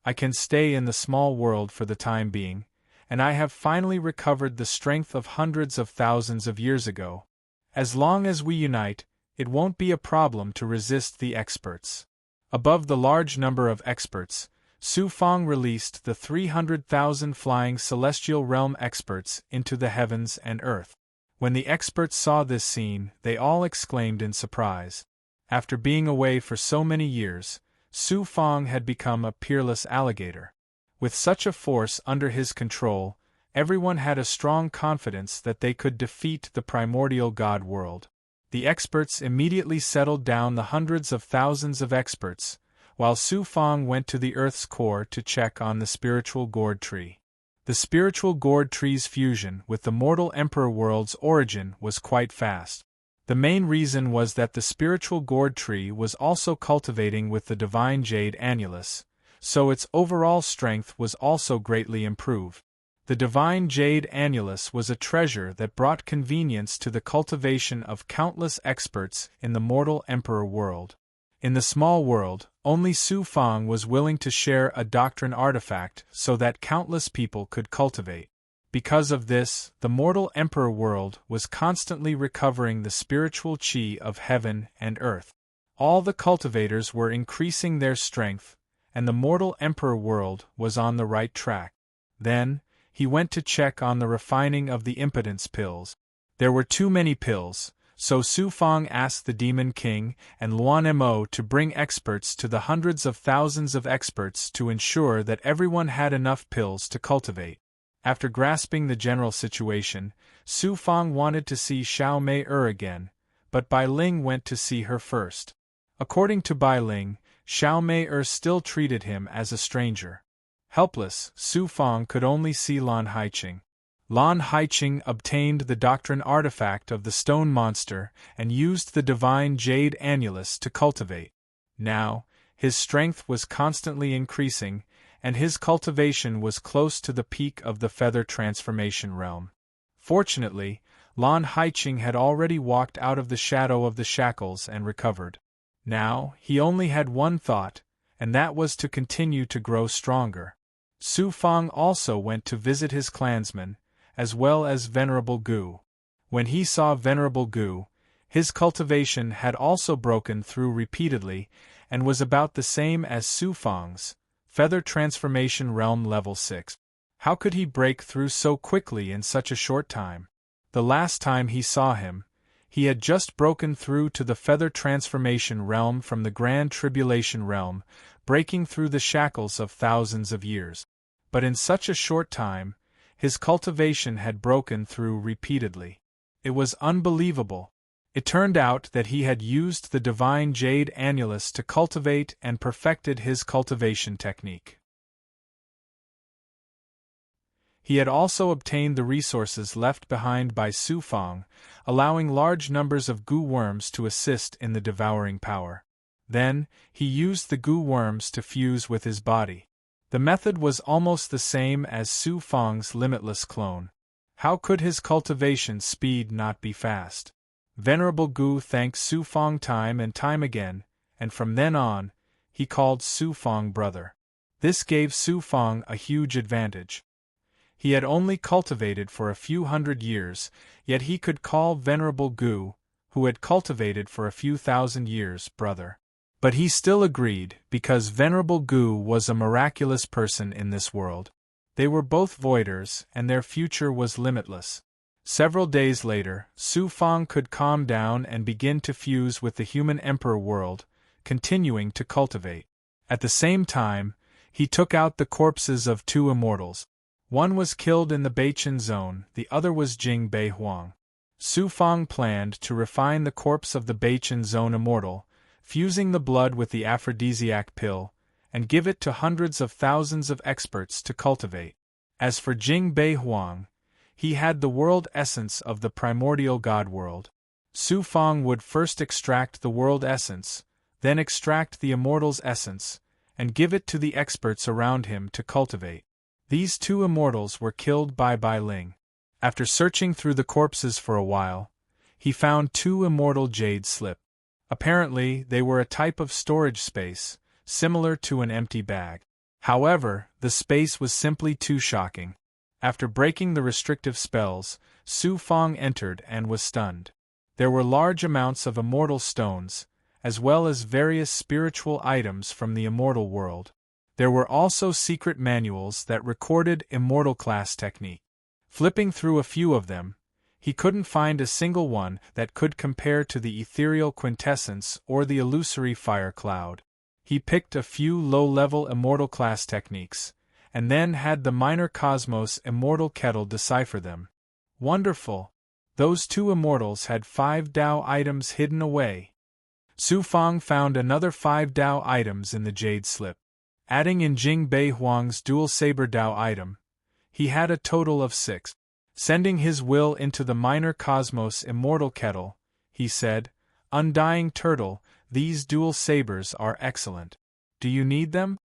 I can stay in the small world for the time being, and I have finally recovered the strength of hundreds of thousands of years ago. As long as we unite, it won't be a problem to resist the experts. Above the large number of experts, Su Fong released the 300,000 flying celestial realm experts into the heavens and earth. When the experts saw this scene, they all exclaimed in surprise. After being away for so many years, Su Fong had become a peerless alligator. With such a force under his control, everyone had a strong confidence that they could defeat the primordial god world. The experts immediately settled down, the hundreds of thousands of experts, while Su Fang went to the Earth's core to check on the spiritual gourd tree. The spiritual gourd tree's fusion with the mortal emperor world's origin was quite fast. The main reason was that the spiritual gourd tree was also cultivating with the divine jade annulus, so its overall strength was also greatly improved. The divine jade annulus was a treasure that brought convenience to the cultivation of countless experts in the mortal emperor world. In the small world, only Su Fang was willing to share a doctrine artifact so that countless people could cultivate. Because of this, the mortal emperor world was constantly recovering the spiritual qi of heaven and earth. All the cultivators were increasing their strength, and the mortal emperor world was on the right track. Then, he went to check on the refining of the impotence pills. There were too many pills, so Su Fang asked the Demon King and Luan Mo to bring experts to the hundreds of thousands of experts to ensure that everyone had enough pills to cultivate. After grasping the general situation, Su Fang wanted to see Xiao Mei again, but Bai Ling went to see her first. According to Bai Ling, Xiao Mei still treated him as a stranger. Helpless, Su Fang could only see Lan Haiqing. Lan Haiqing obtained the doctrine artifact of the stone monster and used the divine jade annulus to cultivate. Now, his strength was constantly increasing, and his cultivation was close to the peak of the feather transformation realm. Fortunately, Lan Haiqing had already walked out of the shadow of the shackles and recovered. Now, he only had one thought, and that was to continue to grow stronger. Su Fang also went to visit his clansmen, as well as Venerable Gu. When he saw Venerable Gu, his cultivation had also broken through repeatedly and was about the same as Su Fang's, Feather Transformation Realm Level 6. How could he break through so quickly in such a short time? The last time he saw him, he had just broken through to the Feather Transformation Realm from the Grand Tribulation Realm, breaking through the shackles of thousands of years. But in such a short time, his cultivation had broken through repeatedly. It was unbelievable. It turned out that he had used the divine jade annulus to cultivate and perfected his cultivation technique. He had also obtained the resources left behind by Su Fang, allowing large numbers of gu worms to assist in the devouring power. Then, he used the gu worms to fuse with his body. The method was almost the same as Su Fang's limitless clone. How could his cultivation speed not be fast? Venerable Gu thanked Su Fang time and time again, and from then on, he called Su Fang brother. This gave Su Fang a huge advantage. He had only cultivated for a few hundred years, yet he could call Venerable Gu, who had cultivated for a few thousand years, brother. But he still agreed, because Venerable Gu was a miraculous person in this world. They were both voiders, and their future was limitless. Several days later, Su Fang could calm down and begin to fuse with the human emperor world, continuing to cultivate. At the same time, he took out the corpses of two immortals. One was killed in the Beichen zone, the other was Jing Bei Huang. Su Fang planned to refine the corpse of the Beichen zone immortal, fusing the blood with the aphrodisiac pill, and give it to hundreds of thousands of experts to cultivate. As for Jing Bei Huang, he had the world essence of the primordial god world. Su Fang would first extract the world essence, then extract the immortal's essence, and give it to the experts around him to cultivate. These two immortals were killed by Bai Ling. After searching through the corpses for a while, he found two immortal jade slip. Apparently, they were a type of storage space, similar to an empty bag. However, the space was simply too shocking. After breaking the restrictive spells, Su Fang entered and was stunned. There were large amounts of immortal stones, as well as various spiritual items from the immortal world. There were also secret manuals that recorded immortal class technique. Flipping through a few of them, he couldn't find a single one that could compare to the ethereal quintessence or the illusory fire cloud. He picked a few low-level immortal class techniques, and then had the minor cosmos immortal kettle decipher them. Wonderful! Those two immortals had 5 Tao items hidden away. Su Fang found another 5 Tao items in the jade slip. Adding in Jing Bei Huang's dual saber Tao item, he had a total of 6. Sending his will into the minor cosmos immortal kettle, he said, "Undying turtle, these dual sabers are excellent. Do you need them?"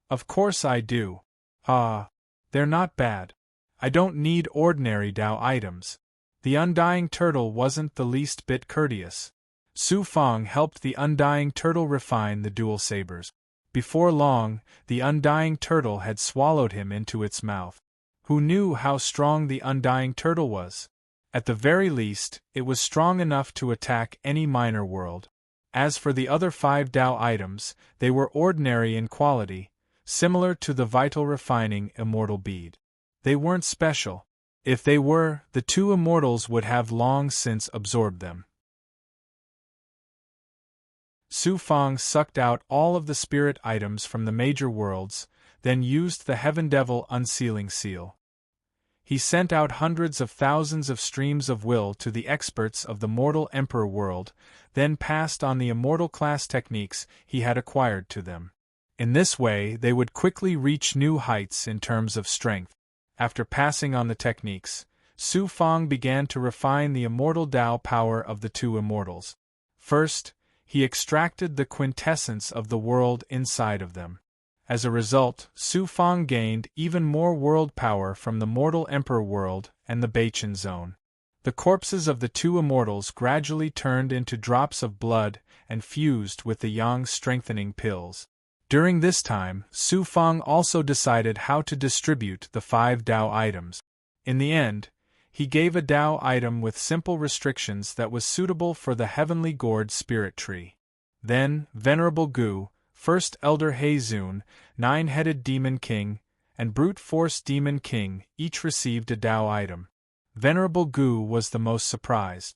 "Of course I do. They're not bad. I don't need ordinary Tao items." The undying turtle wasn't the least bit courteous. Su Fang helped the undying turtle refine the dual sabers. Before long, the undying turtle had swallowed him into its mouth. Who knew how strong the undying turtle was? At the very least, it was strong enough to attack any minor world. As for the other 5 Tao items, they were ordinary in quality, similar to the vital refining immortal bead. They weren't special. If they were, the two immortals would have long since absorbed them. Su Fang sucked out all of the spirit items from the major worlds, then used the Heaven Devil unsealing seal. He sent out hundreds of thousands of streams of will to the experts of the mortal Emperor world, then passed on the immortal class techniques he had acquired to them. In this way, they would quickly reach new heights in terms of strength. After passing on the techniques, Su Fang began to refine the immortal Tao power of the two immortals. First, he extracted the quintessence of the world inside of them. As a result, Su Fang gained even more world power from the mortal Emperor world and the Beichen zone. The corpses of the two immortals gradually turned into drops of blood and fused with the Yang strengthening pills. During this time, Su Fang also decided how to distribute the 5 Tao items. In the end, he gave a Tao item with simple restrictions that was suitable for the heavenly gourd spirit tree. Then, Venerable Gu, First Elder Heizun, 9-headed Demon King, and Brute Force Demon King each received a Tao item. Venerable Gu was the most surprised.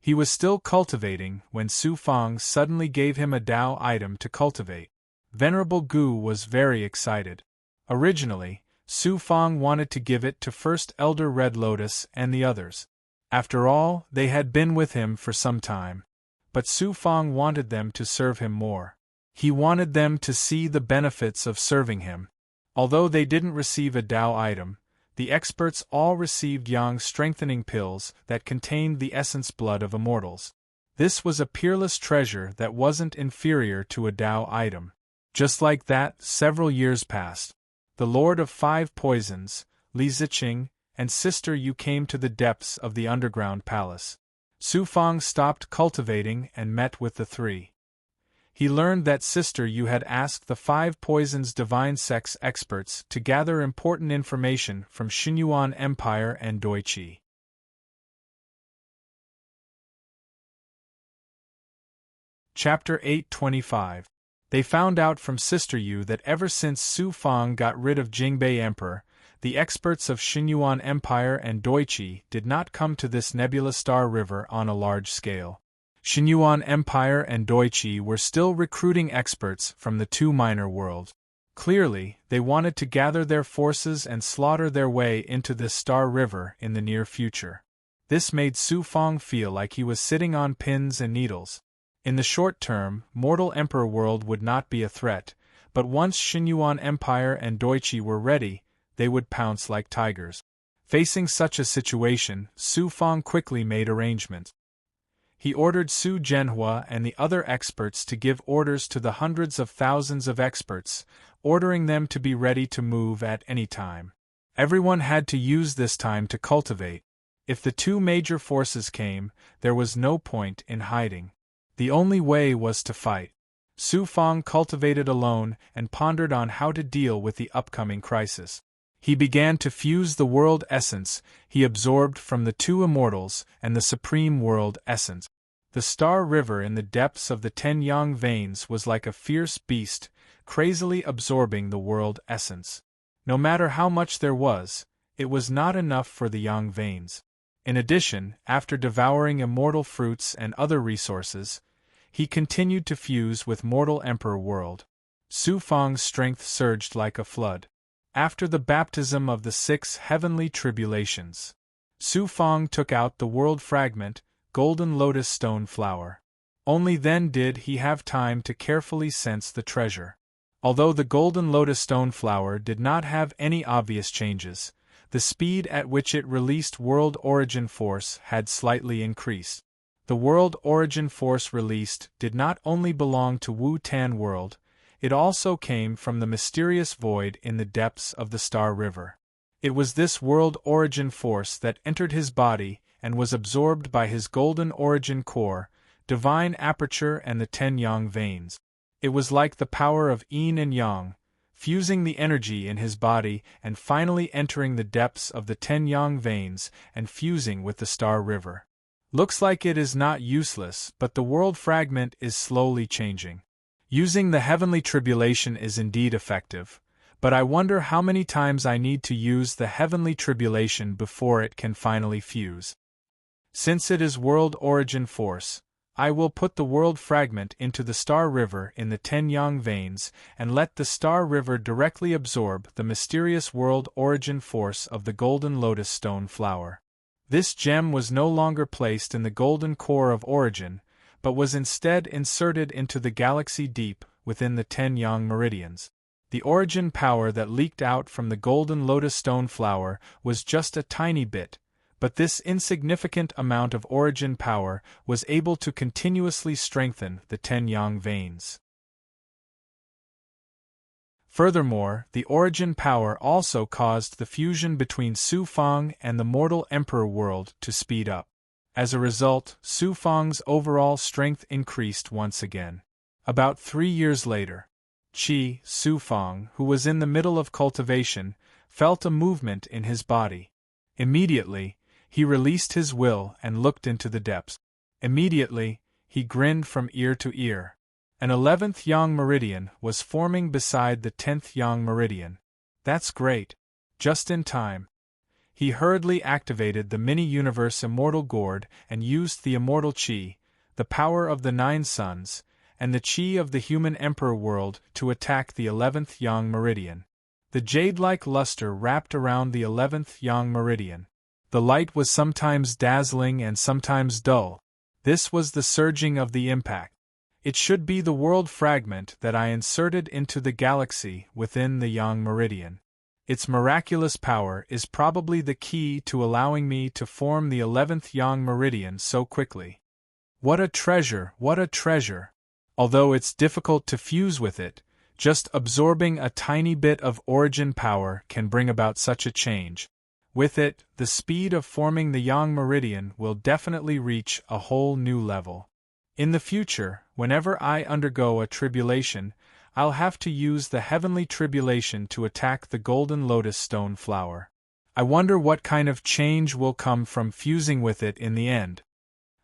He was still cultivating when Su Fang suddenly gave him a Tao item to cultivate. Venerable Gu was very excited. Originally, Su Fang wanted to give it to First Elder Red Lotus and the others. After all, they had been with him for some time. But Su Fang wanted them to serve him more. He wanted them to see the benefits of serving him. Although they didn't receive a Tao item, the experts all received Yang strengthening pills that contained the essence blood of immortals. This was a peerless treasure that wasn't inferior to a Tao item. Just like that, several years passed. The Lord of 5 Poisons, Li Ziqing, and Sister Yu came to the depths of the underground palace. Su Fang stopped cultivating and met with the three. He learned that Sister Yu had asked the 5 Poisons divine sex experts to gather important information from Xinyuan Empire and Doichi. Chapter 825. They found out from Sister Yu that ever since Su Fang got rid of Jingbei Emperor, the experts of Xinyuan Empire and Doichi did not come to this Nebula Star River on a large scale. Xinyuan Empire and Doichi were still recruiting experts from the 2 minor worlds. Clearly, they wanted to gather their forces and slaughter their way into this Star River in the near future. This made Su Fang feel like he was sitting on pins and needles. In the short term, mortal Emperor world would not be a threat, but once Xinyuan Empire and Doichi were ready, they would pounce like tigers. Facing such a situation, Su Fang quickly made arrangements. He ordered Su Zhenhua and the other experts to give orders to the hundreds of thousands of experts, ordering them to be ready to move at any time. Everyone had to use this time to cultivate. If the 2 major forces came, there was no point in hiding. The only way was to fight. Su Fang cultivated alone and pondered on how to deal with the upcoming crisis. He began to fuse the world essence he absorbed from the 2 immortals and the supreme world essence. The Star River in the depths of the 10 Yang veins was like a fierce beast, crazily absorbing the world essence. No matter how much there was, it was not enough for the Yang veins. In addition, after devouring immortal fruits and other resources, he continued to fuse with mortal Emperor world. Su Fang's strength surged like a flood. After the baptism of the 6 heavenly tribulations, Su Fang took out the world fragment, golden lotus stone flower. Only then did he have time to carefully sense the treasure. Although the golden lotus stone flower did not have any obvious changes, the speed at which it released world origin force had slightly increased. The world origin force released did not only belong to Wu Tan world, it also came from the mysterious void in the depths of the Star River. It was this world origin force that entered his body and was absorbed by his golden origin core, divine aperture and the 10 yang veins. It was like the power of yin and yang, fusing the energy in his body and finally entering the depths of the 10 yang veins and fusing with the Star River. Looks like it is not useless, but the world fragment is slowly changing. Using the heavenly tribulation is indeed effective, but I wonder how many times I need to use the heavenly tribulation before it can finally fuse. Since it is world origin force, I will put the world fragment into the Star River in the 10 yang veins and let the Star River directly absorb the mysterious world origin force of the golden lotus stone flower. This gem was no longer placed in the golden core of origin, but was instead inserted into the galaxy deep within the 10 yang meridians. The origin power that leaked out from the golden lotus stone flower was just a tiny bit, but this insignificant amount of origin power was able to continuously strengthen the 10 yang veins. Furthermore, the origin power also caused the fusion between Su Fang and the mortal emperor world to speed up. As a result, Su Fang's overall strength increased once again. About 3 years later, Su Fang, who was in the middle of cultivation, felt a movement in his body. Immediately, he released his will and looked into the depths. Immediately, he grinned from ear to ear. An 11th yang meridian was forming beside the 10th yang meridian. That's great. Just in time. He hurriedly activated the mini-universe immortal gourd and used the immortal chi, the power of the 9 suns, and the chi of the human emperor world to attack the 11th yang meridian. The jade-like luster wrapped around the 11th yang meridian. The light was sometimes dazzling and sometimes dull. This was the surging of the impact. It should be the world fragment that I inserted into the galaxy within the yang meridian. Its miraculous power is probably the key to allowing me to form the 11th yang meridian so quickly. What a treasure, what a treasure! Although it's difficult to fuse with it, just absorbing a tiny bit of origin power can bring about such a change. With it, the speed of forming the yang meridian will definitely reach a whole new level. In the future, whenever I undergo a tribulation, I'll have to use the heavenly tribulation to attack the golden lotus stone flower. I wonder what kind of change will come from fusing with it in the end.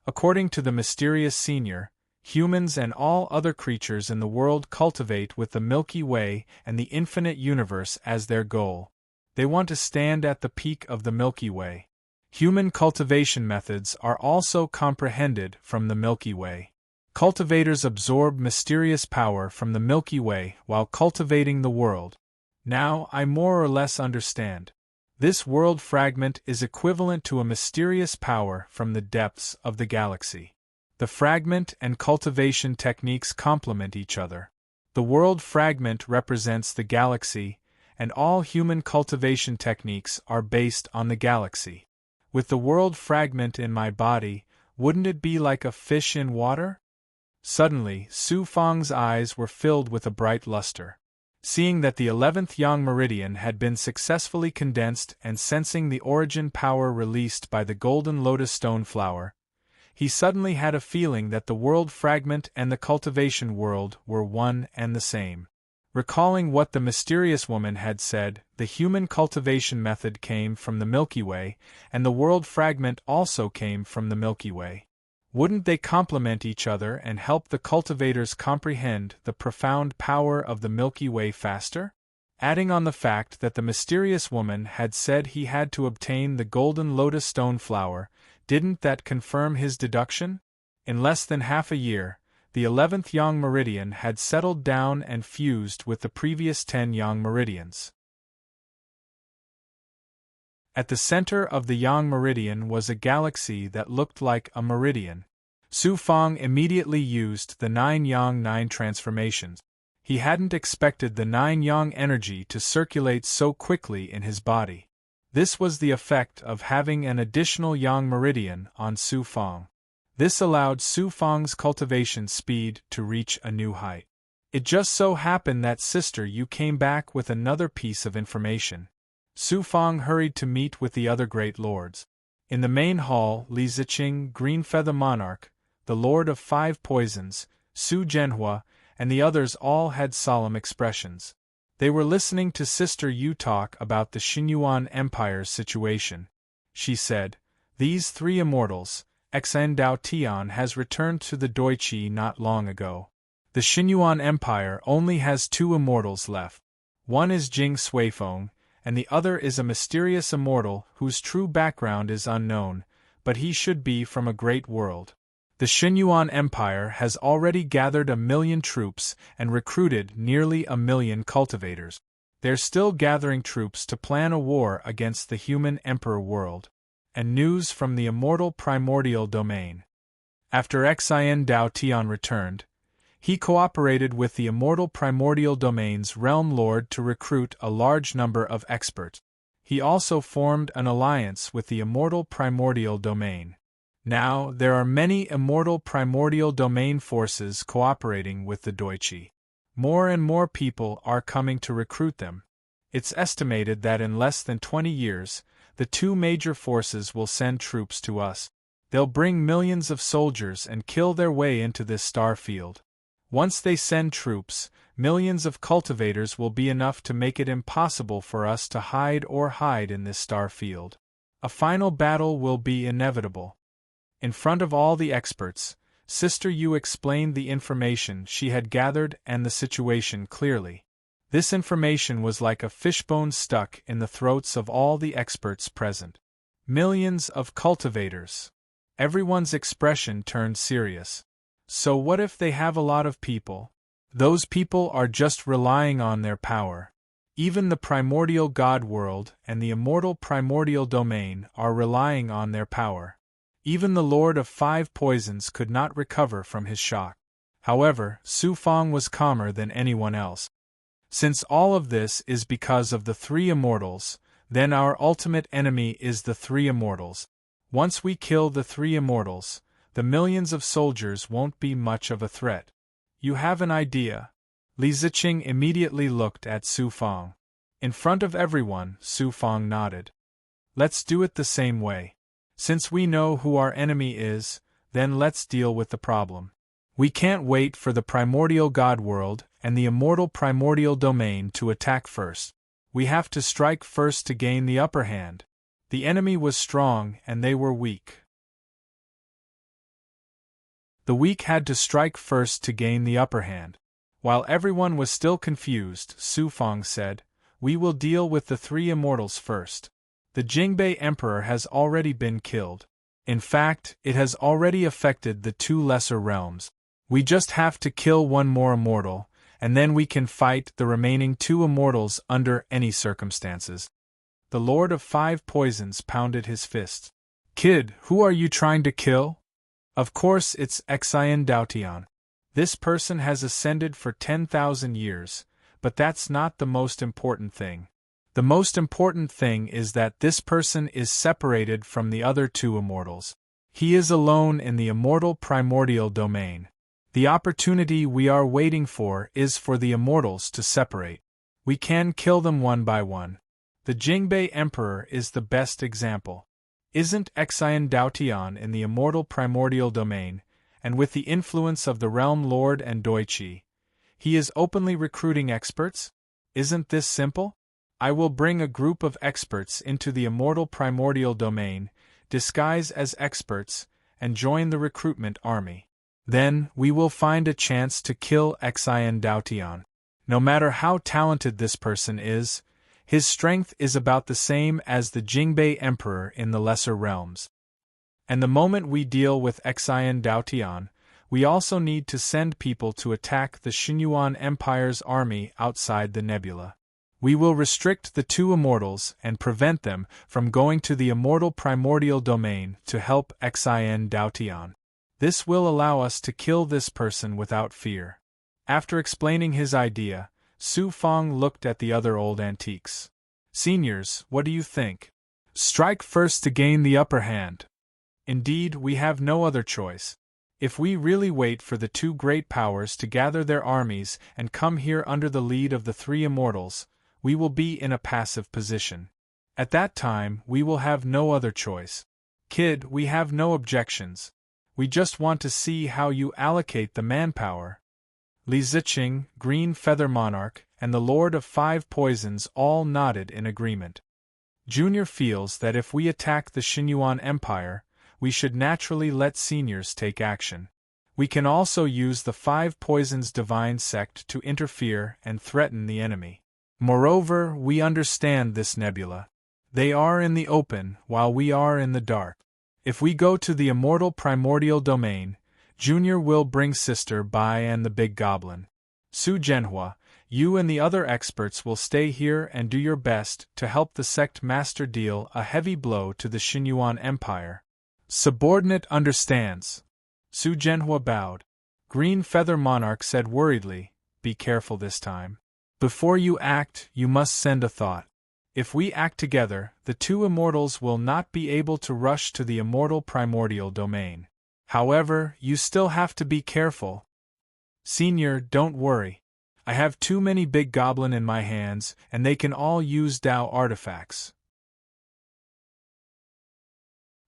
According to the mysterious senior, humans and all other creatures in the world cultivate with the Milky Way and the infinite universe as their goal. They want to stand at the peak of the Milky Way. Human cultivation methods are also comprehended from the Milky Way. Cultivators absorb mysterious power from the Milky Way while cultivating the world. Now I more or less understand. This world fragment is equivalent to a mysterious power from the depths of the galaxy. The fragment and cultivation techniques complement each other. The world fragment represents the galaxy, and all human cultivation techniques are based on the galaxy. With the world fragment in my body, wouldn't it be like a fish in water? Suddenly, Su Fang's eyes were filled with a bright luster. Seeing that the 11th yang meridian had been successfully condensed and sensing the origin power released by the golden lotus stone flower, he suddenly had a feeling that the world fragment and the cultivation world were one and the same. Recalling what the mysterious woman had said, the human cultivation method came from the Milky Way, and the world fragment also came from the Milky Way. Wouldn't they complement each other and help the cultivators comprehend the profound power of the Milky Way faster? Adding on the fact that the mysterious woman had said he had to obtain the golden lotus stone flower, didn't that confirm his deduction? In less than half a year, the 11th yang meridian had settled down and fused with the previous 10 yang meridians. At the center of the Yang Meridian was a galaxy that looked like a meridian. Su Fang immediately used the 9 Yang 9 transformations. He hadn't expected the 9 Yang energy to circulate so quickly in his body. This was the effect of having an additional Yang Meridian on Su Fang. This allowed Su Fang's cultivation speed to reach a new height. It just so happened that Sister Yu came back with another piece of information. Su Fang hurried to meet with the other great lords. In the main hall, Li Ziqing, Green Feather Monarch, the Lord of 5 Poisons, Su Zhenhua, and the others all had solemn expressions. They were listening to Sister Yu talk about the Xinyuan Empire's situation. She said, "These 3 immortals, Xan Dao Tian has returned to the Doichi not long ago. The Xinyuan Empire only has 2 immortals left. One is Jing Suifeng, and the other is a mysterious immortal whose true background is unknown, but he should be from a great world. The Xinyuan Empire has already gathered 1 million troops and recruited nearly 1 million cultivators. They're still gathering troops to plan a war against the human emperor world." And news from the immortal primordial domain. After Xian Dao Tian returned, he cooperated with the immortal primordial domain's realm lord to recruit a large number of experts. He also formed an alliance with the immortal primordial domain. Now, there are many immortal primordial domain forces cooperating with the Doichi. More and more people are coming to recruit them. It's estimated that in less than 20 years, the 2 major forces will send troops to us. They'll bring millions of soldiers and kill their way into this star field. Once they send troops, millions of cultivators will be enough to make it impossible for us to hide in this star field. A final battle will be inevitable. In front of all the experts, Sister Yu explained the information she had gathered and the situation clearly. This information was like a fishbone stuck in the throats of all the experts present. Millions of cultivators. Everyone's expression turned serious. So what if they have a lot of people? Those people are just relying on their power. Even the primordial god world and the immortal primordial domain are relying on their power. Even the Lord of 5 Poisons could not recover from his shock. However, Su Fang was calmer than anyone else. Since all of this is because of the 3 immortals, then our ultimate enemy is the 3 immortals. Once we kill the 3 immortals, the millions of soldiers won't be much of a threat. You have an idea? Li Ziqing immediately looked at Su Fang. In front of everyone, Su Fang nodded. Let's do it the same way. Since we know who our enemy is, then let's deal with the problem. We can't wait for the primordial god world and the immortal primordial domain to attack first. We have to strike first to gain the upper hand. The enemy was strong and they were weak. The weak had to strike first to gain the upper hand. While everyone was still confused, Su Fang said, "We will deal with the 3 immortals first. The Jingbei Emperor has already been killed. In fact, it has already affected the 2 lesser realms. We just have to kill 1 more immortal, and then we can fight the remaining 2 immortals under any circumstances." The Lord of 5 Poisons pounded his fist. "Kid, who are you trying to kill?" "Of course it's Xian Daotian. This person has ascended for 10,000 years, but that's not the most important thing. The most important thing is that this person is separated from the other 2 immortals. He is alone in the immortal primordial domain. The opportunity we are waiting for is for the immortals to separate. We can kill them one by one. The Jingbei Emperor is the best example. Isn't Xian Daotian in the immortal primordial domain, and with the influence of the Realm Lord and Doichi, he is openly recruiting experts? Isn't this simple? I will bring a group of experts into the immortal primordial domain, disguise as experts, and join the recruitment army. Then, we will find a chance to kill Xian Daotian. No matter how talented this person is, his strength is about the same as the Jingbei Emperor in the lesser realms. And the moment we deal with Xian Daotian, we also need to send people to attack the Xinyuan Empire's army outside the nebula. We will restrict the two immortals and prevent them from going to the immortal primordial domain to help Xin Dao Tian. This will allow us to kill this person without fear. After explaining his idea, Su Fong looked at the other old antiques. Seniors, what do you think? Strike first to gain the upper hand. Indeed, we have no other choice. If we really wait for the two great powers to gather their armies and come here under the lead of the three immortals, we will be in a passive position. At that time, we will have no other choice. Kid, we have no objections. We just want to see how you allocate the manpower. Li Ziqing, Green Feather Monarch, and the Lord of Five Poisons all nodded in agreement. Junior feels that if we attack the Xinyuan Empire, we should naturally let seniors take action. We can also use the Five Poisons Divine Sect to interfere and threaten the enemy. Moreover, we understand this nebula. They are in the open, while we are in the dark. If we go to the immortal primordial domain, Junior will bring Sister Bai and the Big Goblin. Su Zhenhua, you and the other experts will stay here and do your best to help the sect master deal a heavy blow to the Xinyuan Empire. Subordinate understands. Su Zhenhua bowed. Green Feather Monarch said worriedly, be careful this time. Before you act, you must send a thought. If we act together, the two immortals will not be able to rush to the immortal primordial domain. However, you still have to be careful. Senior, don't worry. I have too many big goblin in my hands, and they can all use Dao artifacts.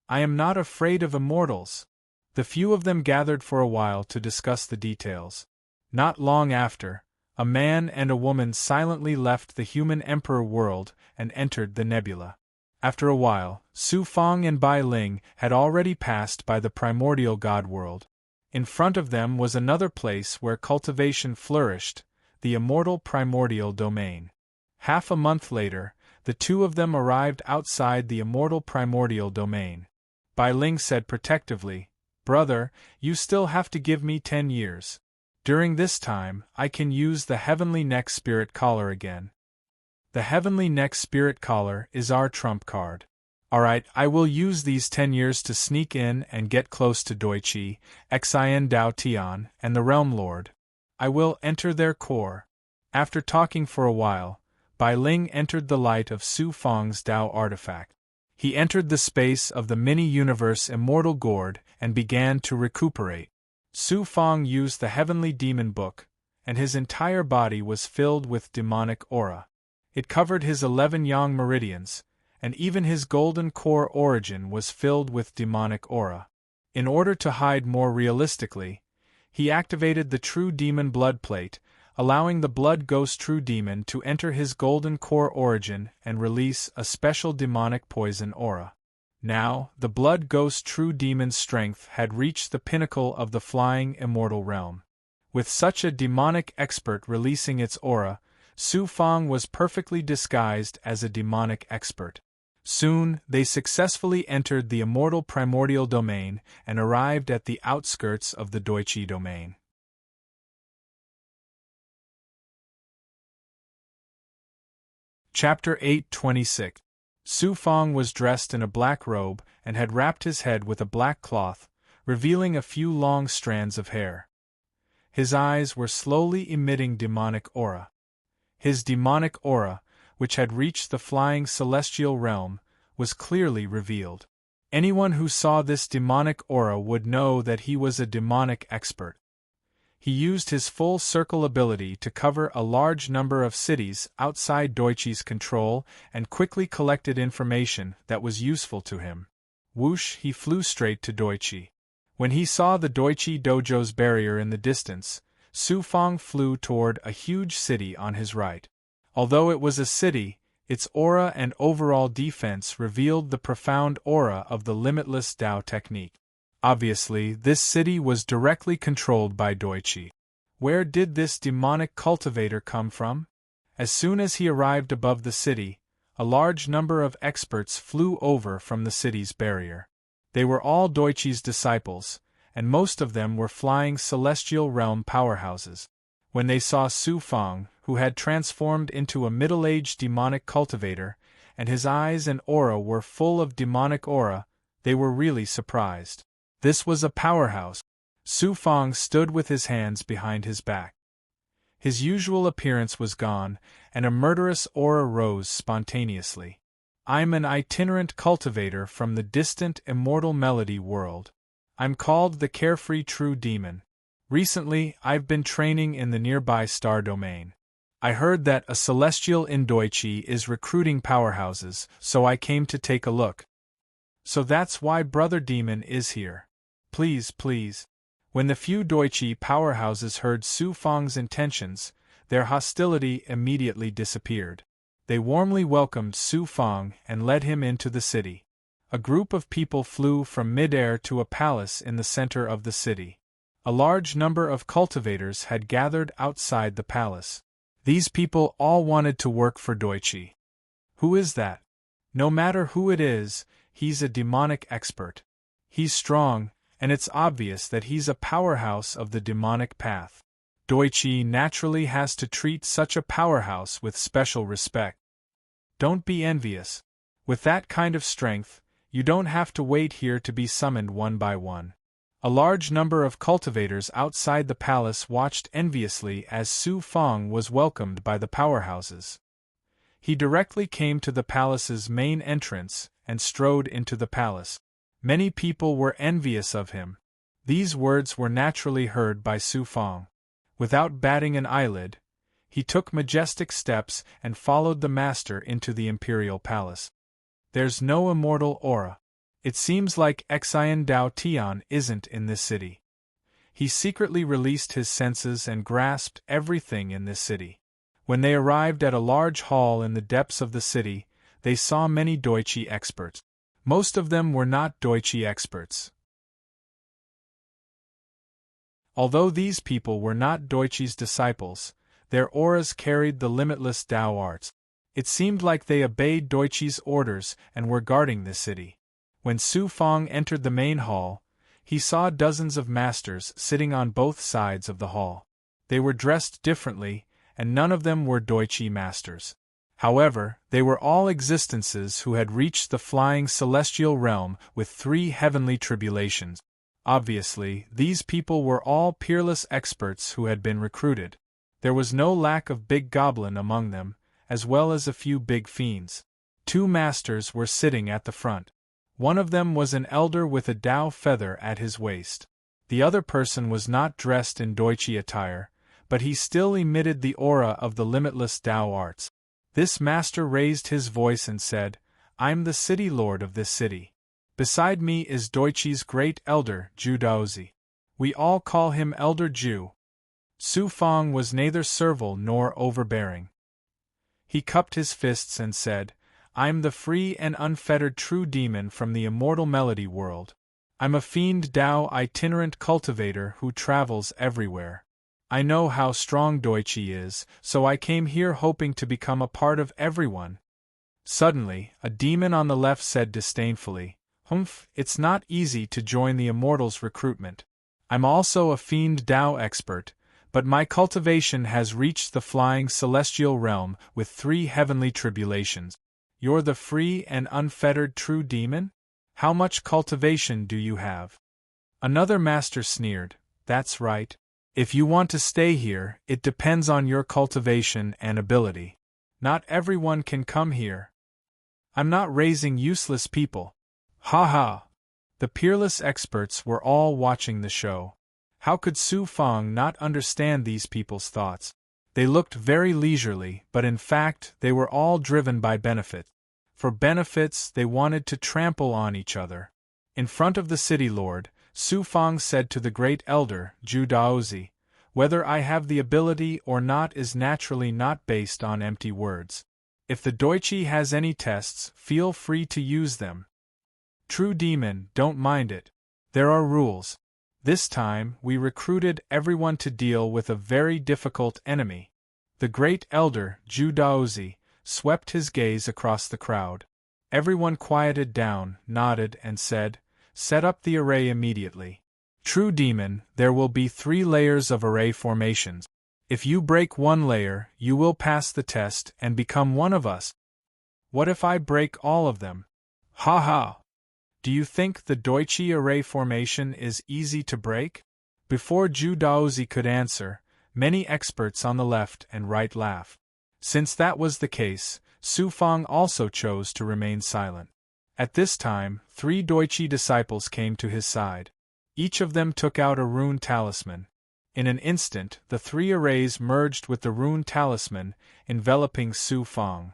I am not afraid of immortals. The few of them gathered for a while to discuss the details. Not long after, a man and a woman silently left the human emperor world and entered the nebula. After a while, Su Fong and Bai Ling had already passed by the primordial god world. In front of them was another place where cultivation flourished, the immortal primordial domain. Half a month later, the two of them arrived outside the immortal primordial domain. Bai Ling said protectively, "Brother, you still have to give me 10 years. During this time, I can use the Heavenly Neck Spirit Collar again." The Heavenly Neck Spirit Collar is our trump card. Alright, I will use these 10 years to sneak in and get close to Doichi, Xin Dao Tian, and the Realm Lord. I will enter their core. After talking for a while, Bai Ling entered the light of Su Fong's Dao artifact. He entered the space of the mini-universe Immortal Gourd and began to recuperate. Su Fong used the Heavenly Demon Book, and his entire body was filled with demonic aura. It covered his 11 yang meridians, and even his golden core origin was filled with demonic aura. In order to hide more realistically, he activated the True Demon Blood Plate, allowing the Blood Ghost True Demon to enter his golden core origin and release a special demonic poison aura. Now, the Blood Ghost True Demon's strength had reached the pinnacle of the flying immortal realm. With such a demonic expert releasing its aura, Su Fong was perfectly disguised as a demonic expert. Soon, they successfully entered the immortal primordial domain and arrived at the outskirts of the Doichi domain. Chapter 8:26. Su Fong was dressed in a black robe and had wrapped his head with a black cloth, revealing a few long strands of hair. His eyes were slowly emitting demonic aura. His demonic aura, which had reached the flying celestial realm, was clearly revealed. Anyone who saw this demonic aura would know that he was a demonic expert. He used his full circle ability to cover a large number of cities outside Doichi's control and quickly collected information that was useful to him. Whoosh, he flew straight to Doichi. When he saw the Doichi dojo's barrier in the distance, Su Fong flew toward a huge city on his right. Although it was a city, its aura and overall defense revealed the profound aura of the limitless Dao technique. Obviously, this city was directly controlled by Doichi. Where did this demonic cultivator come from? As soon as he arrived above the city, a large number of experts flew over from the city's barrier. They were all Doichi's disciples, and most of them were flying celestial realm powerhouses. When they saw Su Fong, who had transformed into a middle-aged demonic cultivator, and his eyes and aura were full of demonic aura, they were really surprised. This was a powerhouse. Su Fang stood with his hands behind his back. His usual appearance was gone, and a murderous aura rose spontaneously. I'm an itinerant cultivator from the distant immortal melody world. I'm called the Carefree True Demon. Recently, I've been training in the nearby star domain. I heard that a celestial Indoichi is recruiting powerhouses, so I came to take a look. So that's why Brother Demon is here. Please, please. When the few Doichi powerhouses heard Su Fang's intentions, their hostility immediately disappeared. They warmly welcomed Su Fang and led him into the city. A group of people flew from mid-air to a palace in the center of the city. A large number of cultivators had gathered outside the palace. These people all wanted to work for Doichi. Who is that? No matter who it is, he's a demonic expert. He's strong, and it's obvious that he's a powerhouse of the demonic path. Doichi naturally has to treat such a powerhouse with special respect. Don't be envious. With that kind of strength, you don't have to wait here to be summoned one by one. A large number of cultivators outside the palace watched enviously as Su Fang was welcomed by the powerhouses. He directly came to the palace's main entrance and strode into the palace. Many people were envious of him. These words were naturally heard by Su Fang. Without batting an eyelid, he took majestic steps and followed the master into the imperial palace. There's no immortal aura. It seems like Xian Dao Tian isn't in this city. He secretly released his senses and grasped everything in this city. When they arrived at a large hall in the depths of the city, they saw many Doichi experts. Most of them were not Doichi experts. Although these people were not Doichi's disciples, their auras carried the limitless Dao arts. It seemed like they obeyed Doichi's orders and were guarding the city. When Su Fang entered the main hall, he saw dozens of masters sitting on both sides of the hall. They were dressed differently, and none of them were Doichi masters. However, they were all existences who had reached the flying celestial realm with 3 heavenly tribulations. Obviously, these people were all peerless experts who had been recruited. There was no lack of big goblin among them, as well as a few big fiends. 2 masters were sitting at the front. One of them was an elder with a Dao feather at his waist. The other person was not dressed in Doichi attire, but he still emitted the aura of the limitless Dao arts. This master raised his voice and said, "I'm the city lord of this city. Beside me is Doichi's great elder, Ju Daozi. We all call him Elder Ju." Su Fang was neither servile nor overbearing. He cupped his fists and said, "I'm the free and unfettered true demon from the immortal melody world. I'm a fiend Dao itinerant cultivator who travels everywhere. I know how strong Doichi is, so I came here hoping to become a part of everyone." Suddenly, a demon on the left said disdainfully, "Humph, it's not easy to join the immortals' recruitment. I'm also a fiend Dao expert, but my cultivation has reached the flying celestial realm with 3 heavenly tribulations. You're the free and unfettered true demon? How much cultivation do you have?" Another master sneered, "That's right. If you want to stay here, it depends on your cultivation and ability. Not everyone can come here. I'm not raising useless people." Ha ha! The peerless experts were all watching the show. How could Su Fang not understand these people's thoughts? They looked very leisurely, but in fact they were all driven by benefit. For benefits, they wanted to trample on each other. In front of the city lord, Su Fang said to the great elder, Ju Daozi, "Whether I have the ability or not is naturally not based on empty words. If the Doichi has any tests, feel free to use them. True demon, don't mind it. There are rules. This time, we recruited everyone to deal with a very difficult enemy." The great elder, Ju Daozi, swept his gaze across the crowd. Everyone quieted down, nodded, and said, "Set up the array immediately. True demon, there will be 3 layers of array formations. If you break one layer, you will pass the test and become one of us. What if I break all of them? Ha ha! Do you think the Deutsche array formation is easy to break? Before Zhu Daozi could answer, many experts on the left and right laughed. Since that was the case, Su Fang also chose to remain silent. At this time, 3 Deutsche disciples came to his side. Each of them took out a rune talisman. In an instant, the 3 arrays merged with the rune talisman, enveloping Su Fang.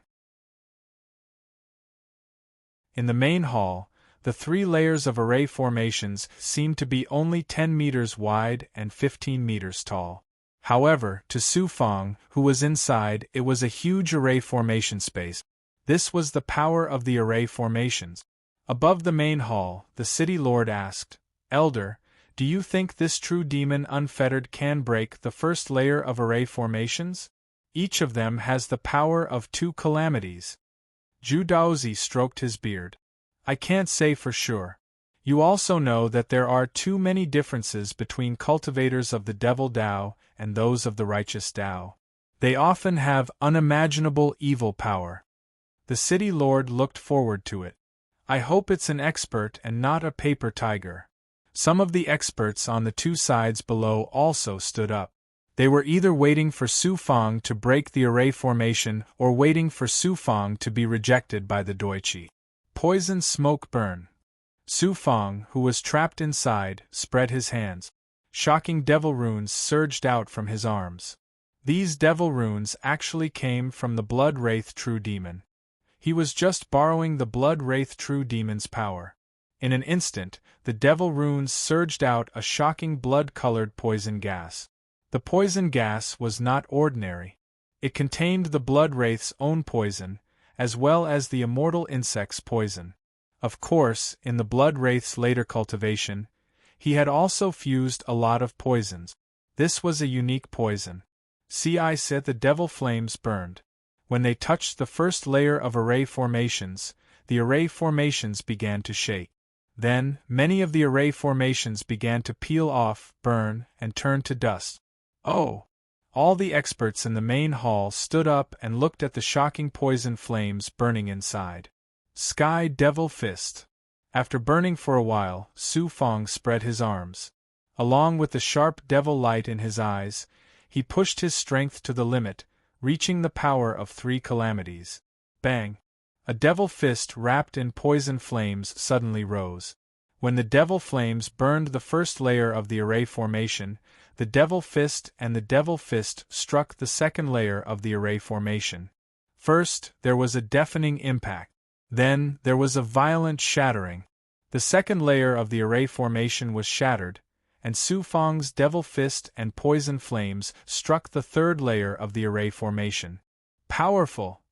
In the main hall, the 3 layers of array formations seemed to be only 10 meters wide and 15 meters tall. However, to Su Fang, who was inside, it was a huge array formation space. This was the power of the array formations. Above the main hall, the city lord asked, "Elder, do you think this true demon unfettered can break the first layer of array formations? Each of them has the power of 2 calamities." Zhu Daozi stroked his beard. "I can't say for sure. You also know that there are too many differences between cultivators of the devil Dao and those of the righteous Dao. They often have unimaginable evil power." The city lord looked forward to it. "I hope it's an expert and not a paper tiger." Some of the experts on the 2 sides below also stood up. They were either waiting for Su Fang to break the array formation or waiting for Su Fang to be rejected by the Deutsche. Poison smoke burn. Su Fang, who was trapped inside, spread his hands. Shocking devil runes surged out from his arms. These devil runes actually came from the Blood Wraith True Demon. He was just borrowing the Blood Wraith True Demon's power. In an instant, the devil runes surged out a shocking blood-colored poison gas. The poison gas was not ordinary. It contained the Blood Wraith's own poison, as well as the immortal insect's poison. Of course, in the Blood Wraith's later cultivation, he had also fused a lot of poisons. This was a unique poison. I said the devil flames burned. When they touched the first layer of array formations, the array formations began to shake. Then, many of the array formations began to peel off, burn, and turn to dust. Oh! All the experts in the main hall stood up and looked at the shocking poison flames burning inside. Sky Devil Fist. After burning for a while, Su Fang spread his arms. Along with the sharp devil light in his eyes, he pushed his strength to the limit, reaching the power of 3 calamities. Bang! A devil fist wrapped in poison flames suddenly rose. When the devil flames burned the first layer of the array formation, the devil fist and the devil fist struck the second layer of the array formation. First, there was a deafening impact. Then, there was a violent shattering. The second layer of the array formation was shattered, and Su Fang's devil fist and poison flames struck the third layer of the array formation. Powerful!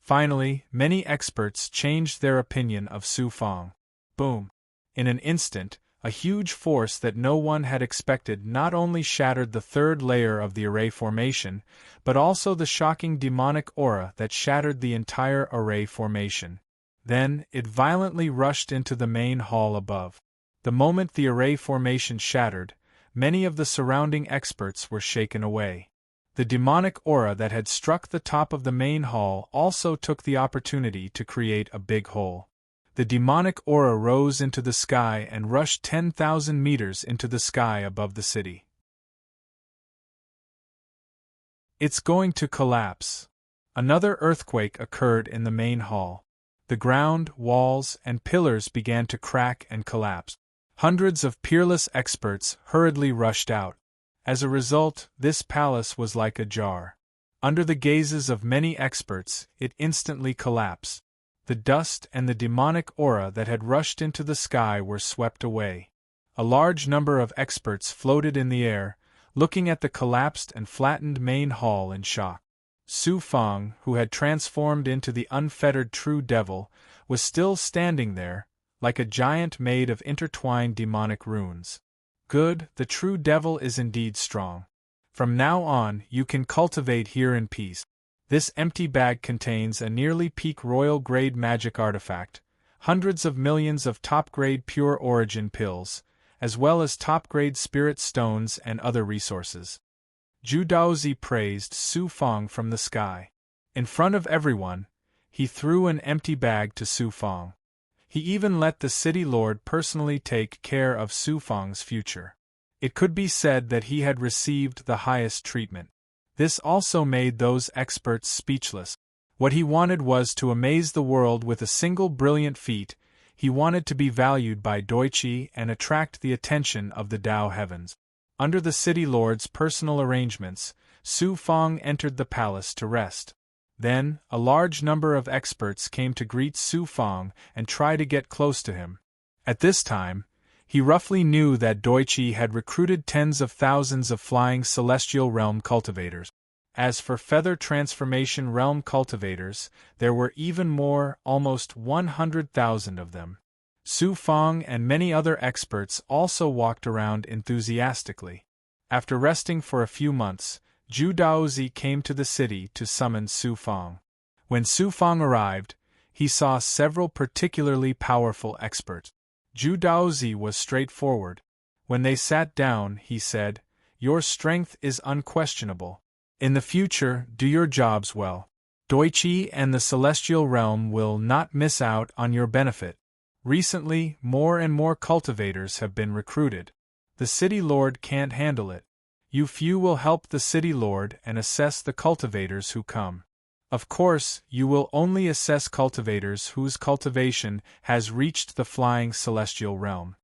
Finally, many experts changed their opinion of Su Fang. Boom! In an instant, a huge force that no one had expected not only shattered the third layer of the array formation, but also the shocking demonic aura that shattered the entire array formation. Then, it violently rushed into the main hall above. The moment the array formation shattered, many of the surrounding experts were shaken away. The demonic aura that had struck the top of the main hall also took the opportunity to create a big hole. The demonic aura rose into the sky and rushed 10,000 meters into the sky above the city. It's going to collapse. Another earthquake occurred in the main hall. The ground, walls, and pillars began to crack and collapse. Hundreds of peerless experts hurriedly rushed out. As a result, this palace was like a jar. Under the gazes of many experts, it instantly collapsed. The dust and the demonic aura that had rushed into the sky were swept away. A large number of experts floated in the air, looking at the collapsed and flattened main hall in shock. Su Fang, who had transformed into the unfettered true devil, was still standing there, like a giant made of intertwined demonic runes. Good, the true devil is indeed strong. From now on, you can cultivate here in peace. This empty bag contains a nearly peak royal-grade magic artifact, hundreds of millions of top-grade pure origin pills, as well as top-grade spirit stones and other resources. Zhu Daozi praised Su Fang from the sky. In front of everyone, he threw an empty bag to Su Fang. He even let the city lord personally take care of Su Fang's future. It could be said that he had received the highest treatment. This also made those experts speechless. What he wanted was to amaze the world with a single brilliant feat. He wanted to be valued by Doichi and attract the attention of the Tao heavens. Under the city lord's personal arrangements, Su Fang entered the palace to rest. Then, a large number of experts came to greet Su Fang and try to get close to him. At this time, he roughly knew that Doichi had recruited tens of thousands of flying celestial realm cultivators. As for feather transformation realm cultivators, there were even more, almost 100,000 of them. Su Fang and many other experts also walked around enthusiastically. After resting for a few months, Zhu Daozi came to the city to summon Su Fang. When Su Fang arrived, he saw several particularly powerful experts. Zhu Daozi was straightforward. When they sat down, he said, "Your strength is unquestionable. In the future, do your jobs well. Doichi and the celestial realm will not miss out on your benefit. Recently, more and more cultivators have been recruited. The city lord can't handle it. You few will help the city lord and assess the cultivators who come. Of course, you will only assess cultivators whose cultivation has reached the flying celestial realm."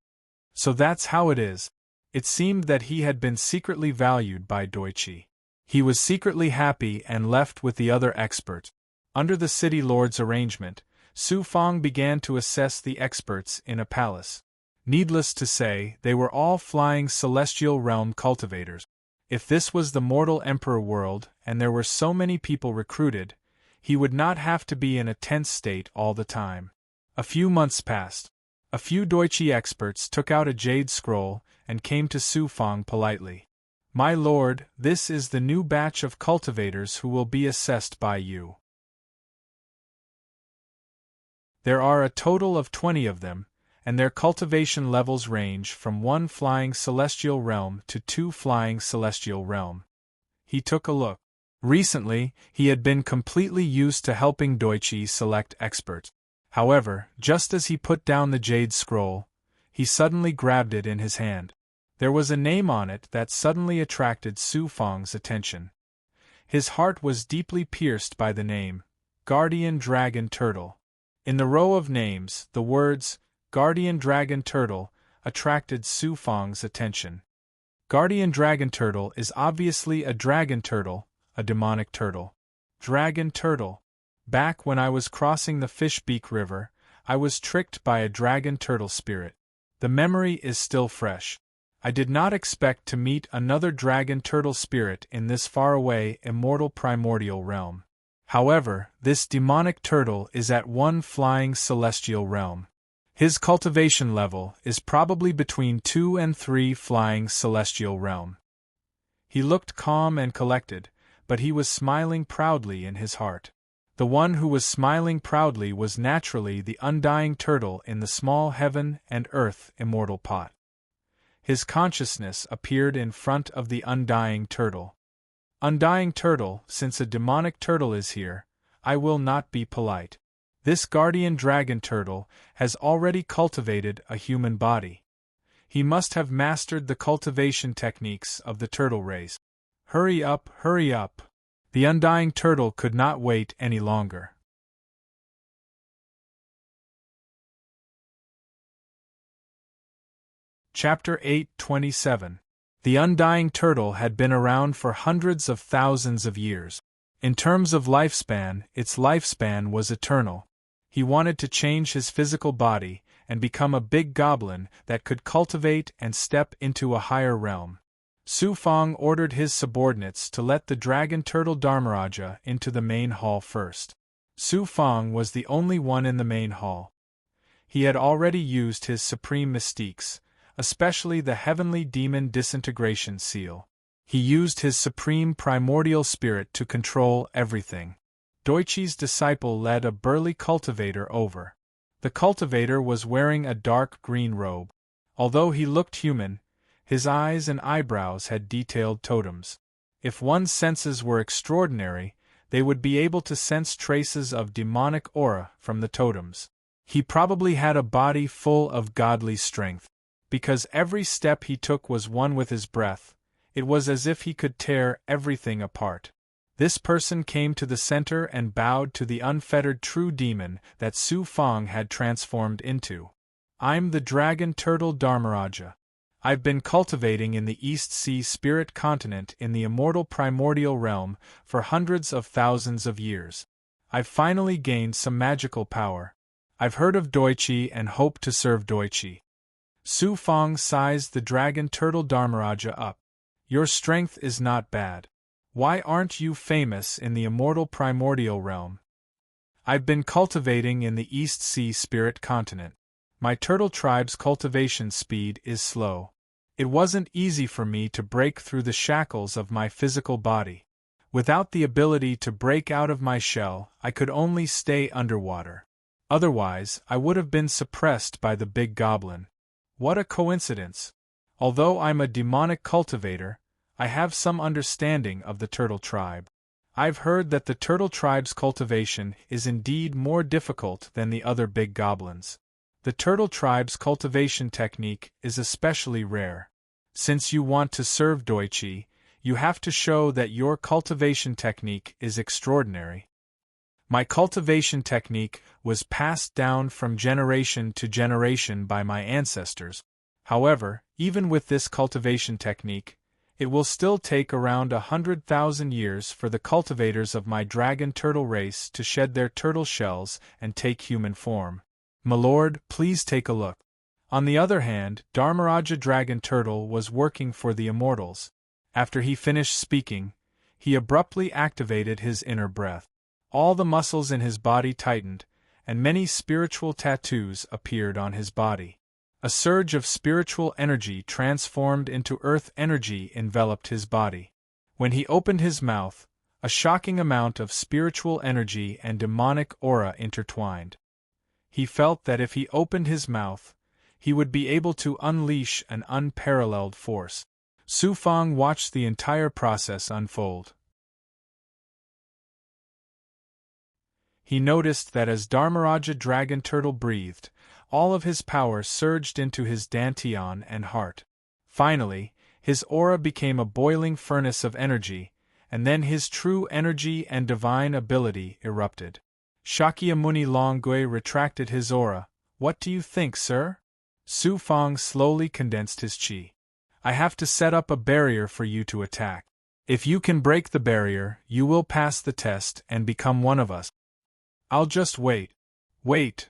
So that's how it is. It seemed that he had been secretly valued by Doichi. He was secretly happy and left with the other experts. Under the city lord's arrangement, Su Fang began to assess the experts in a palace. Needless to say, they were all flying celestial realm cultivators. If this was the mortal emperor world and there were so many people recruited, he would not have to be in a tense state all the time. A few months passed. A few Doichi experts took out a jade scroll and came to Su Fang politely. "My lord, this is the new batch of cultivators who will be assessed by you. There are a total of 20 of them, and their cultivation levels range from 1 flying celestial realm to 2 flying celestial realm." He took a look. Recently, he had been completely used to helping Doichi select experts. However, just as he put down the jade scroll, he suddenly grabbed it in his hand. There was a name on it that suddenly attracted Su Fang's attention. His heart was deeply pierced by the name, Guardian Dragon Turtle. In the row of names, the words, Guardian Dragon Turtle, attracted Su Fang's attention. Guardian Dragon Turtle is obviously a dragon turtle, a demonic turtle. Dragon Turtle. Back when I was crossing the Fishbeak River, I was tricked by a dragon turtle spirit. The memory is still fresh. I did not expect to meet another dragon turtle spirit in this faraway, immortal primordial realm. However, this demonic turtle is at 1 flying celestial realm. His cultivation level is probably between 2 and 3 flying celestial realm. He looked calm and collected, but he was smiling proudly in his heart. The one who was smiling proudly was naturally the undying turtle in the small heaven and earth immortal pot. His consciousness appeared in front of the undying turtle. "Undying turtle, since a demonic turtle is here, I will not be polite. This guardian dragon turtle has already cultivated a human body. He must have mastered the cultivation techniques of the turtle race. Hurry up, hurry up." The undying turtle could not wait any longer. Chapter 8:27. The undying turtle had been around for hundreds of thousands of years. In terms of lifespan, its lifespan was eternal. He wanted to change his physical body and become a big goblin that could cultivate and step into a higher realm. Su Fang ordered his subordinates to let the dragon turtle Dharmaraja into the main hall first. Su Fang was the only one in the main hall. He had already used his supreme mystiques, especially the heavenly demon disintegration seal. He used his supreme primordial spirit to control everything. Doichi's disciple led a burly cultivator over. The cultivator was wearing a dark green robe. Although he looked human, his eyes and eyebrows had detailed totems. If one's senses were extraordinary, they would be able to sense traces of demonic aura from the totems. He probably had a body full of godly strength. Because every step he took was one with his breath, it was as if he could tear everything apart. This person came to the center and bowed to the unfettered true demon that Su Fang had transformed into. I'm the dragon turtle Dharmaraja. I've been cultivating in the East Sea Spirit Continent in the immortal primordial realm for hundreds of thousands of years. I've finally gained some magical power. I've heard of Doichi and hope to serve Doichi. Su Fang sized the dragon turtle Dharmaraja up. Your strength is not bad. Why aren't you famous in the immortal primordial realm? I've been cultivating in the East Sea Spirit Continent. My turtle tribe's cultivation speed is slow. It wasn't easy for me to break through the shackles of my physical body. Without the ability to break out of my shell, I could only stay underwater. Otherwise, I would have been suppressed by the big goblin. What a coincidence! Although I'm a demonic cultivator, I have some understanding of the turtle tribe. I've heard that the turtle tribe's cultivation is indeed more difficult than the other big goblins. The turtle tribe's cultivation technique is especially rare. Since you want to serve Doichi, you have to show that your cultivation technique is extraordinary. My cultivation technique was passed down from generation to generation by my ancestors. However, even with this cultivation technique, it will still take around 100,000 years for the cultivators of my dragon turtle race to shed their turtle shells and take human form. My lord, please take a look. On the other hand, Dharmaraja Dragon Turtle was working for the immortals. After he finished speaking, he abruptly activated his inner breath. All the muscles in his body tightened, and many spiritual tattoos appeared on his body. A surge of spiritual energy transformed into earth energy enveloped his body. When he opened his mouth, a shocking amount of spiritual energy and demonic aura intertwined. He felt that if he opened his mouth, he would be able to unleash an unparalleled force. Su Fang watched the entire process unfold. He noticed that as Dharmaraja Dragon Turtle breathed, all of his power surged into his dantian and heart. Finally, his aura became a boiling furnace of energy, and then his true energy and divine ability erupted. Shakyamuni Longui retracted his aura. What do you think, sir? Su Fang slowly condensed his qi. I have to set up a barrier for you to attack. If you can break the barrier, you will pass the test and become one of us. I'll just wait. Wait.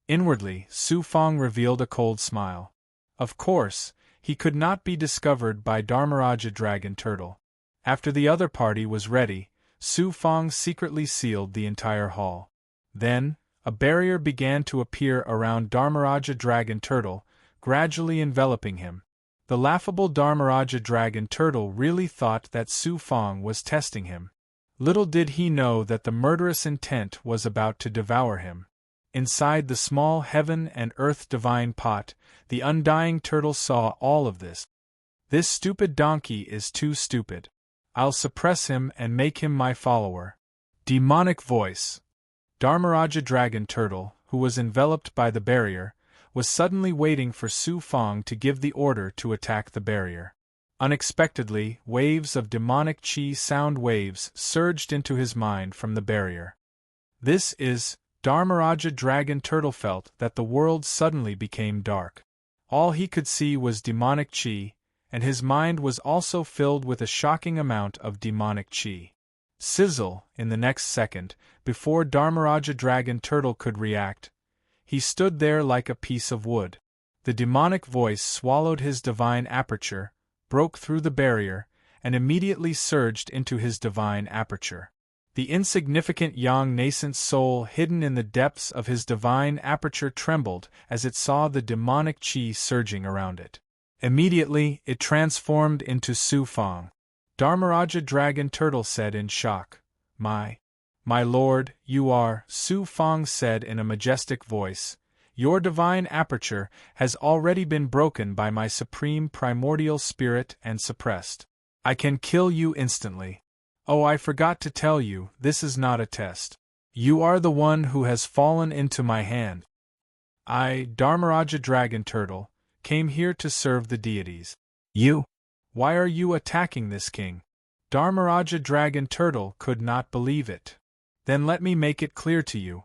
Inwardly, Su Fang revealed a cold smile. Of course, he could not be discovered by Dharmaraja Dragon Turtle. After the other party was ready, Su Fang secretly sealed the entire hall. Then, a barrier began to appear around Dharmaraja Dragon Turtle, gradually enveloping him. The laughable Dharmaraja Dragon Turtle really thought that Su Fang was testing him. Little did he know that the murderous intent was about to devour him. Inside the small heaven and earth divine pot, the undying turtle saw all of this. This stupid donkey is too stupid. I'll suppress him and make him my follower. Demonic voice. Dharmaraja Dragon Turtle, who was enveloped by the barrier, was suddenly waiting for Su Fang to give the order to attack the barrier. Unexpectedly, waves of demonic chi sound waves surged into his mind from the barrier. This is, Dharmaraja Dragon Turtle felt that the world suddenly became dark. All he could see was demonic chi, and his mind was also filled with a shocking amount of demonic chi. Sizzle, in the next second, before Dharmaraja Dragon Turtle could react, he stood there like a piece of wood. The demonic voice swallowed his divine aperture, broke through the barrier, and immediately surged into his divine aperture. The insignificant young nascent soul hidden in the depths of his divine aperture trembled as it saw the demonic chi surging around it. Immediately, it transformed into Su Fang. Dharmaraja Dragon Turtle said in shock, My lord, you are, Su Fang said in a majestic voice. Your divine aperture has already been broken by my supreme primordial spirit and suppressed. I can kill you instantly. Oh, I forgot to tell you, this is not a test. You are the one who has fallen into my hand. I, Dharmaraja Dragon Turtle, came here to serve the deities. You? Why are you attacking this king? Dharmaraja Dragon Turtle could not believe it. Then let me make it clear to you.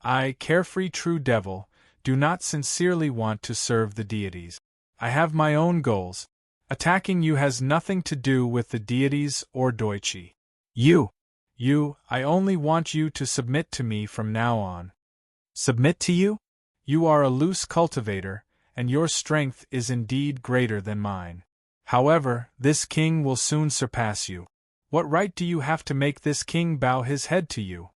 I, Carefree True Devil, do not sincerely want to serve the deities. I have my own goals. Attacking you has nothing to do with the deities or Doichi. You, I only want you to submit to me from now on. Submit to you? You are a loose cultivator, and your strength is indeed greater than mine. However, this king will soon surpass you. What right do you have to make this king bow his head to you?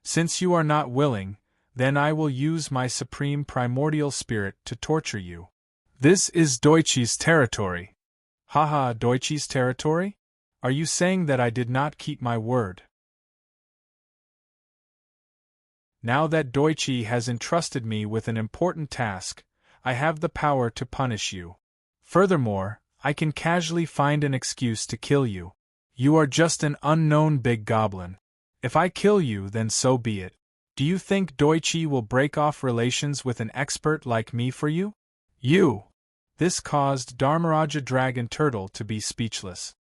Since you are not willing, then I will use my supreme primordial spirit to torture you. This is Doichi's territory. Haha, Doichi's territory? Are you saying that I did not keep my word? Now that Doichi has entrusted me with an important task, I have the power to punish you. Furthermore, I can casually find an excuse to kill you. You are just an unknown big goblin. If I kill you, then so be it. Do you think Doichi will break off relations with an expert like me for you? You! This caused Dharmaraja Dragon Turtle to be speechless.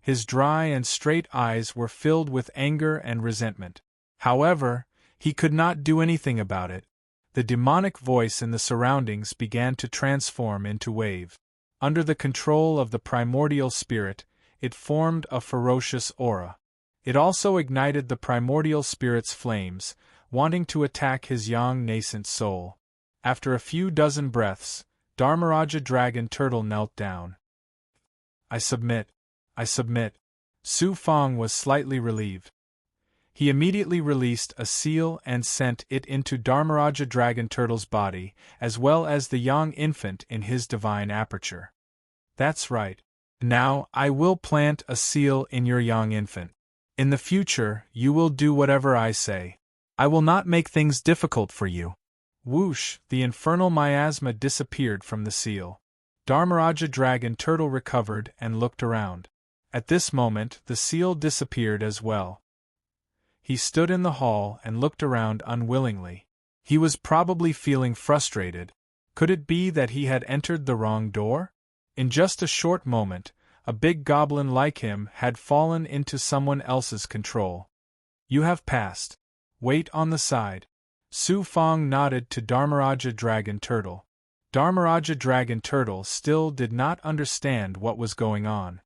His dry and straight eyes were filled with anger and resentment. However, he could not do anything about it. The demonic voice in the surroundings began to transform into wave. Under the control of the primordial spirit, it formed a ferocious aura. It also ignited the primordial spirit's flames, wanting to attack his young nascent soul. After a few dozen breaths, Dharmaraja Dragon Turtle knelt down. I submit. Su Fong was slightly relieved. He immediately released a seal and sent it into Dharmaraja Dragon Turtle's body, as well as the young infant in his divine aperture. That's right. Now, I will plant a seal in your young infant. In the future, you will do whatever I say. I will not make things difficult for you. Whoosh, the infernal miasma disappeared from the seal. Dharmaraja Dragon Turtle recovered and looked around. At this moment, the seal disappeared as well. He stood in the hall and looked around unwillingly. He was probably feeling frustrated. Could it be that he had entered the wrong door? In just a short moment, a big goblin like him had fallen into someone else's control. You have passed. Wait on the side. Su Fong nodded to Dharmaraja Dragon Turtle. Dharmaraja Dragon Turtle still did not understand what was going on.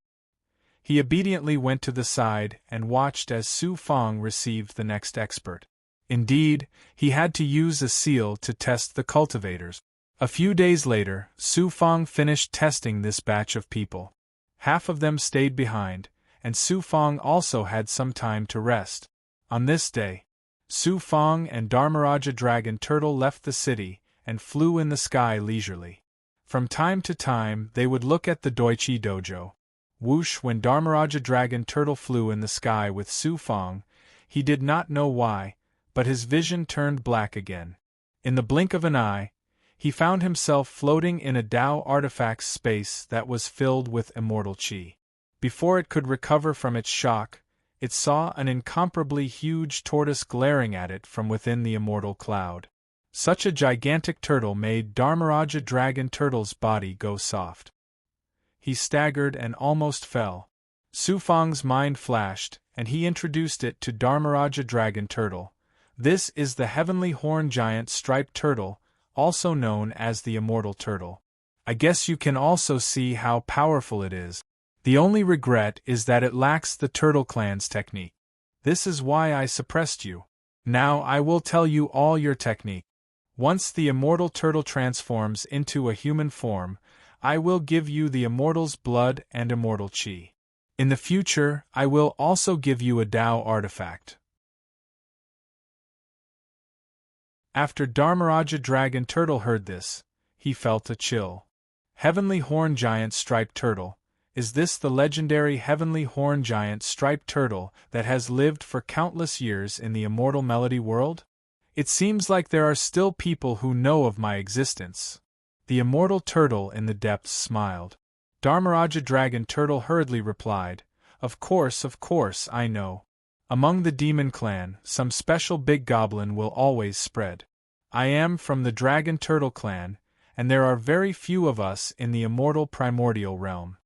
He obediently went to the side and watched as Su Fong received the next expert. Indeed, he had to use a seal to test the cultivators. A few days later, Su Fong finished testing this batch of people. Half of them stayed behind, and Su Fong also had some time to rest. On this day, Su Fong and Dharmaraja Dragon Turtle left the city and flew in the sky leisurely. From time to time, they would look at the Doichi dojo. Whoosh, when Dharmaraja Dragon Turtle flew in the sky with Su Fong, he did not know why, but his vision turned black again. In the blink of an eye, he found himself floating in a Tao artifact's space that was filled with immortal chi. Before it could recover from its shock, it saw an incomparably huge tortoise glaring at it from within the immortal cloud. Such a gigantic turtle made Dharmaraja Dragon Turtle's body go soft. He staggered and almost fell. Su Fong's mind flashed, and he introduced it to Dharmaraja Dragon Turtle. This is the heavenly horn giant striped turtle, also known as the immortal turtle. I guess you can also see how powerful it is. The only regret is that it lacks the Turtle Clan's technique. This is why I suppressed you. Now I will tell you all your technique. Once the immortal turtle transforms into a human form, I will give you the immortal's blood and immortal chi. In the future, I will also give you a Tao artifact. After Dharmaraja Dragon Turtle heard this, he felt a chill. Heavenly Horn Giant Striped Turtle. Is this the legendary Heavenly Horn Giant Striped Turtle that has lived for countless years in the immortal melody world? It seems like there are still people who know of my existence. The immortal turtle in the depths smiled. Dharmaraja Dragon Turtle hurriedly replied, of course, I know. Among the demon clan, some special big goblin will always spread. I am from the Dragon Turtle clan, and there are very few of us in the immortal primordial realm.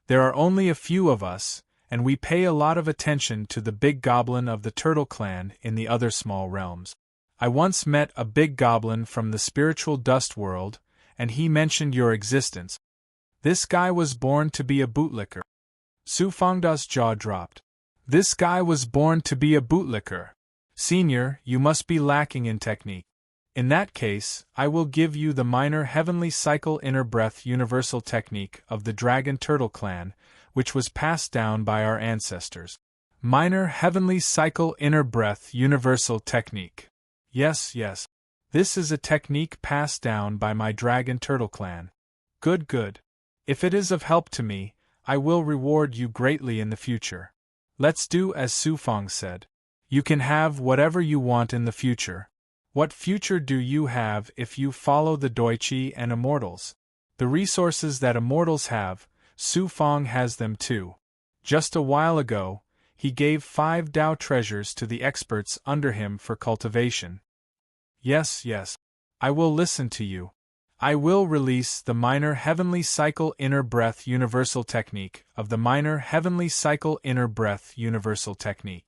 There are only a few of us, and we pay a lot of attention to the big goblin of the Turtle clan in the other small realms. I once met a big goblin from the spiritual dust world, and he mentioned your existence. This guy was born to be a bootlicker. Su Fangda's jaw dropped. This guy was born to be a bootlicker. Senior, you must be lacking in technique. In that case, I will give you the minor heavenly cycle inner breath universal technique of the Dragon Turtle clan, which was passed down by our ancestors. Minor heavenly cycle inner breath universal technique. Yes. This is a technique passed down by my Dragon Turtle clan. Good. If it is of help to me, I will reward you greatly in the future. Let's do as Su Fang said. You can have whatever you want in the future. What future do you have if you follow the Doichi and Immortals? The resources that Immortals have, Su Fang has them too. Just a while ago, he gave 5 Dao treasures to the experts under him for cultivation. Yes. I will listen to you. I will release the minor heavenly cycle inner breath universal technique of the minor heavenly cycle inner breath universal technique.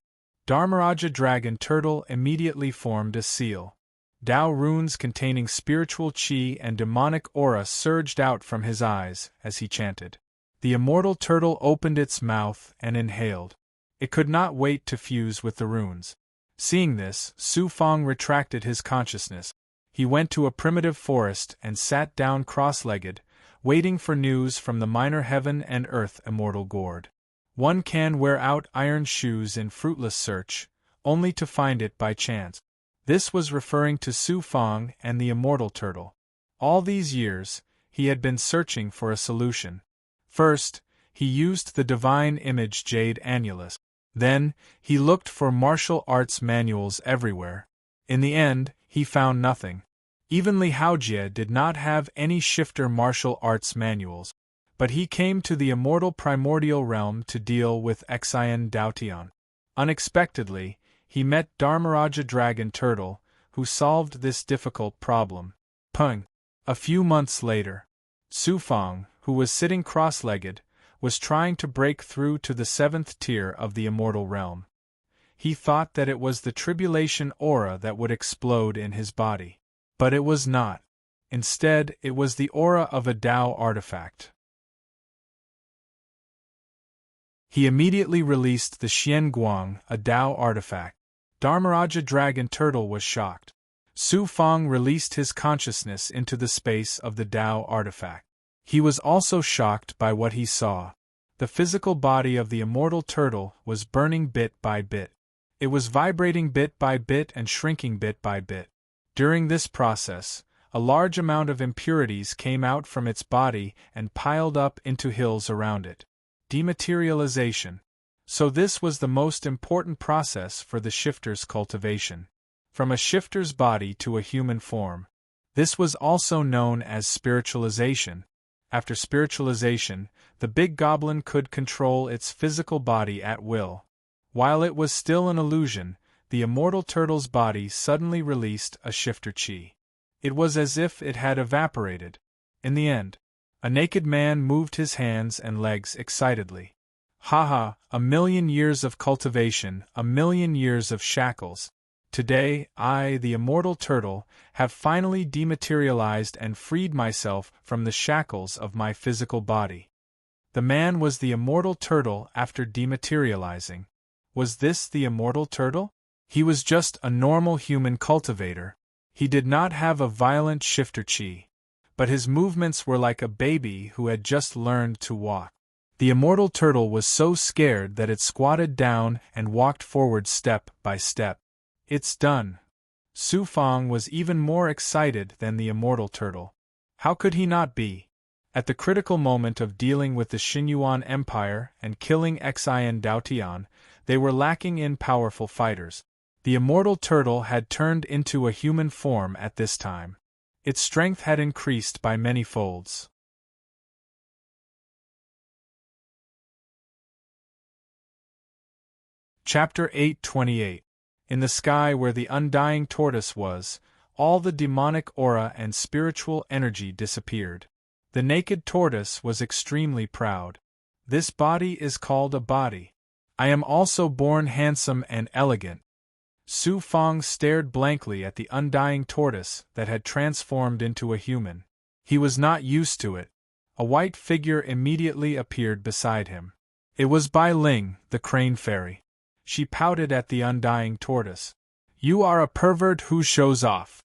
Dharmaraja Dragon Turtle immediately formed a seal. Dao runes containing spiritual chi and demonic aura surged out from his eyes as he chanted. The immortal turtle opened its mouth and inhaled. It could not wait to fuse with the runes. Seeing this, Su Fang retracted his consciousness. He went to a primitive forest and sat down cross-legged, waiting for news from the minor heaven and earth immortal gourd. One can wear out iron shoes in fruitless search, only to find it by chance. This was referring to Su Fang and the immortal turtle. All these years, he had been searching for a solution. First, he used the divine image jade annulus. Then, he looked for martial arts manuals everywhere. In the end, he found nothing. Even Li Haojie did not have any shifter martial arts manuals. But he came to the immortal primordial realm to deal with Xian Daotian. Unexpectedly, he met Dharmaraja Dragon Turtle, who solved this difficult problem. Pung. A few months later, Su Fang, who was sitting cross-legged, was trying to break through to the 7th tier of the immortal realm. He thought that it was the tribulation aura that would explode in his body. But it was not. Instead, it was the aura of a Dao artifact. He immediately released the Xian Guang, a Dao artifact. Dharmaraja Dragon Turtle was shocked. Su Fang released his consciousness into the space of the Dao artifact. He was also shocked by what he saw. The physical body of the immortal turtle was burning bit by bit. It was vibrating bit by bit and shrinking bit by bit. During this process, a large amount of impurities came out from its body and piled up into hills around it. Dematerialization. So this was the most important process for the shifter's cultivation. From a shifter's body to a human form. This was also known as spiritualization. After spiritualization, the big goblin could control its physical body at will. While it was still an illusion, the immortal turtle's body suddenly released a shifter chi. It was as if it had evaporated. In the end, a naked man moved his hands and legs excitedly. Haha, 1,000,000 years of cultivation, 1,000,000 years of shackles. Today, I, the immortal turtle, have finally dematerialized and freed myself from the shackles of my physical body. The man was the immortal turtle after dematerializing. Was this the immortal turtle? He was just a normal human cultivator. He did not have a violent shifter chi. But his movements were like a baby who had just learned to walk. The immortal turtle was so scared that it squatted down and walked forward step by step. It's done. Su Fang was even more excited than the immortal turtle. How could he not be? At the critical moment of dealing with the Xinyuan Empire and killing Xian Daotian, they were lacking in powerful fighters. The immortal turtle had turned into a human form at this time. Its strength had increased by many folds. Chapter 8:28. In the sky where the undying tortoise was, all the demonic aura and spiritual energy disappeared. The naked tortoise was extremely proud. This body is called a body. I am also born handsome and elegant. Su Fang stared blankly at the undying tortoise that had transformed into a human. He was not used to it. A white figure immediately appeared beside him. It was Bai Ling, the crane fairy. She pouted at the undying tortoise. You are a pervert who shows off.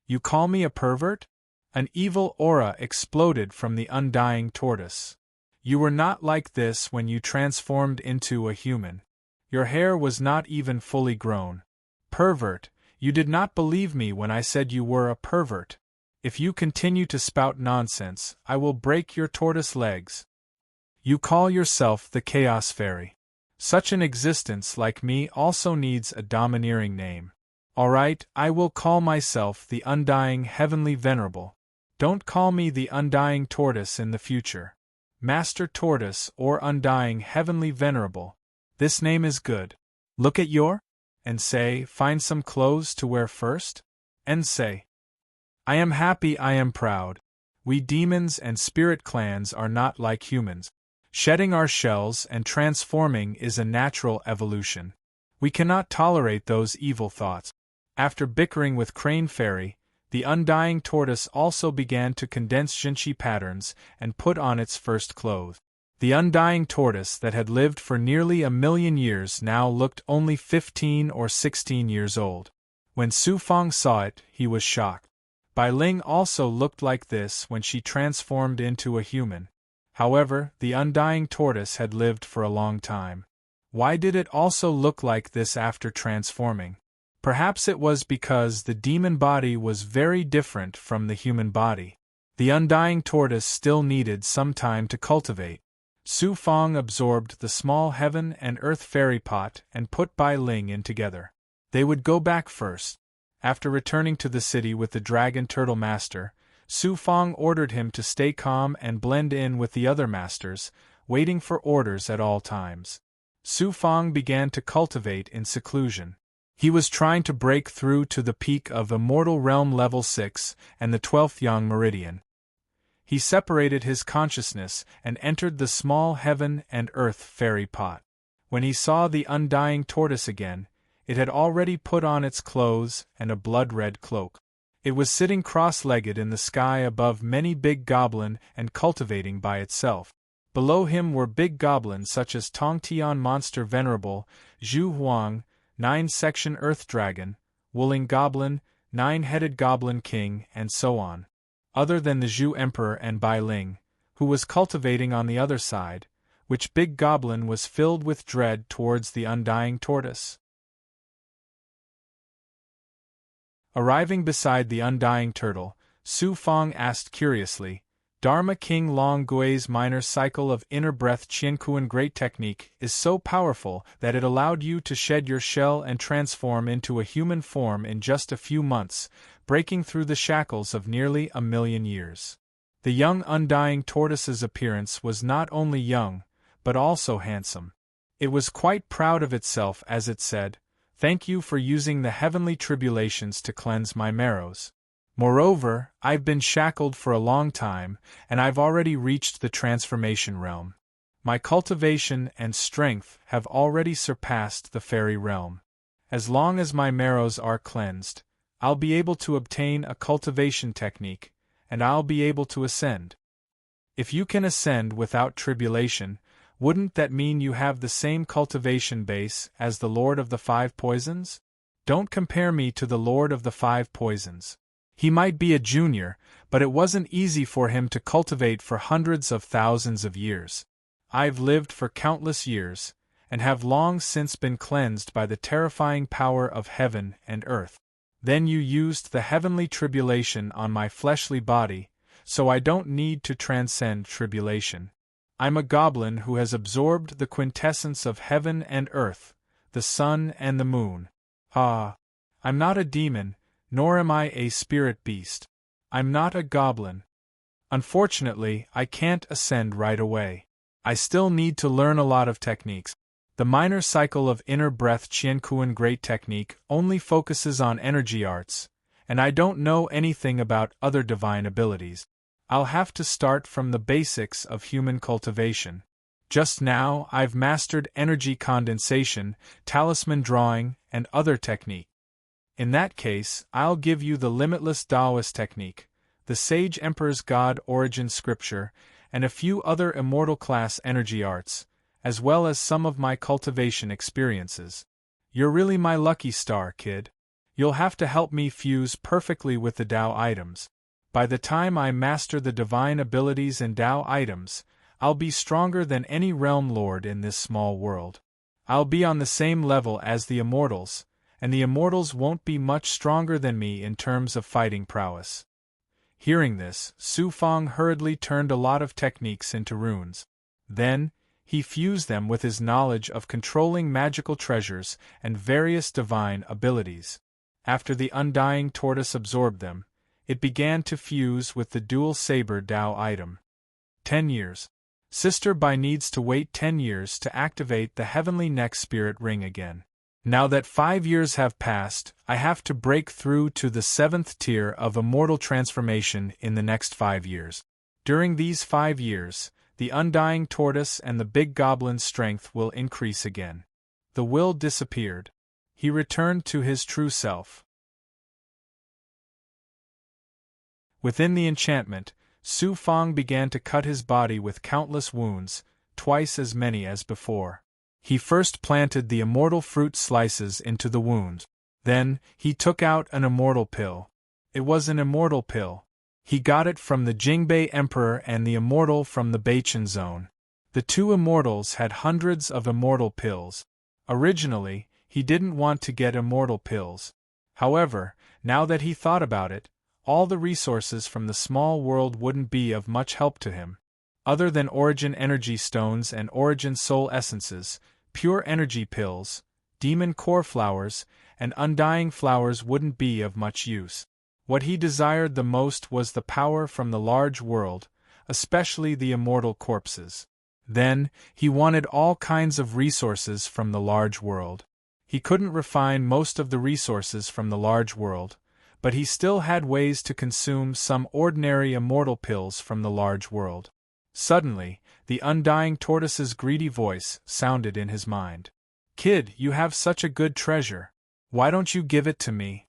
You call me a pervert? An evil aura exploded from the undying tortoise. You were not like this when you transformed into a human. Your hair was not even fully grown. Pervert, you did not believe me when I said you were a pervert. If you continue to spout nonsense, I will break your tortoise legs. You call yourself the Chaos Fairy. Such an existence like me also needs a domineering name. Alright, I will call myself the Undying Heavenly Venerable. Don't call me the Undying Tortoise in the future. Master Tortoise or Undying Heavenly Venerable. This name is good. Look at your and say, find some clothes to wear first? And say, I am happy, I am proud. We demons and spirit clans are not like humans. Shedding our shells and transforming is a natural evolution. We cannot tolerate those evil thoughts. After bickering with Crane Fairy, the undying tortoise also began to condense Jinshi patterns and put on its first clothes. The undying tortoise that had lived for nearly 1,000,000 years now looked only 15 or 16 years old. When Su Fang saw it, he was shocked. Bai Ling also looked like this when she transformed into a human. However, the undying tortoise had lived for a long time. Why did it also look like this after transforming? Perhaps it was because the demon body was very different from the human body. The undying tortoise still needed some time to cultivate. Su Fang absorbed the small heaven and earth fairy pot and put Bai Ling in together. They would go back first. After returning to the city with the Dragon Turtle Master, Su Fang ordered him to stay calm and blend in with the other masters, waiting for orders at all times. Su Fang began to cultivate in seclusion. He was trying to break through to the peak of Immortal Realm Level 6 and the 12th Yang Meridian. He separated his consciousness and entered the small heaven and earth fairy pot. When he saw the undying tortoise again, it had already put on its clothes and a blood-red cloak. It was sitting cross-legged in the sky above many big goblin and cultivating by itself. Below him were big goblins such as Tongtian Monster Venerable, Zhu Huang, 9-section Earth Dragon, Wuling Goblin, 9-headed Goblin King, and so on. Other than the Zhu Emperor and Bai Ling, who was cultivating on the other side, which big goblin was filled with dread towards the undying tortoise. Arriving beside the undying turtle, Su Fang asked curiously, Dharma King Long Gui's minor cycle of inner breath Qiankuan great technique is so powerful that it allowed you to shed your shell and transform into a human form in just a few months, breaking through the shackles of nearly 1,000,000 years. The young undying tortoise's appearance was not only young, but also handsome. It was quite proud of itself as it said, Thank you for using the heavenly tribulations to cleanse my marrows. Moreover, I've been shackled for a long time, and I've already reached the transformation realm. My cultivation and strength have already surpassed the fairy realm. As long as my marrows are cleansed, I'll be able to obtain a cultivation technique, and I'll be able to ascend. If you can ascend without tribulation, wouldn't that mean you have the same cultivation base as the Lord of the Five Poisons? Don't compare me to the Lord of the Five Poisons. He might be a junior, but it wasn't easy for him to cultivate for hundreds of thousands of years. I've lived for countless years, and have long since been cleansed by the terrifying power of heaven and earth. Then you used the heavenly tribulation on my fleshly body, so I don't need to transcend tribulation. I'm a goblin who has absorbed the quintessence of heaven and earth, the sun and the moon. I'm not a demon, nor am I a spirit beast. I'm not a goblin. Unfortunately, I can't ascend right away. I still need to learn a lot of techniques. The minor cycle of inner breath Qiankuan Great Technique only focuses on energy arts, and I don't know anything about other divine abilities. I'll have to start from the basics of human cultivation. Just now, I've mastered energy condensation, talisman drawing, and other technique. In that case, I'll give you the limitless Taoist technique, the Sage Emperor's God Origin Scripture, and a few other immortal class energy arts, as well as some of my cultivation experiences. You're really my lucky star, kid. You'll have to help me fuse perfectly with the Tao items. By the time I master the divine abilities and Tao items, I'll be stronger than any realm lord in this small world. I'll be on the same level as the immortals, and the immortals won't be much stronger than me in terms of fighting prowess. Hearing this, Su Fang hurriedly turned a lot of techniques into runes. Then, he fused them with his knowledge of controlling magical treasures and various divine abilities. After the undying tortoise absorbed them, it began to fuse with the dual saber Tao item. 10 years. Sister Bai needs to wait 10 years to activate the heavenly neck spirit ring again. Now that 5 years have passed, I have to break through to the 7th tier of immortal transformation in the next 5 years. During these 5 years, the undying tortoise and the big goblin's strength will increase again. The will disappeared. He returned to his true self. Within the enchantment, Su Fang began to cut his body with countless wounds, twice as many as before. He first planted the immortal fruit slices into the wound. Then, he took out an immortal pill. It was an immortal pill. He got it from the Jingbei Emperor and the immortal from the Beichen Zone. The two immortals had hundreds of immortal pills. Originally, he didn't want to get immortal pills. However, now that he thought about it, all the resources from the small world wouldn't be of much help to him. Other than origin energy stones and origin soul essences, pure energy pills, demon core flowers, and undying flowers wouldn't be of much use. What he desired the most was the power from the large world, especially the immortal corpses. Then, he wanted all kinds of resources from the large world. He couldn't refine most of the resources from the large world, but he still had ways to consume some ordinary immortal pills from the large world. Suddenly, the undying tortoise's greedy voice sounded in his mind. "Kid, you have such a good treasure. Why don't you give it to me?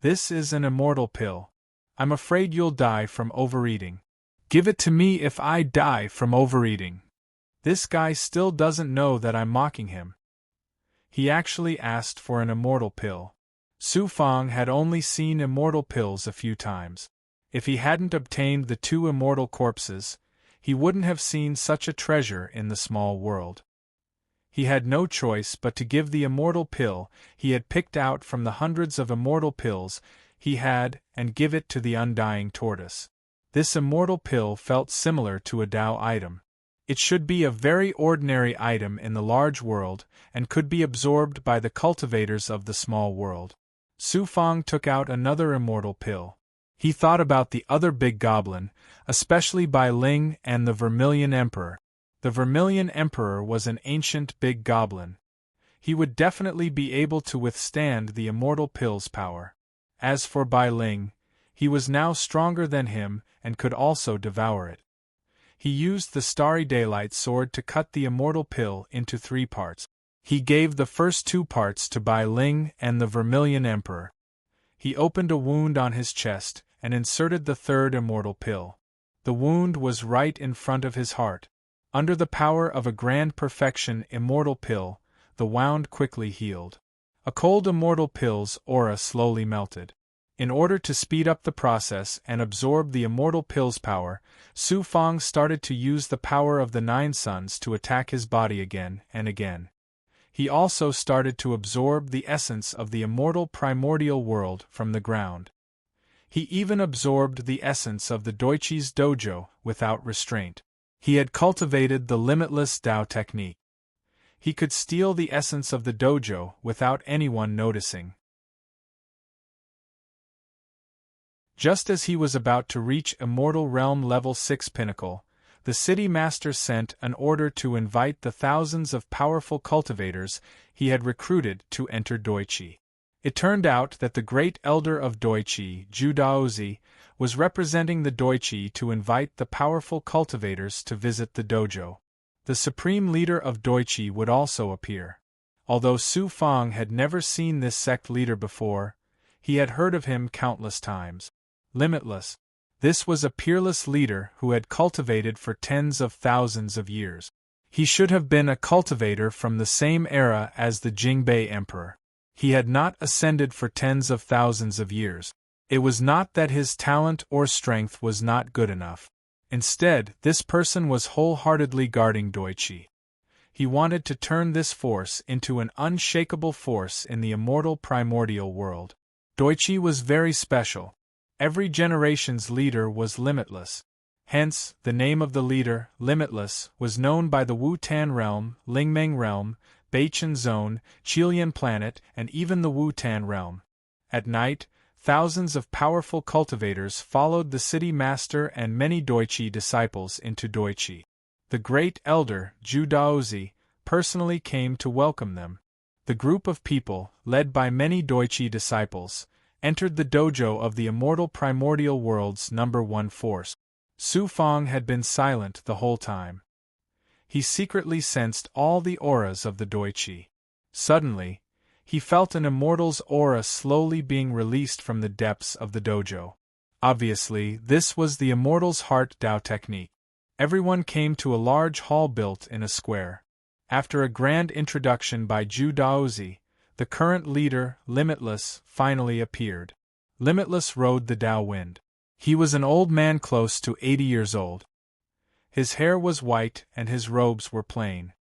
This is an immortal pill. I'm afraid you'll die from overeating. Give it to me if I die from overeating." This guy still doesn't know that I'm mocking him. He actually asked for an immortal pill. Su Fang had only seen immortal pills a few times. If he hadn't obtained the two immortal corpses, he wouldn't have seen such a treasure in the small world. He had no choice but to give the immortal pill he had picked out from the hundreds of immortal pills he had and give it to the undying tortoise. This immortal pill felt similar to a Tao item. It should be a very ordinary item in the large world and could be absorbed by the cultivators of the small world. Su Fang took out another immortal pill. He thought about the other big goblin, especially Bai Ling and the Vermilion Emperor. The Vermilion Emperor was an ancient big goblin. He would definitely be able to withstand the immortal pill's power. As for Bai Ling, he was now stronger than him and could also devour it. He used the Starry Daylight sword to cut the immortal pill into 3 parts. He gave the first 2 parts to Bai Ling and the Vermilion Emperor. He opened a wound on his chest and inserted the 3rd immortal pill. The wound was right in front of his heart. Under the power of a grand perfection immortal pill, the wound quickly healed. A cold immortal pill's aura slowly melted. In order to speed up the process and absorb the immortal pill's power, Su Fang started to use the power of the 9 suns to attack his body again and again. He also started to absorb the essence of the immortal primordial world from the ground. He even absorbed the essence of the Doichi's dojo without restraint. He had cultivated the limitless Tao technique. He could steal the essence of the dojo without anyone noticing. Just as he was about to reach Immortal Realm Level 6 Pinnacle, the city master sent an order to invite the thousands of powerful cultivators he had recruited to enter Doichi. It turned out that the great elder of Doichi, Judaozi, was representing the Doichi to invite the powerful cultivators to visit the dojo. The supreme leader of Doichi would also appear. Although Su Fang had never seen this sect leader before, he had heard of him countless times. Limitless. This was a peerless leader who had cultivated for tens of thousands of years. He should have been a cultivator from the same era as the Jingbei Emperor. He had not ascended for tens of thousands of years. It was not that his talent or strength was not good enough. Instead, this person was wholeheartedly guarding Doichi. He wanted to turn this force into an unshakable force in the immortal primordial world. Doichi was very special. Every generation's leader was limitless. Hence, the name of the leader, Limitless, was known by the Wu-Tan realm, Lingmeng realm, Beichen zone, Qilian planet, and even the Wu-Tan realm. At night, thousands of powerful cultivators followed the city master and many Doichi disciples into Doichi. The great elder, Judaozi, personally came to welcome them. The group of people, led by many Doichi disciples, entered the dojo of the immortal primordial world's #1 force. Su Fang had been silent the whole time. He secretly sensed all the auras of the Doichi. Suddenly, he felt an immortal's aura slowly being released from the depths of the dojo. Obviously, this was the immortal's heart Dao technique. Everyone came to a large hall built in a square. After a grand introduction by Ju Daozi, the current leader, Limitless, finally appeared. Limitless rode the Dao wind. He was an old man close to 80 years old. His hair was white and his robes were plain.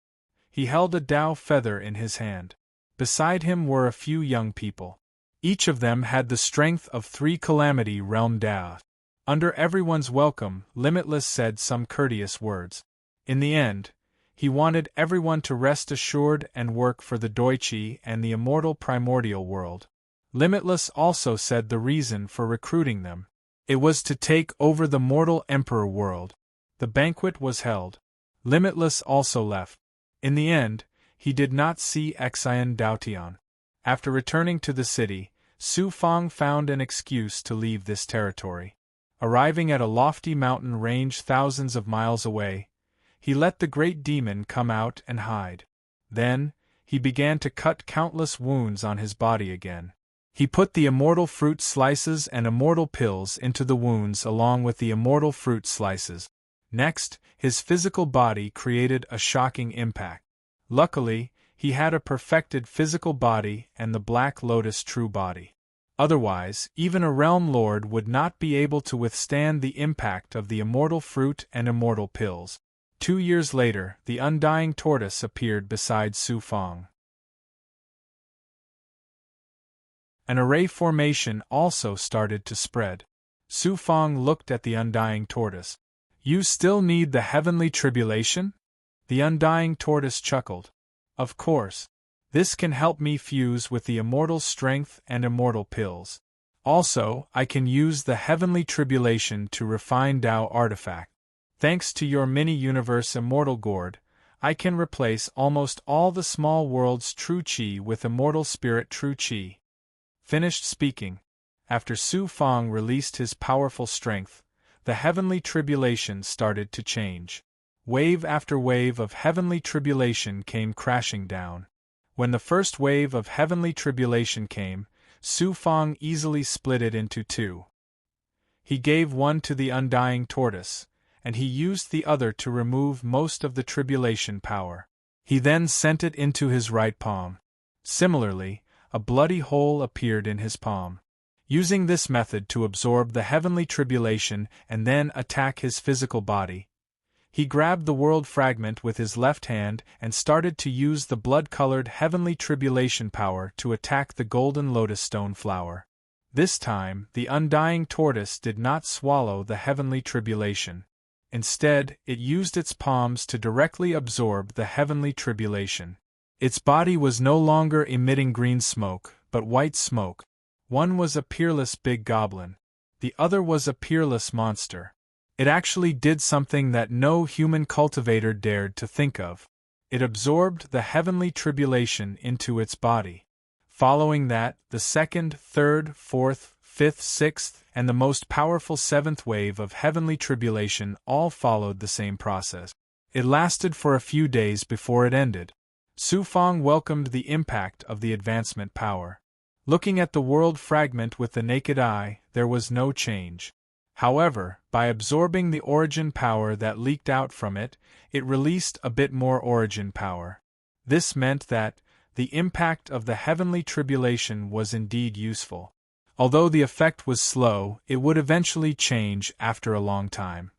He held a Dao feather in his hand. Beside him were a few young people. Each of them had the strength of 3 Calamity Realm Dao. Under everyone's welcome, Limitless said some courteous words. In the end, he wanted everyone to rest assured and work for the Doichi and the immortal primordial world. Limitless also said the reason for recruiting them. It was to take over the mortal emperor world. The banquet was held. Limitless also left. In the end, he did not see Xian Daotian. After returning to the city, Su Fang found an excuse to leave this territory. Arriving at a lofty mountain range thousands of miles away, he let the great demon come out and hide. Then, he began to cut countless wounds on his body again. He put the immortal fruit slices and immortal pills into the wounds along with the immortal fruit slices. Next, his physical body created a shocking impact. Luckily, he had a perfected physical body and the Black Lotus true body. Otherwise, even a realm lord would not be able to withstand the impact of the immortal fruit and immortal pills. 2 years later, the undying tortoise appeared beside Su Fang. An array formation also started to spread. Su Fang looked at the undying tortoise. "You still need the heavenly tribulation?" The undying tortoise chuckled. "Of course. This can help me fuse with the immortal strength and immortal pills. Also, I can use the heavenly tribulation to refine Dao artifact. Thanks to your mini-universe immortal gourd, I can replace almost all the small world's true qi with immortal spirit true qi." Finished speaking. After Su Fang released his powerful strength, the heavenly tribulation started to change. Wave after wave of heavenly tribulation came crashing down. When the first wave of heavenly tribulation came, Su Fang easily split it into 2. He gave one to the undying tortoise, and he used the other to remove most of the tribulation power. He then sent it into his right palm. Similarly, a bloody hole appeared in his palm. Using this method to absorb the heavenly tribulation and then attack his physical body, he grabbed the world fragment with his left hand and started to use the blood-colored heavenly tribulation power to attack the golden lotus stone flower. This time, the undying tortoise did not swallow the heavenly tribulation. Instead, it used its palms to directly absorb the heavenly tribulation. Its body was no longer emitting green smoke, but white smoke. One was a peerless big goblin. The other was a peerless monster. It actually did something that no human cultivator dared to think of. It absorbed the heavenly tribulation into its body. Following that, the second, third, fourth, fifth, sixth, and the most powerful seventh wave of heavenly tribulation all followed the same process. It lasted for a few days before it ended. Su Fang welcomed the impact of the advancement power. Looking at the world fragment with the naked eye, there was no change. However, by absorbing the origin power that leaked out from it, it released a bit more origin power. This meant that the impact of the heavenly tribulation was indeed useful. Although the effect was slow, it would eventually change after a long time.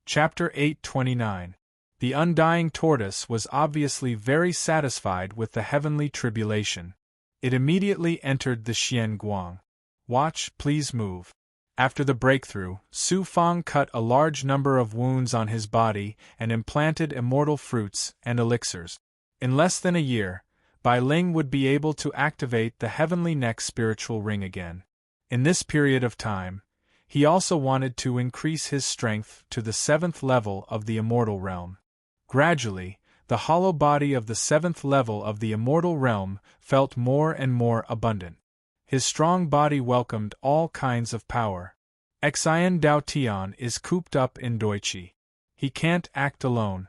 Chapter 829. The undying tortoise was obviously very satisfied with the heavenly tribulation. It immediately entered the Xian Guang. Watch, please move. After the breakthrough, Su Fang cut a large number of wounds on his body and implanted immortal fruits and elixirs. In less than a year, Bai Ling would be able to activate the heavenly neck spiritual ring again. In this period of time, he also wanted to increase his strength to the 7th level of the immortal realm. Gradually, the hollow body of the 7th level of the immortal realm felt more and more abundant. His strong body welcomed all kinds of power. Xian Dao Tian is cooped up in Doichi. He can't act alone.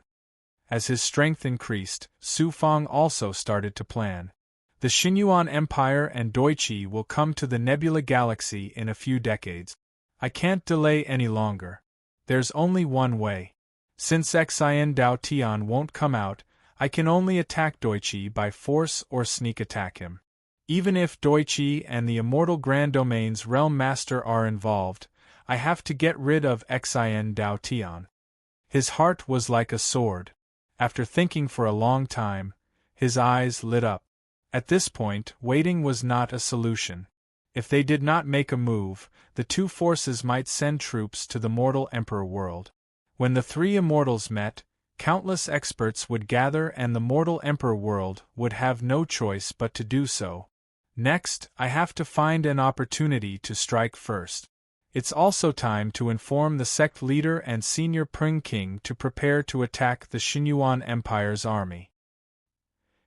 As his strength increased, Su Fang also started to plan. The Xinyuan Empire and Doichi will come to the Nebula Galaxy in a few decades. I can't delay any longer. There's only one way. Since Xian Dao Tian won't come out, I can only attack Doichi by force or sneak attack him. Even if Doichi and the Immortal Grand Domain's Realm Master are involved, I have to get rid of Xian Dao Tian. His heart was like a sword. After thinking for a long time, his eyes lit up. At this point, waiting was not a solution. If they did not make a move, the two forces might send troops to the mortal Emperor world. When the three immortals met, countless experts would gather and the mortal Emperor world would have no choice but to do so. Next, I have to find an opportunity to strike first. It's also time to inform the sect leader and senior Pring King to prepare to attack the Xinyuan Empire's army.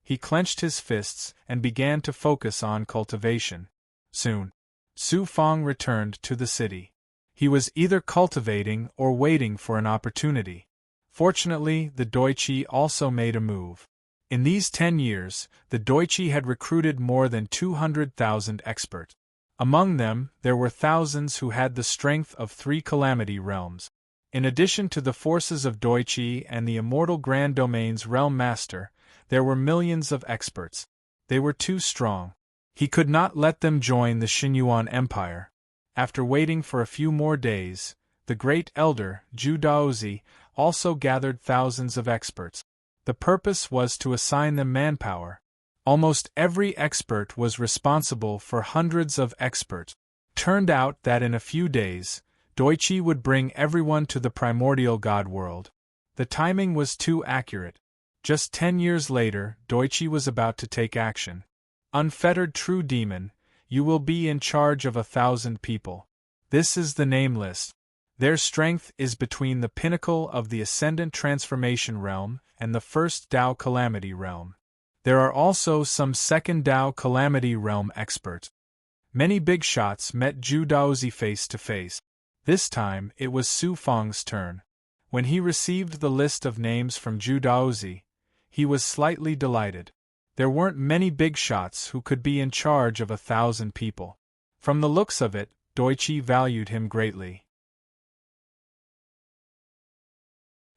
He clenched his fists and began to focus on cultivation. Soon, Su Fang returned to the city. He was either cultivating or waiting for an opportunity. Fortunately, the Doichi also made a move. In these 10 years, the Doichi had recruited more than 200,000 experts. Among them, there were thousands who had the strength of 3 calamity realms. In addition to the forces of Doichi and the Immortal Grand Domain's Realm Master, there were millions of experts. They were too strong. He could not let them join the Xinyuan Empire. After waiting for a few more days, the Great Elder, Zhu Daozi, also gathered thousands of experts. The purpose was to assign them manpower. Almost every expert was responsible for hundreds of experts. Turned out that in a few days, Doichi would bring everyone to the primordial god world. The timing was too accurate. Just 10 years later, Doichi was about to take action. Unfettered true demon, you will be in charge of 1,000 people. This is the name list. Their strength is between the pinnacle of the Ascendant Transformation Realm and the First Dao Calamity Realm. There are also some Second Dao Calamity Realm experts. Many big shots met Zhu Daozi face to face. This time, it was Su Fang's turn. When he received the list of names from Zhu Daozi, he was slightly delighted. There weren't many big shots who could be in charge of 1,000 people. From the looks of it, Doichi valued him greatly.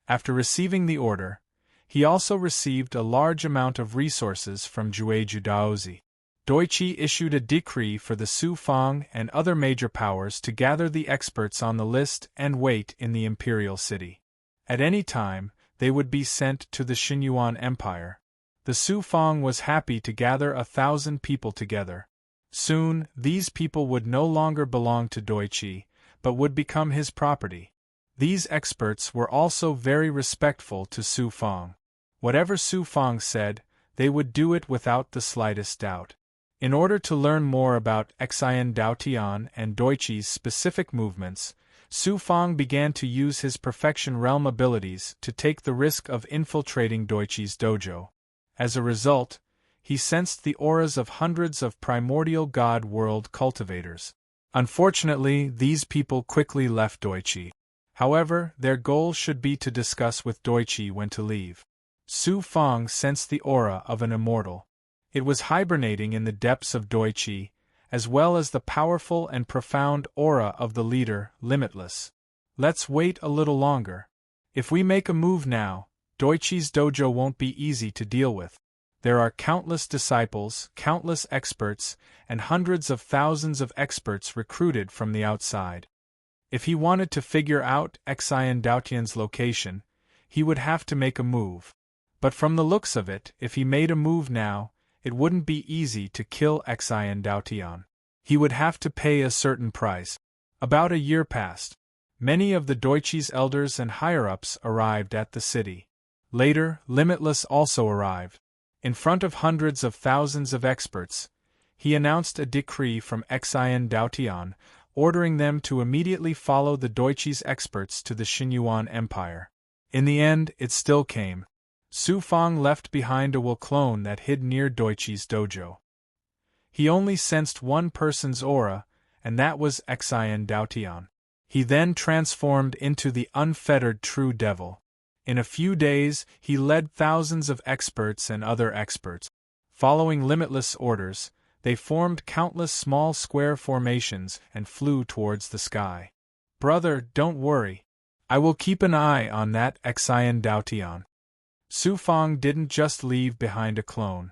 After receiving the order, he also received a large amount of resources from Zhueju Daozi. Doichi issued a decree for the Su Fang and other major powers to gather the experts on the list and wait in the imperial city. At any time, they would be sent to the Xinyuan Empire. The Su Fang was happy to gather 1,000 people together. Soon, these people would no longer belong to Doichi, but would become his property. These experts were also very respectful to Su Fang. Whatever Su Fang said, they would do it without the slightest doubt. In order to learn more about Xian Daotian and Doichi's specific movements, Su Fang began to use his Perfection Realm abilities to take the risk of infiltrating Doichi's dojo. As a result, he sensed the auras of hundreds of primordial god world cultivators. Unfortunately, these people quickly left Doichi. However, their goal should be to discuss with Doichi when to leave. Su Fang sensed the aura of an immortal. It was hibernating in the depths of Doichi, as well as the powerful and profound aura of the leader, Limitless. Let's wait a little longer. If we make a move now, Doichi's dojo won't be easy to deal with. There are countless disciples, countless experts, and hundreds of thousands of experts recruited from the outside. If he wanted to figure out Xian Daotian's location, he would have to make a move. But from the looks of it, if he made a move now, it wouldn't be easy to kill Xian Daotian. He would have to pay a certain price. About a year passed. Many of the Doichi's elders and higher-ups arrived at the city. Later, Limitless also arrived. In front of hundreds of thousands of experts, he announced a decree from Xian Daotian, ordering them to immediately follow the Doichi's experts to the Xinyuan Empire. In the end, it still came. Su Fang left behind a will clone that hid near Doichi's dojo. He only sensed one person's aura, and that was Xian Daotian. He then transformed into the unfettered true devil. In a few days, he led thousands of experts and other experts. Following Limitless orders, they formed countless small square formations and flew towards the sky. Brother, don't worry. I will keep an eye on that Xian Daotian. Su Fang didn't just leave behind a clone.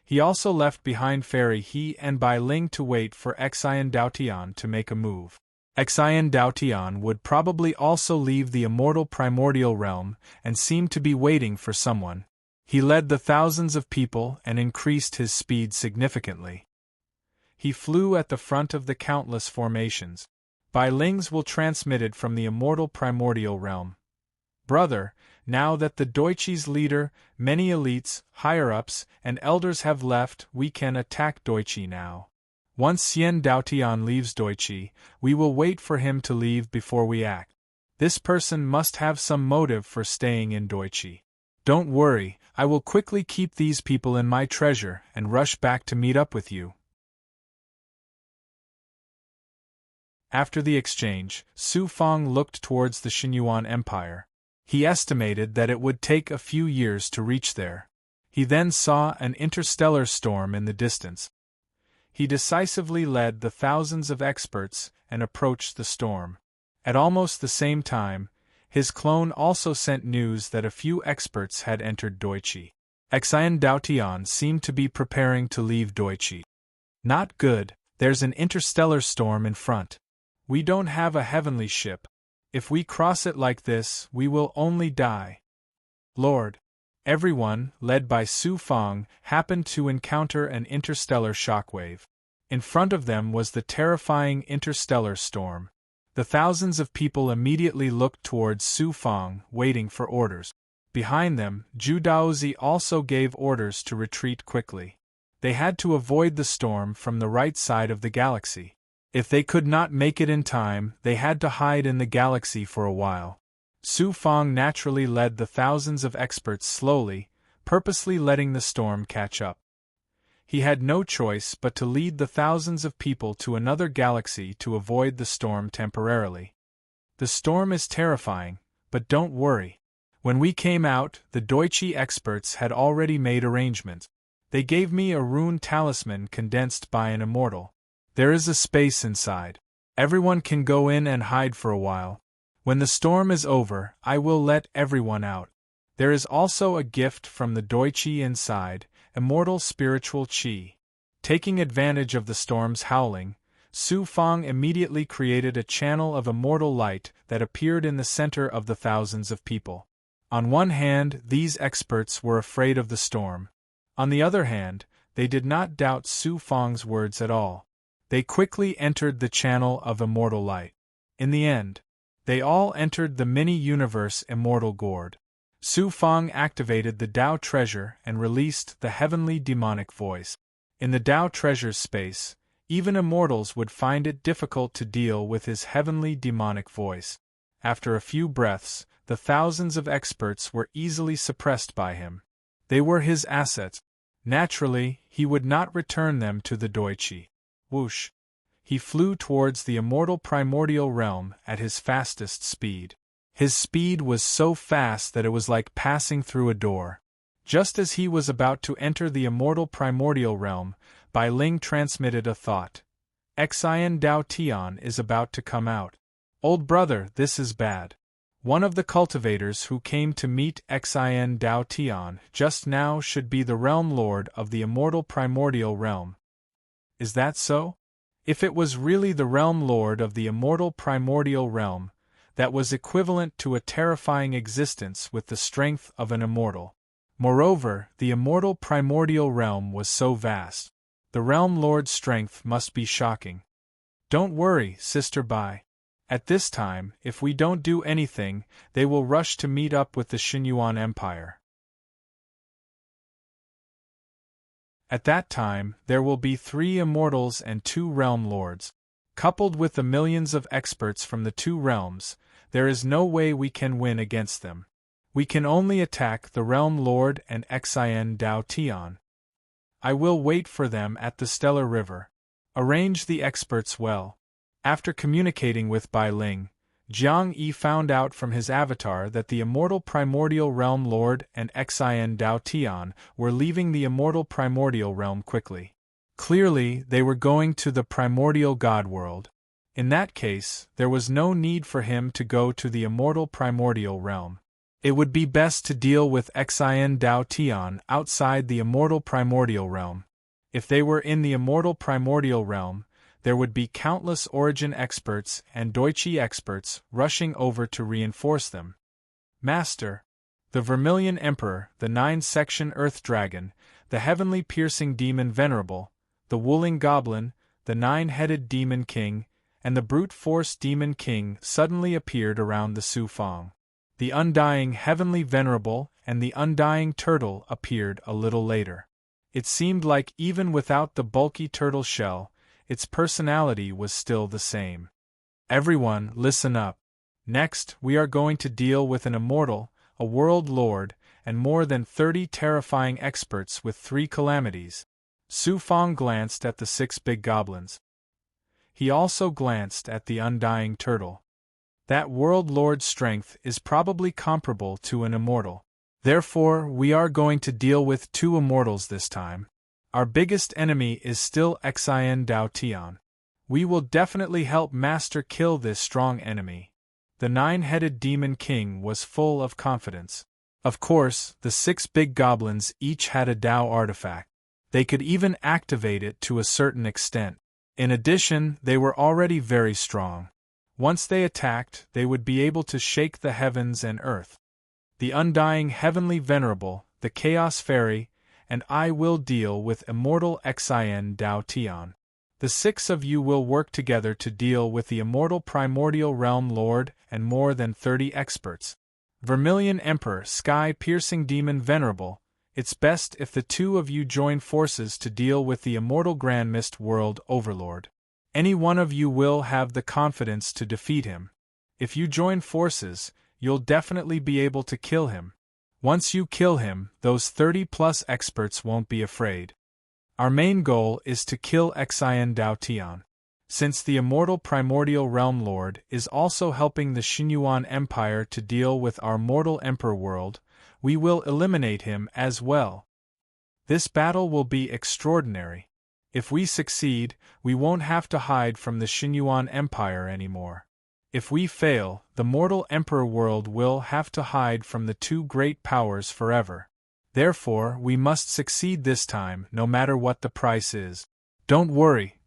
He also left behind Fairy He and Bai Ling to wait for Xian Daotian to make a move. Xian Daotian would probably also leave the immortal primordial realm and seemed to be waiting for someone. He led the thousands of people and increased his speed significantly. He flew at the front of the countless formations. Bai Ling's will transmitted from the immortal primordial realm. Brother, now that the Doichi's leader, many elites, higher-ups, and elders have left, we can attack Doichi now. Once Xian Daotian leaves Doichi, we will wait for him to leave before we act. This person must have some motive for staying in Doichi. Don't worry, I will quickly keep these people in my treasure and rush back to meet up with you. After the exchange, Su Fang looked towards the Xinyuan Empire. He estimated that it would take a few years to reach there. He then saw an interstellar storm in the distance. He decisively led the thousands of experts and approached the storm. At almost the same time, his clone also sent news that a few experts had entered Doichi. Xian Daotian seemed to be preparing to leave Doichi. Not good, there's an interstellar storm in front. We don't have a heavenly ship. If we cross it like this, we will only die. Lord. Everyone, led by Su Fang, happened to encounter an interstellar shockwave. In front of them was the terrifying interstellar storm. The thousands of people immediately looked towards Su Fang, waiting for orders. Behind them, Zhu Daozi also gave orders to retreat quickly. They had to avoid the storm from the right side of the galaxy. If they could not make it in time, they had to hide in the galaxy for a while. Su Fang naturally led the thousands of experts slowly, purposely letting the storm catch up. He had no choice but to lead the thousands of people to another galaxy to avoid the storm temporarily. The storm is terrifying, but don't worry. When we came out, the Doichi experts had already made arrangements. They gave me a rune talisman condensed by an immortal. There is a space inside. Everyone can go in and hide for a while. When the storm is over, I will let everyone out. There is also a gift from the Doichi inside, immortal spiritual qi. Taking advantage of the storm's howling, Su Fang immediately created a channel of immortal light that appeared in the center of the thousands of people. On one hand, these experts were afraid of the storm. On the other hand, they did not doubt Su Fang's words at all. They quickly entered the channel of immortal light. In the end, they all entered the mini-universe immortal gourd. Su Fang activated the Tao treasure and released the heavenly demonic voice. In the Tao treasures space, even immortals would find it difficult to deal with his heavenly demonic voice. After a few breaths, the thousands of experts were easily suppressed by him. They were his assets. Naturally, he would not return them to the Doichi. Whoosh! He flew towards the immortal primordial realm at his fastest speed. His speed was so fast that it was like passing through a door. Just as he was about to enter the immortal primordial realm, Bai Ling transmitted a thought. Xian Dao Tian is about to come out. Old brother, this is bad. One of the cultivators who came to meet Xian Dao Tian just now should be the realm lord of the immortal primordial realm. Is that so? If it was really the realm lord of the immortal primordial realm, that was equivalent to a terrifying existence with the strength of an immortal. Moreover, the immortal primordial realm was so vast. The realm lord's strength must be shocking. Don't worry, Sister Bai. At this time, if we don't do anything, they will rush to meet up with the Xinyuan Empire. At that time, there will be 3 immortals and 2 realm lords. Coupled with the millions of experts from the 2 realms, there is no way we can win against them. We can only attack the realm lord and Xian Dao Tian. I will wait for them at the Stellar River. Arrange the experts well. After communicating with Bai Ling, Jiang Yi found out from his avatar that the immortal primordial realm lord and Xian Dao Tian were leaving the immortal primordial realm quickly. Clearly, they were going to the primordial god world. In that case, there was no need for him to go to the immortal primordial realm. It would be best to deal with Xian Dao Tian outside the immortal primordial realm. If they were in the immortal primordial realm, there would be countless origin experts and Doichi experts rushing over to reinforce them. Master, the Vermilion Emperor, the 9-section Earth Dragon, the heavenly piercing demon Venerable, the Wuling Goblin, the 9-headed Demon King, and the brute force Demon King suddenly appeared around the Su Fang. The undying Heavenly Venerable and the undying Turtle appeared a little later. It seemed like even without the bulky turtle shell, its personality was still the same. Everyone, listen up. Next, we are going to deal with an immortal, a world lord, and more than 30 terrifying experts with 3 calamities. Su Fang glanced at the 6 big goblins. He also glanced at the undying turtle. That world lord's strength is probably comparable to an immortal. Therefore, we are going to deal with 2 immortals this time. Our biggest enemy is still Xian Dao Tian. We will definitely help Master kill this strong enemy. The 9-headed Demon King was full of confidence. Of course, the 6 big goblins each had a Dao artifact. They could even activate it to a certain extent. In addition, they were already very strong. Once they attacked, they would be able to shake the heavens and earth. The undying Heavenly Venerable, the Chaos Fairy, and I will deal with immortal Xian Dao Tian. The 6 of you will work together to deal with the immortal primordial realm lord and more than 30 experts. Vermilion Emperor, Sky-Piercing Demon Venerable, it's best if the 2 of you join forces to deal with the immortal Grand Mist World Overlord. Any one of you will have the confidence to defeat him. If you join forces, you'll definitely be able to kill him. Once you kill him, those 30+ experts won't be afraid. Our main goal is to kill Xian Dao Tian. Since the immortal primordial realm lord is also helping the Xinyuan Empire to deal with our mortal emperor world, we will eliminate him as well. This battle will be extraordinary. If we succeed, we won't have to hide from the Xinyuan Empire anymore. If we fail, the mortal emperor world will have to hide from the 2 great powers forever. Therefore, we must succeed this time, no matter what the price is. Don't worry.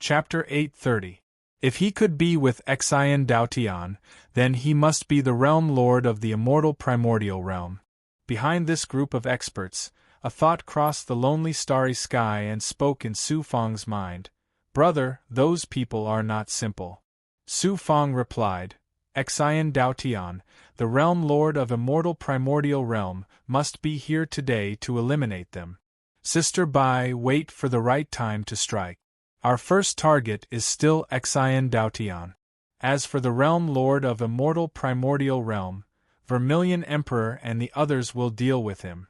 Chapter 830. If he could be with Xian Dao Tian, then he must be the realm lord of the immortal primordial realm. Behind this group of experts, a thought crossed the lonely starry sky and spoke in Su Fang's mind. Brother, those people are not simple. Su Fang replied, Xian Dao Tian, the realm lord of immortal primordial realm, must be here today to eliminate them. Sister Bai, wait for the right time to strike. Our first target is still Xian Dao Tian. As for the realm lord of immortal primordial realm, Vermilion Emperor and the others will deal with him.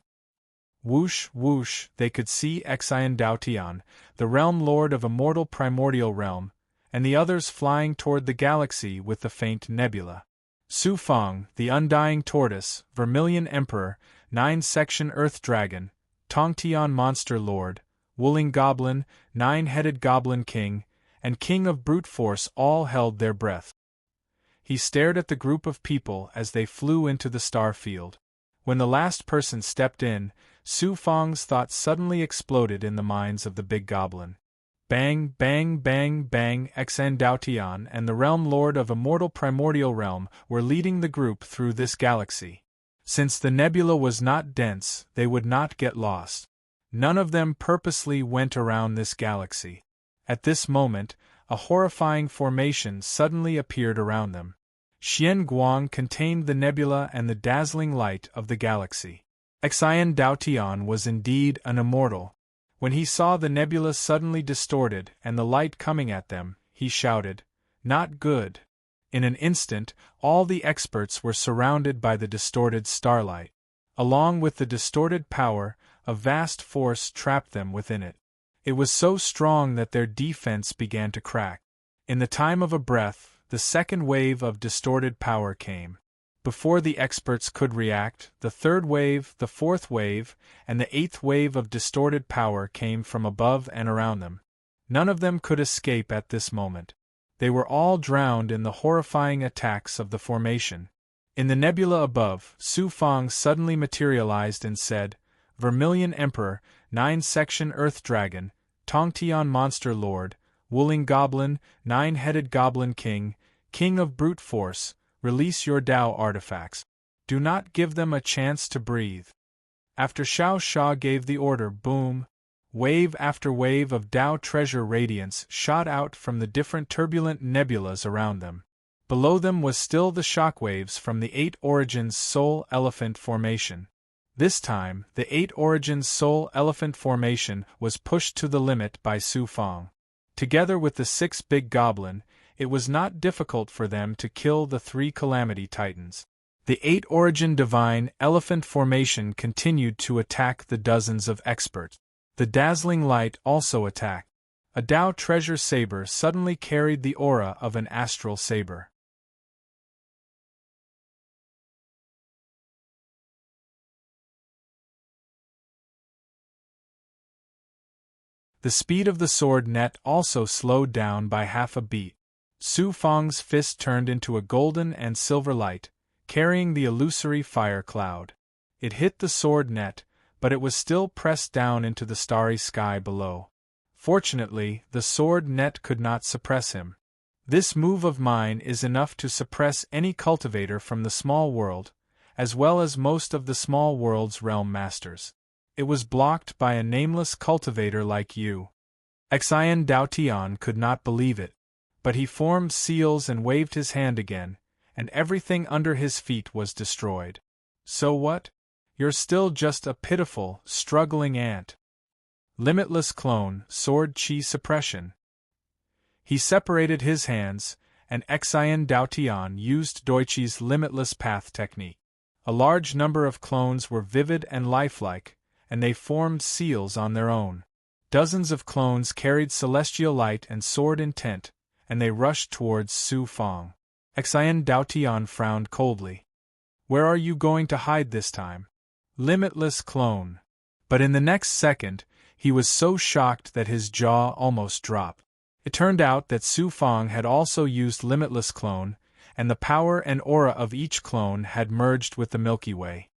Whoosh, whoosh, they could see Xian Dao Tian, the realm lord of immortal primordial realm, and the others flying toward the galaxy with the faint nebula. Su Fang, the undying tortoise, Vermilion Emperor, 9-section Earth Dragon, Tongtian Monster Lord, Wooling Goblin, 9-headed Goblin King, and King of Brute Force all held their breath. He stared at the group of people as they flew into the star field. When the last person stepped in, Su Fang's thoughts suddenly exploded in the minds of the big goblin. Bang, bang, bang, bang, Xian Dao Tian and the realm lord of immortal primordial realm were leading the group through this galaxy. Since the nebula was not dense, they would not get lost. None of them purposely went around this galaxy. At this moment, a horrifying formation suddenly appeared around them. Xian Guang contained the nebula and the dazzling light of the galaxy. Xian Dao Tian was indeed an immortal. When he saw the nebula suddenly distorted and the light coming at them, he shouted, "Not good!" In an instant, all the experts were surrounded by the distorted starlight. Along with the distorted power, a vast force trapped them within it. It was so strong that their defense began to crack. In the time of a breath, the second wave of distorted power came. Before the experts could react, the third wave, the fourth wave, and the eighth wave of distorted power came from above and around them. None of them could escape at this moment. They were all drowned in the horrifying attacks of the formation. In the nebula above, Su Fang suddenly materialized and said, Vermilion Emperor, 9-section Earth Dragon, Tongtian Monster Lord, Wooling Goblin, 9-headed Goblin King, King of Brute Force, release your Dao artifacts. Do not give them a chance to breathe. After Xiao Sha gave the order, boom, wave after wave of Dao treasure radiance shot out from the different turbulent nebulas around them. Below them was still the shockwaves from the 8 Origins Soul Elephant Formation. This time, the 8 Origins Soul Elephant Formation was pushed to the limit by Su Fang. Together with the 6 Big Goblin, it was not difficult for them to kill the 3 Calamity Titans. The 8 Origin Divine Elephant Formation continued to attack the dozens of experts. The dazzling light also attacked. A Dao treasure saber suddenly carried the aura of an astral saber. The speed of the sword net also slowed down by half a beat. Su Fang's fist turned into a golden and silver light, carrying the illusory fire cloud. It hit the sword net, but it was still pressed down into the starry sky below. Fortunately, the sword net could not suppress him. This move of mine is enough to suppress any cultivator from the small world, as well as most of the small world's realm masters. It was blocked by a nameless cultivator like you. Xian Dao Tian could not believe it. But he formed seals and waved his hand again, and everything under his feet was destroyed. So what? You're still just a pitiful, struggling ant. Limitless clone, sword chi suppression. He separated his hands, and Xian Dao Tian used Doichi's limitless path technique. A large number of clones were vivid and lifelike, and they formed seals on their own. Dozens of clones carried celestial light and sword intent, and they rushed towards Su Fang. Xian Dao Tian frowned coldly. Where are you going to hide this time? Limitless clone. But in the next second, he was so shocked that his jaw almost dropped. It turned out that Su Fang had also used limitless clone, and the power and aura of each clone had merged with the Milky Way.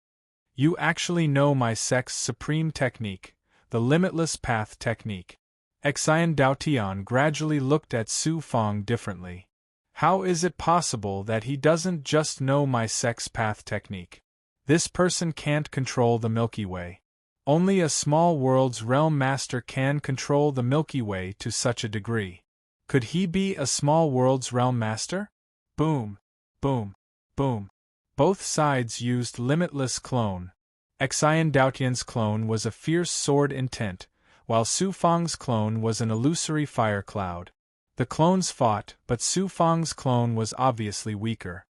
You actually know my sect's supreme technique, the limitless path technique. Xian Dao Tian gradually looked at Su Fang differently. How is it possible that he doesn't just know my sect's path technique? This person can't control the Milky Way. Only a small world's realm master can control the Milky Way to such a degree. Could he be a small world's realm master? Boom, boom, boom. Both sides used limitless clone. Xian Daotian's clone was a fierce sword intent, while Su Fang's clone was an illusory fire cloud. The clones fought, but Su Fang's clone was obviously weaker.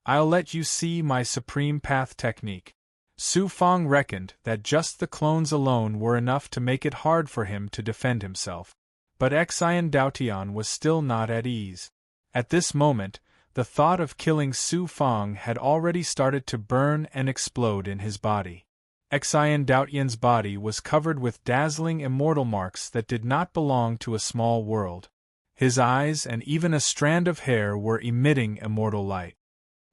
I'll let you see my supreme path technique. Su Fang reckoned that just the clones alone were enough to make it hard for him to defend himself. But Xian Daotian was still not at ease. At this moment, the thought of killing Su Fang had already started to burn and explode in his body. Xian Daotian's body was covered with dazzling immortal marks that did not belong to a small world. His eyes and even a strand of hair were emitting immortal light.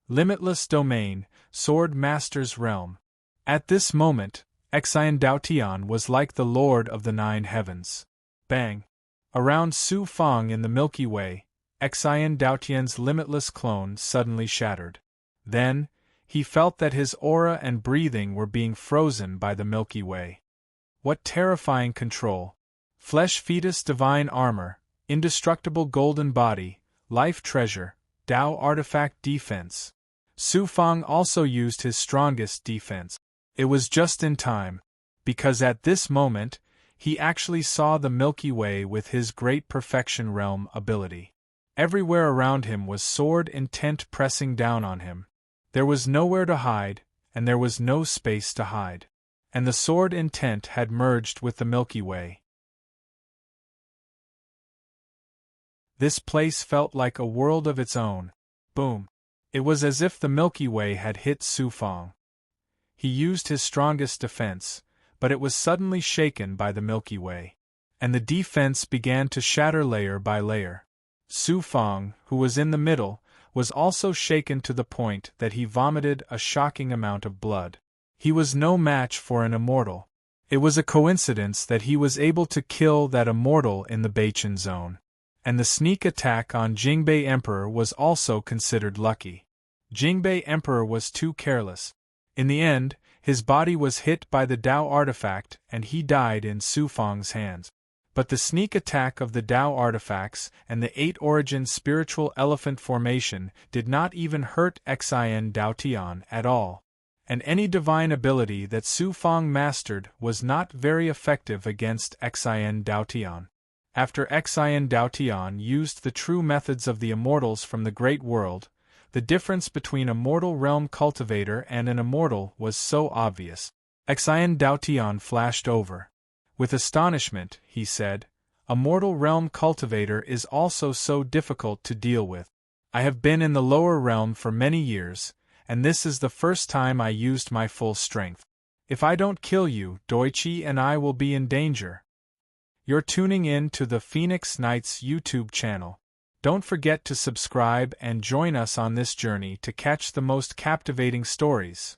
Limitless domain, Sword Master's realm. At this moment, Xian Daotian was like the Lord of the Nine Heavens. Bang! Around Su Fang in the Milky Way, Xian Daotian's limitless clone suddenly shattered. Then, he felt that his aura and breathing were being frozen by the Milky Way. What terrifying control! Flesh fetus divine armor, indestructible golden body, life treasure, Tao artifact defense. Su Fang also used his strongest defense. It was just in time, because at this moment, he actually saw the Milky Way with his Great Perfection Realm ability. Everywhere around him was sword intent pressing down on him. There was nowhere to hide, and there was no space to hide. And the sword intent had merged with the Milky Way. This place felt like a world of its own. Boom! It was as if the Milky Way had hit Su Fang. He used his strongest defense, but it was suddenly shaken by the Milky Way. And the defense began to shatter layer by layer. Su Fang, who was in the middle, was also shaken to the point that he vomited a shocking amount of blood. He was no match for an immortal. It was a coincidence that he was able to kill that immortal in the Beichen zone. And the sneak attack on Jingbei Emperor was also considered lucky. Jingbei Emperor was too careless. In the end, his body was hit by the Tao artifact and he died in Su Fang's hands. But the sneak attack of the Tao artifacts and the 8-origin spiritual elephant formation did not even hurt Xian Daotian at all. And any divine ability that Su Fang mastered was not very effective against Xian Daotian. After Xian Daotian used the true methods of the immortals from the Great World, the difference between a mortal realm cultivator and an immortal was so obvious. Xian Daotian flashed over. With astonishment, he said, "A mortal realm cultivator is also so difficult to deal with. I have been in the lower realm for many years, and this is the first time I used my full strength. If I don't kill you, Doichi and I will be in danger." You're tuning in to the Phoenix Knights YouTube channel. Don't forget to subscribe and join us on this journey to catch the most captivating stories.